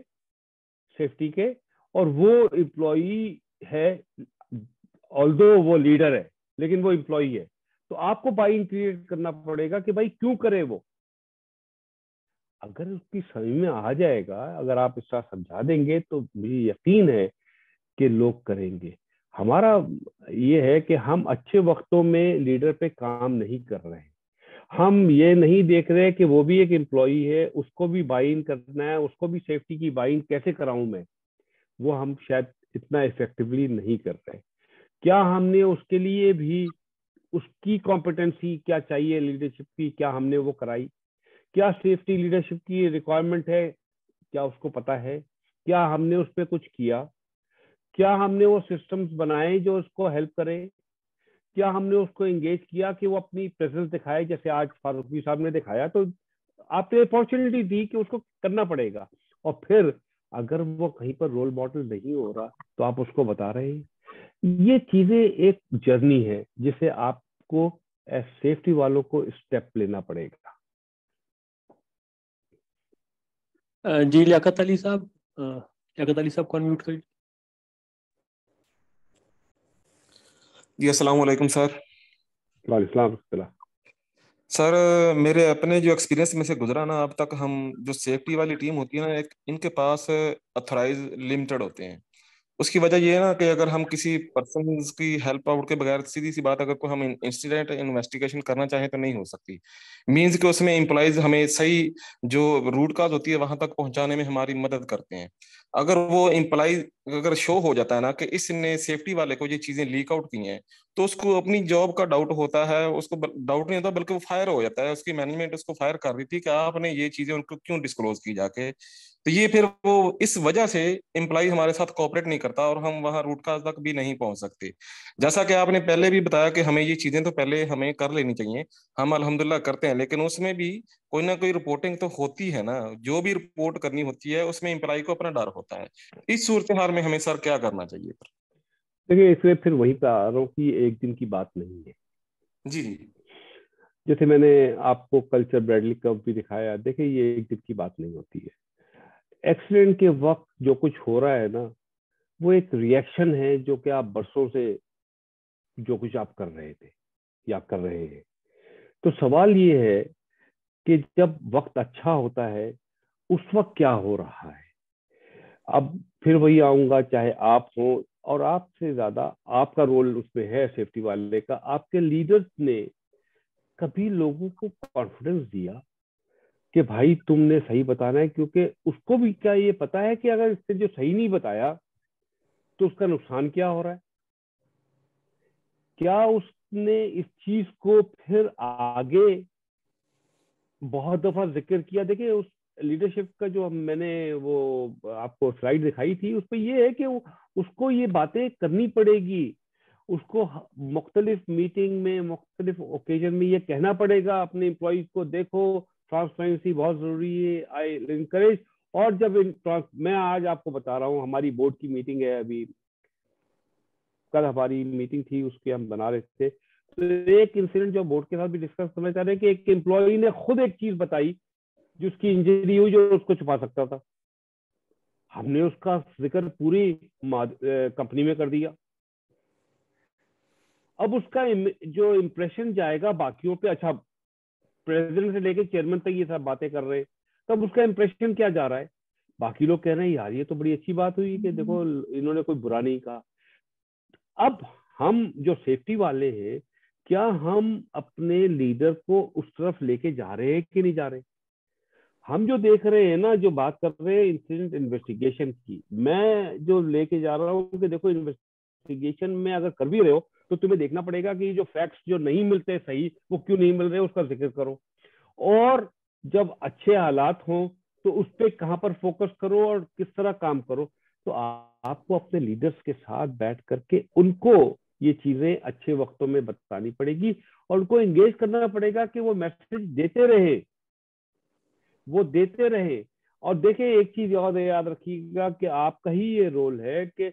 सेफ्टी के, और वो एम्प्लॉई है, ऑल्दो वो लीडर है लेकिन वो एम्प्लॉई है, तो आपको बाइन क्रिएट करना पड़ेगा कि भाई क्यों करे वो। अगर उसकी समझ में आ जाएगा, अगर आप इस तरह समझा देंगे, तो मुझे यकीन है कि लोग करेंगे। हमारा ये है कि हम अच्छे वक्तों में लीडर पे काम नहीं कर रहे हैं, हम ये नहीं देख रहे कि वो भी एक एम्प्लॉई है, उसको भी बाइन करना है, उसको भी सेफ्टी की बाइन कैसे कराऊं मैं, वो हम शायद इतना इफेक्टिवली नहीं कर रहे। क्या हमने उसके लिए भी उसकी कॉम्पिटेंसी क्या चाहिए लीडरशिप की, क्या हमने वो कराई? क्या सेफ्टी लीडरशिप की रिक्वायरमेंट है, क्या उसको पता है? क्या हमने उस पर कुछ किया? क्या हमने वो सिस्टम्स बनाए जो उसको हेल्प करें? क्या हमने उसको एंगेज किया कि वो अपनी प्रेजेंस दिखाए, जैसे आज फारूकी साहब ने दिखाया? तो आपने अपॉर्चुनिटी दी कि उसको करना पड़ेगा। और फिर अगर वो कहीं पर रोल मॉडल नहीं हो रहा तो आप उसको बता रहे हैं। ये चीजें एक जर्नी है जिसे आपको सेफ्टी वालों को स्टेप लेना पड़ेगा। जी लियाकत अली साहब, लियाकत अली साहब को अनम्यूट करिए। जी अस्सलाम वालेकुम सर। वालेकुम सलाम। सर मेरे अपने जो एक्सपीरियंस में से गुजरा ना, अब तक हम जो सेफ्टी वाली टीम होती है ना, एक इनके पास अथराइज लिमिटेड होते हैं। उसकी वजह ये है ना कि अगर हम किसी पर्सन की हेल्प आउट के बगैर, सीधी सी बात, अगर को हम इंसिडेंट इन्वेस्टिगेशन करना चाहें तो नहीं हो सकती। मींस कि उसमें एम्प्लॉयज हमें सही जो रूट काज होती है वहां तक पहुंचाने में हमारी मदद करते हैं। अगर वो एम्प्लॉय अगर शो हो जाता है ना कि इसने सेफ्टी वाले को ये चीजें लीक आउट की हैं, तो उसको अपनी जॉब का डाउट होता है। उसको डाउट नहीं होता बल्कि वो फायर हो जाता है। उसकी मैनेजमेंट उसको फायर कर रही थी कि आपने ये चीजें उनको क्यों डिस्क्लोज की जाके। तो ये फिर वो इस वजह से एम्प्लॉय हमारे साथ कोऑपरेट नहीं करता और हम वहां रूट काज तक भी नहीं पहुंच सकते। जैसा कि आपने पहले भी बताया कि हमें ये चीजें तो पहले हमें कर लेनी चाहिए, हम अल्हम्दुलिल्लाह करते हैं, लेकिन उसमें भी कोई ना कोई रिपोर्टिंग तो होती है ना। जो भी रिपोर्ट करनी होती है उसमें एम्प्लॉय को अपना डर होता है। इस सूरत हाल में हमें सर क्या करना चाहिए? देखिए, इसमें फिर वहीं पे आ रहा हूँ कि ये एक दिन की बात नहीं है। जी जैसे मैंने आपको कल्चर ब्रैडली कर्व भी दिखाया, देखिए ये एक दिन की बात नहीं होती है। एक्सीडेंट के वक्त जो कुछ हो रहा है ना, वो एक रिएक्शन है जो कि आप बरसों से जो कुछ आप कर रहे थे या कर रहे हैं। तो सवाल ये है कि जब वक्त अच्छा होता है उस वक्त क्या हो रहा है। अब फिर वही आऊंगा, चाहे आप हो और आपसे ज्यादा आपका रोल उसमें है सेफ्टी वाले का। आपके लीडर्स ने कभी लोगों को कॉन्फिडेंस दिया कि भाई तुमने सही बताना है, क्योंकि उसको भी क्या ये पता है कि अगर इससे जो सही नहीं बताया तो उसका नुकसान क्या हो रहा है। क्या उसने इस चीज को फिर आगे बहुत दफा जिक्र किया। देखिए उस लीडरशिप का जो मैंने वो आपको स्लाइड दिखाई थी, उस पर ये है कि उसको ये बातें करनी पड़ेगी। उसको मुख्तलिफ मीटिंग में, मुख्तलिफ ओकेजन में ये कहना पड़ेगा अपने एम्प्लॉइज को, देखो ट्रांसपेरेंसी बहुत जरूरी है, आई इनकरेज। और जब मैं आज आपको बता रहा हूँ, हमारी बोर्ड की मीटिंग है अभी, कल हमारी मीटिंग थी, उसके हम बना रहे थे। तो एक इंसिडेंट जो बोर्ड के साथ भी डिस्कस करना चाह रहे हैं कि एक एम्प्लॉय ने खुद एक चीज बताई जिसकी इंजरी हुई, जो उसको छुपा सकता था। हमने उसका जिक्र पूरी कंपनी में कर दिया। अब उसका जो इम्प्रेशन जाएगा बाकियों पे, अच्छा प्रेसिडेंट से लेके चेयरमैन तक ये सब बातें कर रहे हैं, तब उसका इम्प्रेशन क्या जा रहा है। बाकी लोग कह रहे हैं यार ये तो बड़ी अच्छी बात हुई कि देखो इन्होंने कोई बुरा नहीं कहा। अब हम जो सेफ्टी वाले हैं, क्या हम अपने लीडर को उस तरफ लेके जा रहे हैं कि नहीं जा रहे। हम जो देख रहे हैं ना, जो बात कर रहे हैं इंसिडेंट इन्वेस्टिगेशन की, मैं जो लेके जा रहा हूँ कि देखो इन्वेस्टिगेशन में अगर कर भी रहे हो तो तुम्हें देखना पड़ेगा कि जो फैक्ट्स जो नहीं मिलते सही, वो क्यों नहीं मिल रहे, उसका जिक्र करो। और जब अच्छे हालात हों तो उस पर कहाँ पर फोकस करो और किस तरह काम करो। तो आपको अपने लीडर्स के साथ बैठ करके उनको ये चीजें अच्छे वक्तों में बतानी पड़ेगी और उनको एंगेज करना पड़ेगा कि वो मैसेज देते रहे, वो देते रहे। और देखिए एक चीज और याद रखिएगा कि आपका ही ये रोल है कि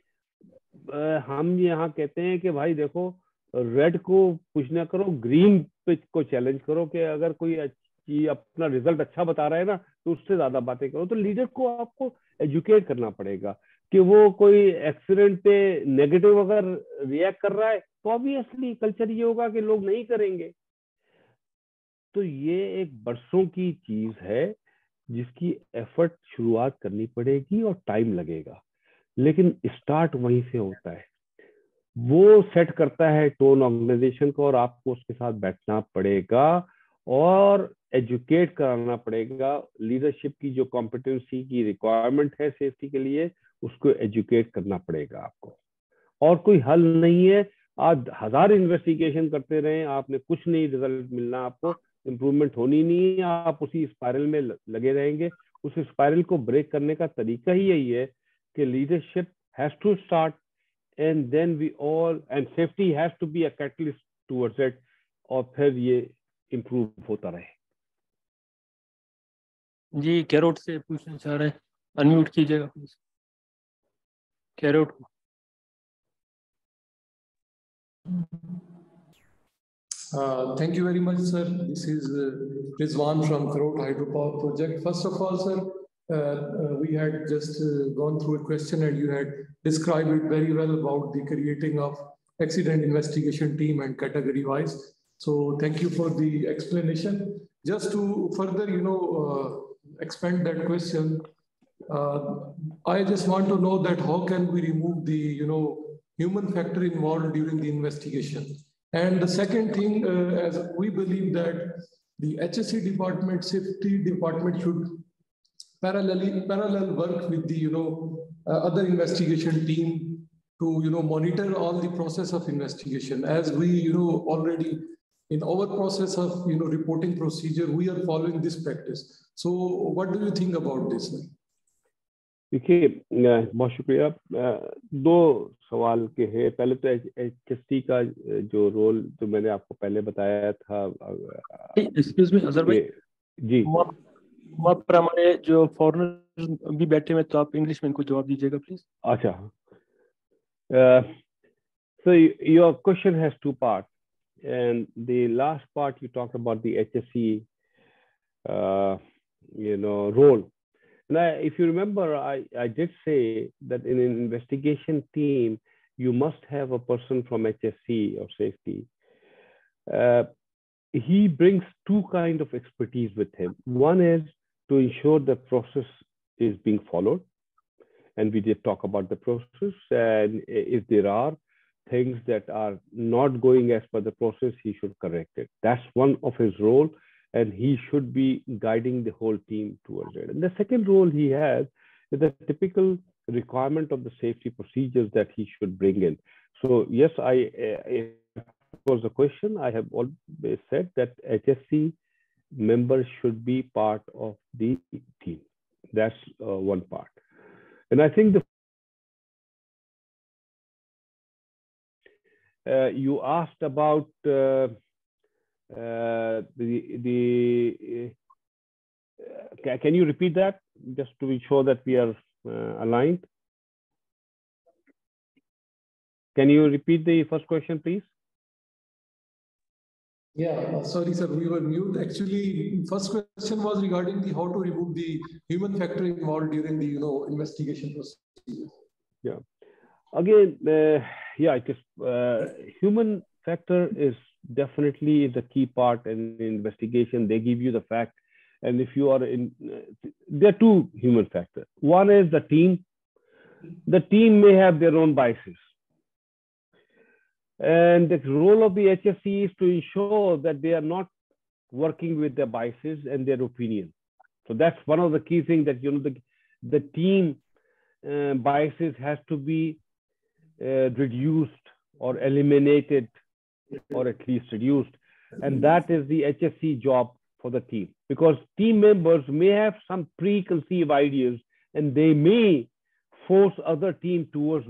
हम यहाँ कहते हैं कि भाई देखो, रेड को कुछ ना करो, ग्रीन पे को चैलेंज करो कि अगर कोई अच्छी अपना रिजल्ट अच्छा बता रहा है ना तो उससे ज्यादा बातें करो। तो लीडर को आपको एजुकेट करना पड़ेगा कि वो कोई एक्सीडेंट पे नेगेटिव अगर रिएक्ट कर रहा है तो ऑब्वियसली कल्चर ये होगा कि लोग नहीं करेंगे। तो ये एक बरसों की चीज है जिसकी एफर्ट शुरुआत करनी पड़ेगी और टाइम लगेगा, लेकिन स्टार्ट वहीं से होता है। वो सेट करता है टोन ऑर्गेनाइजेशन को और आपको उसके साथ बैठना पड़ेगा और एजुकेट कराना पड़ेगा। लीडरशिप की जो कॉम्पिटेंसी की रिक्वायरमेंट है सेफ्टी के लिए, उसको एजुकेट करना पड़ेगा आपको। और कोई हल नहीं है आज 1000 इन्वेस्टिगेशन करते रहे, आपने कुछ नहीं रिजल्ट मिलना, आपको इम्प्रूवमेंट होनी नहीं है, आप उसी स्पायरल में लगे रहेंगे। उस स्पायरल को ब्रेक करने का तरीका ही यही है कि leadership has to start and then we all, and safety has to be a catalyst towards it, और फिर ये इम्प्रूव होता रहे। जी कैरोट से पूछना चाह रहे हैं, अनम्यूट कीजिएगा प्लीज कैरोट को। Thank you very much, sir. This is Rizwan from Karot Hydropower Project. First of all, sir, we had just gone through a question and you had described it very well about the creating of accident investigation team and category wise. So thank you for the explanation. Just to further, expand that question, I just want to know that how can we remove the, human factor involved during the investigation? And the second thing, as we believe that the HSE department, safety department should parallel work with the, other investigation team to, monitor all the process of investigation. As we, already in our process of, reporting procedure, we are following this practice. So what do you think about this? देखिए बहुत शुक्रिया दो सवाल के हैं पहले तो HST का जो रोल जो मैंने आपको पहले बताया था एक्सक्यूज मी अजहर भाई जी वहाँ पर हमारे जो फॉरेनर भी बैठे हुए तो आप इंग्लिश में इनको जवाब दीजिएगा प्लीज अच्छा so your question has two parts and the last part you talked about the HSE role. Now, if you remember, I did say that in an investigation team, you must have a person from HSE or safety. He brings two kinds of expertise with him. One is to ensure the process is being followed. And we did talk about the process. And if there are things that are not going as per the process, he should correct it. That's one of his role. And he should be guiding the whole team towards it. And the second role he has is the typical requirement of the safety procedures that he should bring in. So yes, it was a question. I have always said that HSE members should be part of the team. That's one part. And I think you asked about can you repeat that just to be sure that we are aligned? Can you repeat the first question, please? Yeah, sorry, sir, we were mute. Actually, first question was regarding the how to remove the human factor involved during the investigation procedure. Yeah. Again, yeah, it is human factor is definitely the key part in the investigation. They give you the fact, and if you are in, there are two human factors. One is the team. The team may have their own biases. And the role of the HSE is to ensure that they are not working with their biases and their opinion. So that's one of the key things that, the team biases has to be reduced or eliminated or at least reduced. And that is the HSE job for the team, because team members may have some preconceived ideas and they may force other team to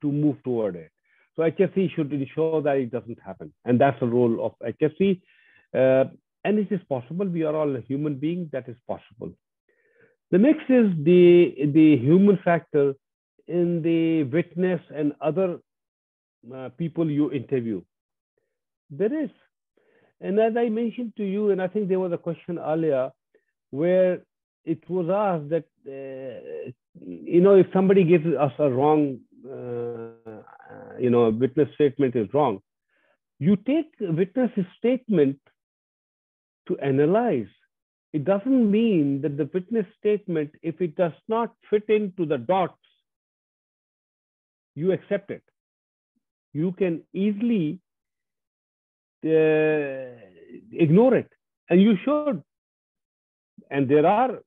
move toward it. So HSE should ensure that it doesn't happen. And that's the role of HSE. And it is possible. We are all a human being. That is possible. The next is the human factor in the witness and other people you interview. There is. And as I mentioned to you, and I think there was a question earlier where it was asked that, if somebody gives us a wrong, witness statement is wrong, you take witness statement to analyze. It doesn't mean that the witness statement, if it does not fit into the dots, you accept it. You can easily ignore it, and you should. And there are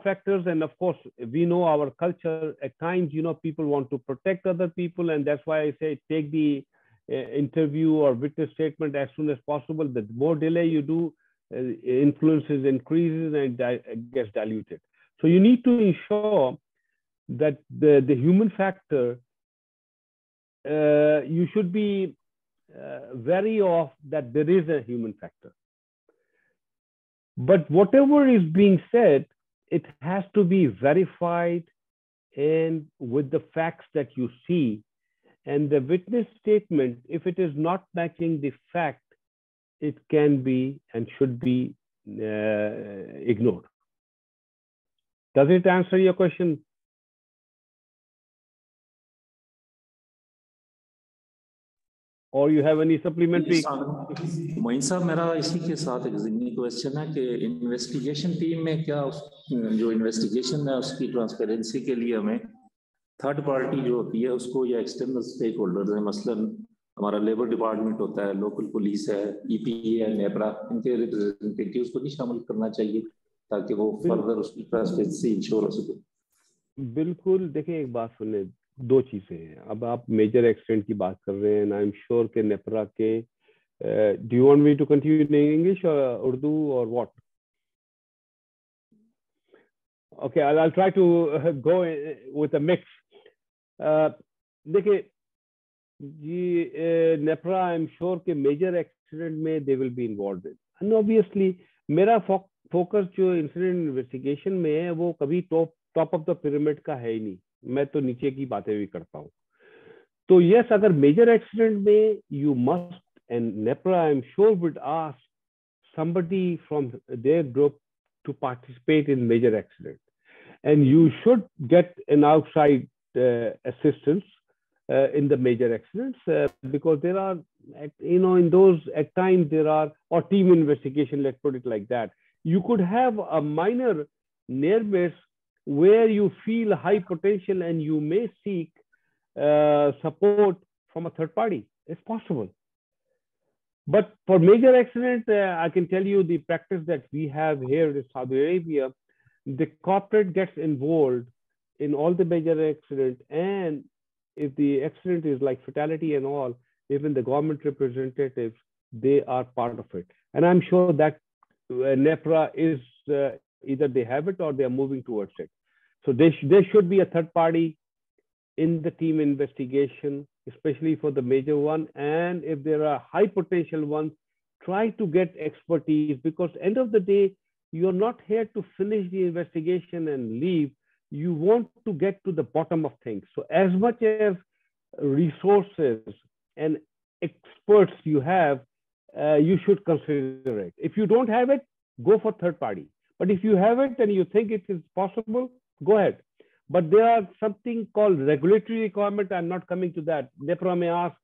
factors, and of course, we know our culture. At times, people want to protect other people, and that's why I say take the interview or witness statement as soon as possible. The more delay you do, influences increases and it gets diluted. So you need to ensure that the human factor, you should be wary of that there is a human factor. But whatever is being said, it has to be verified and with the facts that you see. And the witness statement, if it is not matching the fact, it can be and should be ignored. Does it answer your question? Or you have any supplementary? Moin साहब, मेरा इसी के साथ एक ज़िम्नी question है कि investigation team में क्या जो इन्वेस्टिगेशन है उसकी ट्रांसपेरेंसी के लिए हमें थर्ड पार्टी जो होती है उसको या एक्सटर्नल स्टेक होल्डर्स है, मसलन हमारा लेबर डिपार्टमेंट होता है, लोकल पुलिस है, ईपीए है, नेपरा, इनके रिप्रेजेंटेटिव्स को नहीं शामिल करना चाहिए ताकि वो फर्दर उसकी ट्रांसपेरेंसी इंश्योर हो सके? बिल्कुल, देखिए एक बात सुने, दो चीजें हैं. अब आप मेजर एक्सीडेंट की बात कर रहे हैं, आई एम श्योर के नेपरा के, do you want me to continue in English और उर्दू और what? Okay, I'll try to go with a mix. देखिए जी, नेपरा आई एम श्योर के मेजर एक्सीडेंट में they will be involved in, and obviously मेरा focus जो इंसिडेंट इन्वेस्टिगेशन में है वो कभी टॉप ऑफ द पिरामिड का है ही नहीं, मैं तो नीचे की बातें भी करता हूँ. तो यस, अगर मेजर एक्सीडेंट में you must, and NEPRA I am sure would ask somebody from their group to participate in major accident, and you should get an outside assistance in the major accidents, because there are, in those at times there are, or team investigation, let's put it like that. You could have a minor near miss where you feel high potential and you may seek support from a third party. It's possible. But for major accident, I can tell you the practice that we have here in Saudi Arabia, the corporate gets involved in all the major accident, and if the accident is like fatality and all, even the government representatives, they are part of it. And I'm sure that NEPRA is either they have it or they are moving towards it. So there should be a third party in the team investigation, especially for the major one. And if there are high potential ones, try to get expertise, because end of the day, you're not here to finish the investigation and leave. You want to get to the bottom of things. So as much as resources and experts you have, you should consider it. If you don't have it, go for third party. But if you have it and you think it is possible, go ahead. But there are something called regulatory requirement. I'm not coming to that. NEPRA may ask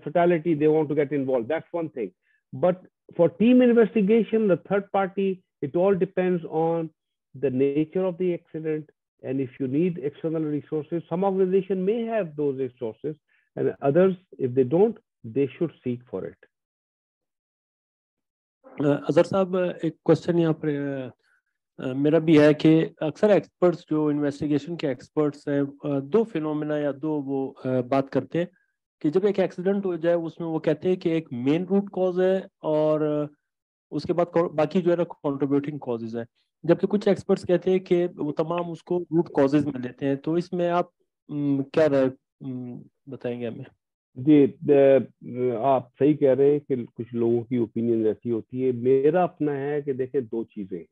fatality, they want to get involved. That's one thing. But for team investigation, the third party, it all depends on the nature of the accident. And if you need external resources, some organization may have those resources, and others, if they don't, they should seek for it. Azhar साहब, एक question यहाँ पर मेरा भी है कि अक्सर experts जो इन्वेस्टिगेशन के एक्सपर्ट्स हैं, दो फिनोमेना या दो वो बात करते हैं कि जब एक एक्सीडेंट हो जाए उसमें वो कहते हैं कि एक मेन रूट कॉज है और उसके बाद बाकी जो है ना कंट्रीब्यूटिंग कॉजेज हैं, जबकि कुछ एक्सपर्ट्स कहते हैं कि वो तमाम उसको रूट कॉजेज में लेते हैं. तो इसमें आप क्या राय बताएंगे हमें? जी, आप सही कह रहे हैं कि कुछ लोगों की ओपिनियन ऐसी होती है. मेरा अपना है कि देखें, दो चीजें.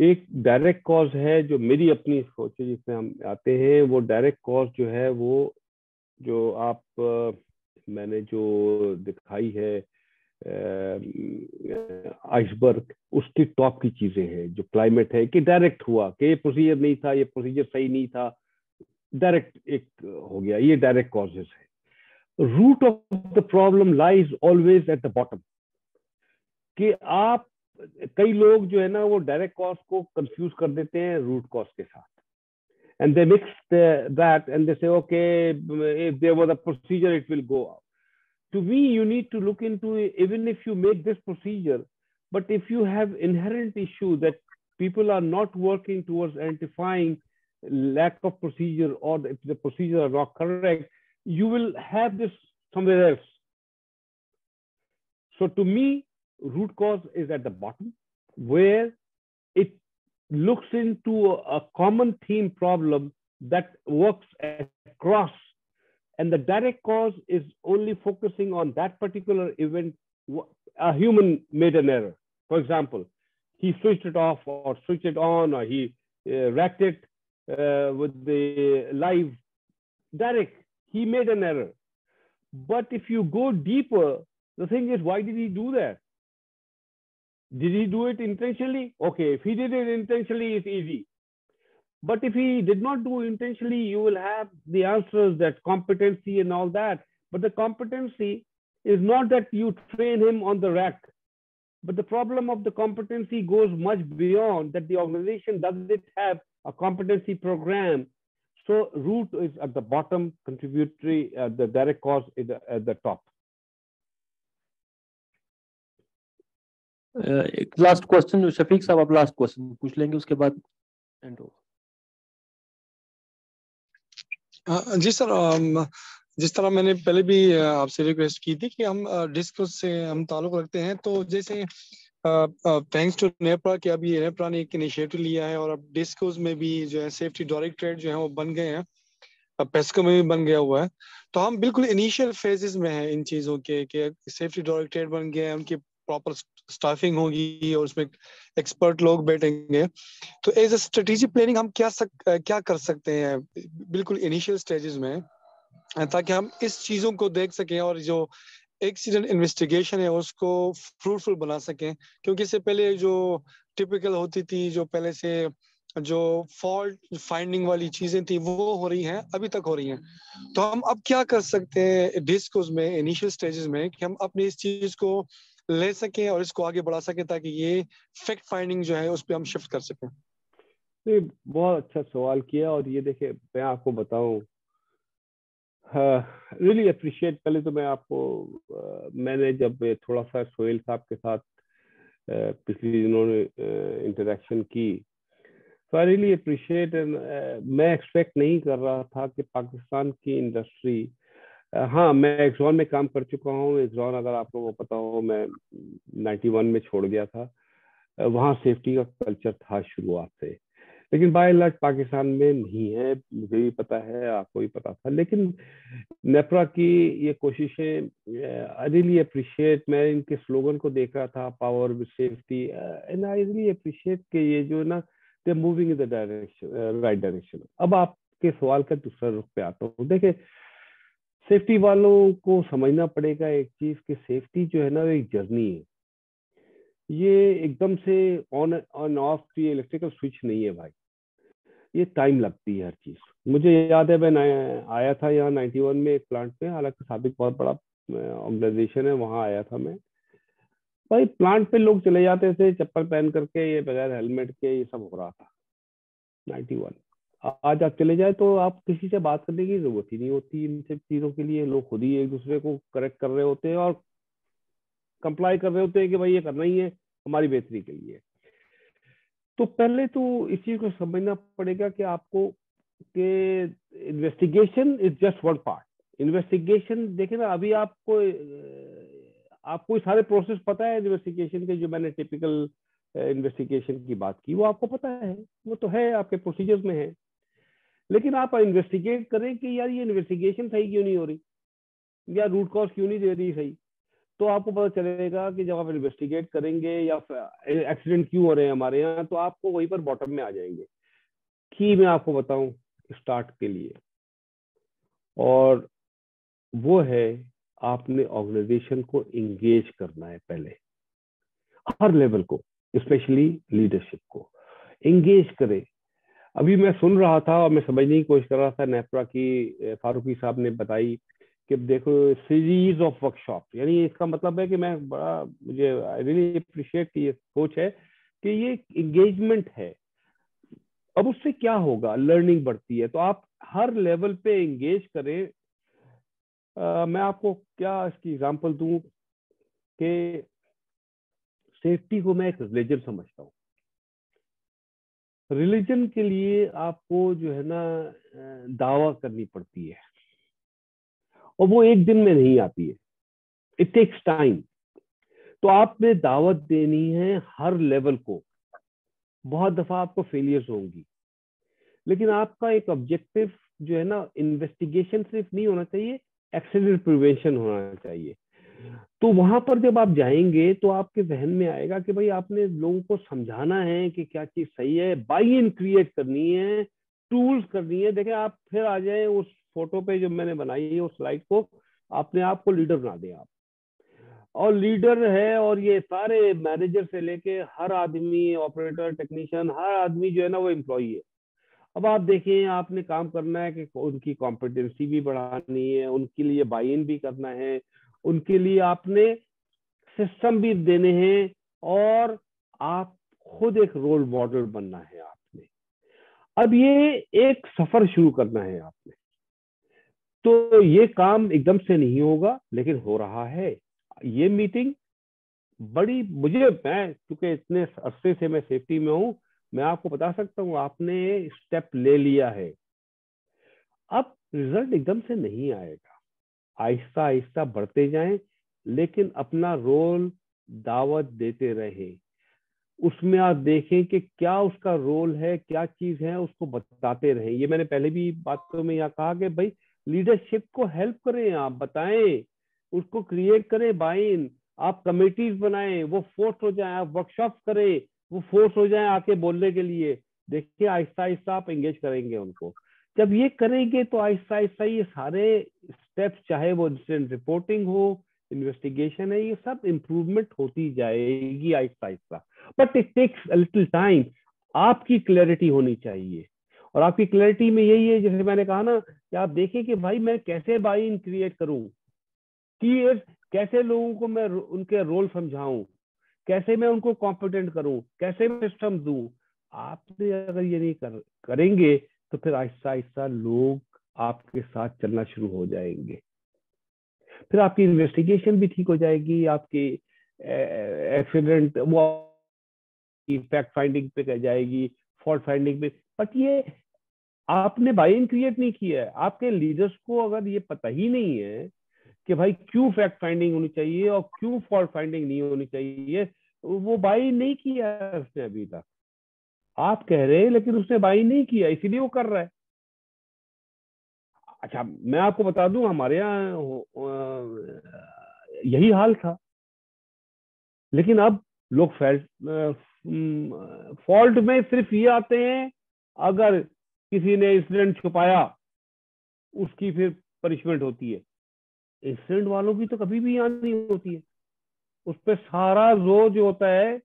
एक डायरेक्ट कॉज है जो मेरी अपनी सोच है जिसमें हम आते हैं. वो डायरेक्ट कॉज जो है वो जो आप मैंने जो दिखाई है आइसबर्ग, उसकी टॉप की चीजें हैं. जो क्लाइमेट है कि डायरेक्ट हुआ कि ये प्रोसीजर नहीं था, ये प्रोसीजर सही नहीं था, डायरेक्ट एक हो गया, ये डायरेक्ट कॉजेस है. Root of the problem lies always at the bottom. कि आप कई लोग जो है ना वो डायरेक्ट कॉज को कंफ्यूज कर देते हैं रूट कॉज के साथ, and they mix that and they say okay if there was a procedure it will go. To me, you need to look into it, even if you make this procedure, but if you have inherent issue that people are not working towards identifying lack of procedure, or if the procedure are not correct, you will have this somewhere else. So to me, root cause is at the bottom, where it looks into a common theme problem that works across. And the direct cause is only focusing on that particular event. A human made an error. For example, he switched it off or switched it on, or he racked it with the live direct. He made an error. But if you go deeper, The thing is, why did he do that? Did he do it intentionally? Okay, if he did it intentionally, it's easy. But if he did not do intentionally, you will have the answers, that competency and all that. But the competency is not that you train him on the rack. But the problem of the competency goes much beyond that. The organization doesn't have a competency program. So root is at the bottom, contributory, the direct cause is at the top. एक last question जो शफीक साहब आप last question पूछ लेंगे, उसके बाद and हो। जी sir, जिस तरह मैंने पहले भी आपसे रिक्वेस्ट की थी कि हम डिस्कस से हम ताल्लुक रखते हैं, तो जैसे थैंक्स टू नेप्रा कि अभी नेप्रा ने एक इनिशिएटिव लिया है और अब डिस्कोस में भी जो है सेफ्टी डायरेक्टरेट जो है वो बन गए हैं, पेस्को में भी बन गया हुआ है। तो हम बिल्कुल इनिशियल फेजेस में हैं इन चीज़ों के कि सेफ्टी डायरेक्टरेट बन गया है, उनकी प्रॉपर स्टाफिंग होगी और उसमें एक्सपर्ट लोग बैठेंगे। तो एज अ स्ट्रेटेजिक प्लानिंग हम क्या कर सकते हैं बिल्कुल इनिशियल स्टेजेस में, ताकि हम इस चीज़ों को देख सकें और जो एक्सीडेंट इन्वेस्टिगेशन है उसको फ्रूटफुल बना सकें। क्योंकि इससे पहले जो टिपिकल होती थी, जो पहले से जो फॉल्ट फाइंडिंग वाली चीजें थी वो हो रही हैं, अभी तक हो रही हैं। तो हम अब क्या कर सकते हैं डिस्कोस में इनिशियल स्टेजेस में कि हम अपनी इस चीज को ले सकें और इसको आगे बढ़ा सकें ताकि ये फैक्ट फाइंडिंग जो है उस पर हम शिफ्ट कर सकें। ये बहुत अच्छा सवाल किया। और ये देखिए, मैं आपको बताऊं, रियली अप्रिशिएट। पहले तो मैं आपको मैंने जब थोड़ा सा सोहेल साहब के साथ पिछले दिनों इंटरेक्शन की, तो आई रियली अप्रिशिएट। मैं एक्सपेक्ट नहीं कर रहा था कि पाकिस्तान की इंडस्ट्री, हाँ मैं एक्सॉन में काम कर चुका हूँ। एक्सॉन अगर आपको वो पता हो, मैं 91 में छोड़ गया था। वहाँ सेफ्टी का कल्चर था शुरुआत से, लेकिन बाय लार्ज पाकिस्तान में नहीं है। मुझे भी पता है, आपको भी पता था। लेकिन नेप्रा की ये कोशिशें आई रियली अप्रिशिएट। मैं इनके स्लोगन को देख रहा था, power with safety, and I really appreciate कि ये जो ना, दे moving in the direction, right direction. अब आपके सवाल का दूसरा रुख पे आता हूँ। देखिए, सेफ्टी वालों को समझना पड़ेगा एक चीज कि सेफ्टी जो है ना, एक जर्नी है। ये एकदम से ऑन ऑफ की इलेक्ट्रिकल स्विच नहीं है भाई, ये टाइम लगती है हर चीज। मुझे याद है मैं आया था यहाँ 91 में एक प्लांट पे, हालांकि साबिक बहुत बड़ा ऑर्गेनाइजेशन है, वहां आया था मैं। भाई प्लांट पे लोग चले जाते थे चप्पल पहन करके, ये बगैर हेलमेट के, ये सब हो रहा था 91। आज आप चले जाए तो आप किसी से बात करने की जरूरत ही नहीं होती इन सब चीजों के लिए। लोग खुद ही एक दूसरे को करेक्ट कर रहे होते हैं और कंप्लाई कर रहे होते हैं कि भाई ये करना ही है हमारी बेहतरी के लिए। तो पहले तो इस चीज को समझना पड़ेगा कि आपको कि investigation is just one part. Investigation देखे ना, अभी आपको सारे प्रोसेस पता है इन्वेस्टिगेशन के, जो मैंने टिपिकल इन्वेस्टिगेशन की बात की वो आपको पता है, वो तो है आपके प्रोसीजर्स में है। लेकिन आप इन्वेस्टिगेट करें कि यार ये इन्वेस्टिगेशन सही क्यों नहीं हो रही, या रूट कॉज क्यों नहीं दे रही सही, तो आपको पता चलेगा कि जब आप इन्वेस्टिगेट करेंगे या एक्सीडेंट क्यों हो रहे हैं हमारे यहाँ, तो आपको वहीं पर बॉटम में आ जाएंगे। की मैं आपको बताऊं स्टार्ट के लिए, और वो है आपने ऑर्गेनाइजेशन को एंगेज करना है पहले, हर लेवल को, स्पेशली लीडरशिप को एंगेज करें। अभी मैं सुन रहा था और मैं समझने की कोशिश कर रहा था, नेप्रा की फारूकी साहब ने बताई कि देखो सीरीज ऑफ वर्कशॉप, यानी इसका मतलब है कि मैं बड़ा, मुझे आई रियली अप्रिशिएट की ये सोच है कि ये एंगेजमेंट है। अब उससे क्या होगा, लर्निंग बढ़ती है। तो आप हर लेवल पे एंगेज करें। मैं आपको क्या इसकी एग्जांपल दूं कि सेफ्टी को मैं एक रिलीजन समझता हूँ। रिलीजन के लिए आपको जो है ना दावा करनी पड़ती है, और वो एक दिन में नहीं आती है, इट टेक्स टाइम। तो आपने दावत देनी है हर लेवल को। बहुत दफा आपको फेलियर्स होंगी, लेकिन आपका एक ऑब्जेक्टिव जो है ना, इन्वेस्टिगेशन सिर्फ नहीं होना चाहिए, एक्सीडेंट प्रिवेंशन होना चाहिए। तो वहां पर जब आप जाएंगे तो आपके जहन में आएगा कि भाई आपने लोगों को समझाना है कि क्या चीज सही है, बाई इन क्रिएट करनी है, टूल्स करनी है। देखें, आप फिर आ जाए उस फोटो पे जो मैंने बनाई है, उस स्लाइड को, अपने आप को लीडर बना दें आप। और लीडर है, और ये सारे मैनेजर से लेके हर आदमी, ऑपरेटर, टेक्नीशियन, हर आदमी जो है ना वो एम्प्लॉई है। अब आप देखें, आपने काम करना है कि उनकी कॉम्पिटेंसी भी बढ़ानी है, उनके लिए बाई इन भी करना है, उनके लिए आपने सिस्टम भी देने हैं, और आप खुद एक रोल मॉडल बनना है आपने। अब ये एक सफर शुरू करना है आपने। तो ये काम एकदम से नहीं होगा, लेकिन हो रहा है। ये मीटिंग बड़ी, मैं क्योंकि इतने अरसे से मैं सेफ्टी में हूं, मैं आपको बता सकता हूँ आपने स्टेप ले लिया है। अब रिजल्ट एकदम से नहीं आएगा, आहिस्ता आहिस्ता बढ़ते जाएं, लेकिन अपना रोल दावत देते रहें। उसमें आप देखें कि क्या उसका रोल है, क्या चीज है, उसको बताते रहें। ये मैंने पहले भी बातों में यहाँ कहा कि भाई लीडरशिप को हेल्प करें, आप बताएं, उसको क्रिएट करें बाइन, आप कमेटीज बनाएं, वो फोर्स हो जाए, आप वर्कशॉप करें, वो फोर्स हो जाए आके बोलने के लिए। देखिए आहिस्ता आहिस्ता आप एंगेज करेंगे उनको। जब ये करेंगे तो आहिस्ता आहिस्ता ये सारे स्टेप्स, चाहे वो इंसिडेंट रिपोर्टिंग हो, इन्वेस्टिगेशन है, ये सब इम्प्रूवमेंट होती जाएगी आहिस्ता आहिस्ता। But it takes a little time. आपकी क्लैरिटी होनी चाहिए, और आपकी क्लैरिटी में यही है, जैसे मैंने कहा ना, कि आप देखें कि भाई मैं कैसे बाई इन क्रिएट करूं, कि कैसे लोगों को मैं उनके रोल समझाऊं, कैसे मैं उनको कॉम्पिटेंट करूं, कैसे मैं सिस्टम दूं। आपने अगर ये नहीं करेंगे तो फिर आहिस्ता आहिस्ता लोग आपके साथ चलना शुरू हो जाएंगे। फिर आपकी इन्वेस्टिगेशन भी ठीक हो जाएगी, आपकी एक्सीडेंट वो फैक्ट फाइंडिंग पे जाएगी, फॉल्ट फाइंडिंग पे। बट ये आपने बाई इन क्रिएट नहीं किया है। आपके लीडर्स को अगर ये पता ही नहीं है कि भाई क्यों फैक्ट फाइंडिंग होनी चाहिए और क्यों फॉल्ट फाइंडिंग नहीं होनी चाहिए, वो बाई नहीं किया है उसने अभी तक। आप कह रहे हैं लेकिन उसने बाई नहीं किया, इसीलिए वो कर रहा है। अच्छा, मैं आपको बता दूं, हमारे यहाँ यही हाल था, लेकिन अब लोग फॉल्ट में सिर्फ ये आते हैं अगर किसी ने इंसिडेंट छुपाया, उसकी फिर पनिशमेंट होती है। इंसिडेंट वालों की तो कभी भी यहाँ नहीं होती है। उस पर सारा जोर जो होता है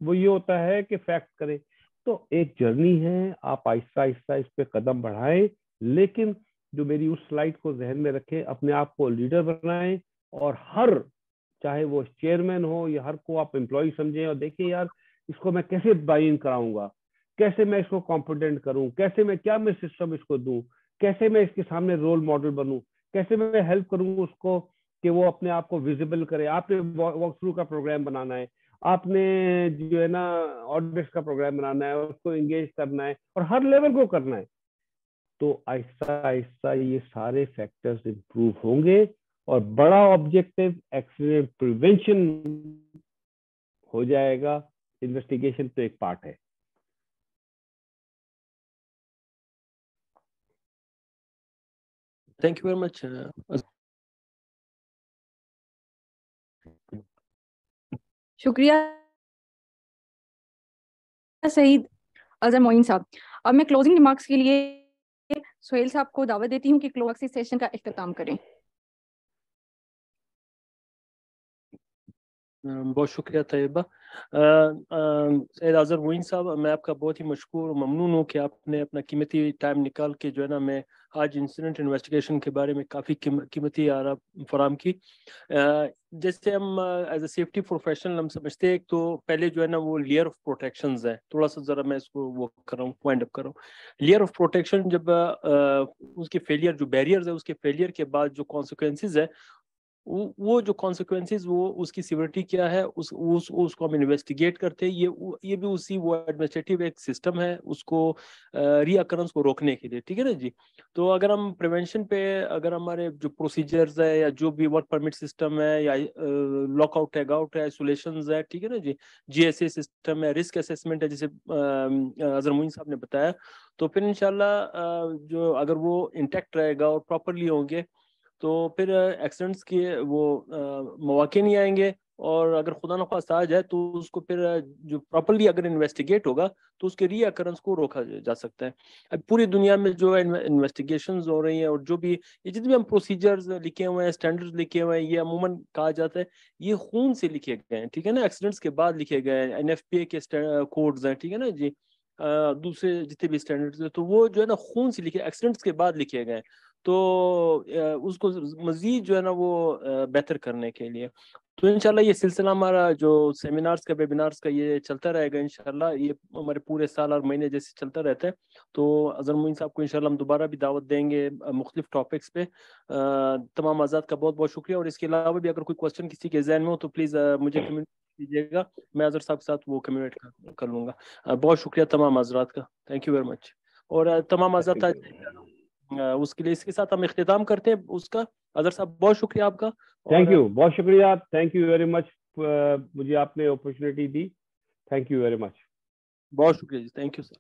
वो ये होता है कि फैक्ट करें। तो एक जर्नी है, आप आहिस्ता आहिस्ता इस पे कदम बढ़ाएं, लेकिन जो मेरी उस स्लाइड को जहन में रखें, अपने आप को लीडर बनाएं, और हर, चाहे वो चेयरमैन हो या हर को आप एम्प्लॉय समझें, और देखिए यार इसको मैं कैसे बाई इन कराऊंगा, कैसे मैं इसको कॉम्पिटेंट करूं, कैसे मैं, क्या मैं सिस्टम इसको दूं, कैसे मैं इसके सामने रोल मॉडल बनूं, कैसे मैं हेल्प करूं उसको कि वो अपने आप को विजिबल करे। आपने वॉक थ्रू का प्रोग्राम बनाना है, आपने जो है ना ऑडिट्स का प्रोग्राम बनाना है, उसको एंगेज करना है, और हर लेवल को करना है। तो आहिस्ता आहिस्ता ये सारे फैक्टर्स इंप्रूव होंगे, और बड़ा ऑब्जेक्टिव एक्सीडेंट प्रिवेंशन हो जाएगा। इन्वेस्टिगेशन तो एक पार्ट है। Thank you very much. शुक्रिया सईद अजहर मोइन साहब। अब मैं क्लोजिंग रिमार्क्स के लिए सोहेल साहब को दावत देती हूँ कि क्लोजिंग सेशन का इख्तिताम करें। बहुत शुक्रिया तैयबा। सैयद अजहर मोइन साहब, मैं आपका बहुत ही मशकूर और ममनून हूँ कि आपने अपना कीमती टाइम निकाल के जो है ना, मैं आज इंसिडेंट इन्वेस्टिगेशन के बारे में काफ़ी कीमती आरा फराम की। जैसे हम एज ए सेफ्टी प्रोफेशनल हम समझते हैं, तो पहले जो है ना वो लेयर ऑफ प्रोटेक्शंस है। थोड़ा सा ज़रा मैं इसको वो कर रहा हूँ, वाइंड अप कर रहा हूँ। लेयर ऑफ प्रोटेक्शन जब उसके फेलियर, जो बैरियर्स है उसके फेलियर के बाद जो कॉन्सिक्वेंसेज है, वो जो कॉन्सिक्वेंसेज, वो उसकी सिविरिटी क्या है, उसको हम इन्वेस्टिगेट करते हैं। ये भी उसी वो एडमिनिस्ट्रेटिव एक सिस्टम है उसको रीअकरेंस को रोकने के लिए, ठीक है ना जी। तो अगर हम प्रिवेंशन पे, अगर हमारे जो प्रोसीजर्स है या जो भी वर्क परमिट सिस्टम है या लॉकआउट टैग आउट है, आइसोलेशन है, ठीक है ना जी, GSA सिस्टम है, रिस्क असेसमेंट है, जैसे अजहर मोइन साहब ने बताया, तो फिर इंशाल्लाह जो अगर वो इंटैक्ट रहेगा और प्रॉपरली होंगे, तो फिर एक्सीडेंट्स के वो मौके नहीं आएंगे, और अगर खुदा न ख्वास्ता आ जाए तो उसको फिर जो प्रॉपर्ली अगर इन्वेस्टिगेट होगा तो उसके रीअकरेंस को रोका जा सकता है। अब पूरी दुनिया में जो इन्वेस्टिगेशंस हो रही हैं और जो भी ये जितने भी हम प्रोसीजर्स लिखे हुए हैं, स्टैंडर्ड्स लिखे हुए हैं, ये अमूमन कहा जाता है ये खून से लिखे गए हैं, ठीक है ना, एक्सीडेंट्स के बाद लिखे गए हैं, NFPA के कोड्स हैं, ठीक है ना जी, दूसरे जितने भी स्टैंडर्ड्स हैं तो वो जो है ना खून से लिखे, एक्सीडेंट्स के बाद लिखे गए हैं, तो उसको मजीद जो है ना वो बेहतर करने के लिए तो इंशाल्लाह ये सिलसिला हमारा जो सेमिनार्स का, वेबिनार्स का, ये चलता रहेगा इंशाल्लाह, ये हमारे पूरे साल और महीने जैसे चलता रहता है। तो अज़हर मोइन साहब को इंशाल्लाह हम दोबारा भी दावत देंगे मुख्तलिफ टॉपिक्स पे। तमाम आज़ाद का बहुत बहुत शुक्रिया, और इसके अलावा भी अगर कोई क्वेश्चन किसी के जहन में हो तो प्लीज़ मुझे कम्युनिकेट कीजिएगा, मैं अज़हर साहब के साथ वो कम्युनिकेट कर लूँगा। बहुत शुक्रिया तमाम आज़रात का, थैंक यू वेरी मच। और तमाम आज़ाद उसके लिए इसके साथ हम इख्तिताम करते हैं उसका। अज़हर साहब बहुत शुक्रिया आपका। थैंक यू, बहुत शुक्रिया, थैंक यू वेरी मच, मुझे आपने opportunity the, thank you very much. बहुत शुक्रिया जी, थैंक यू सर।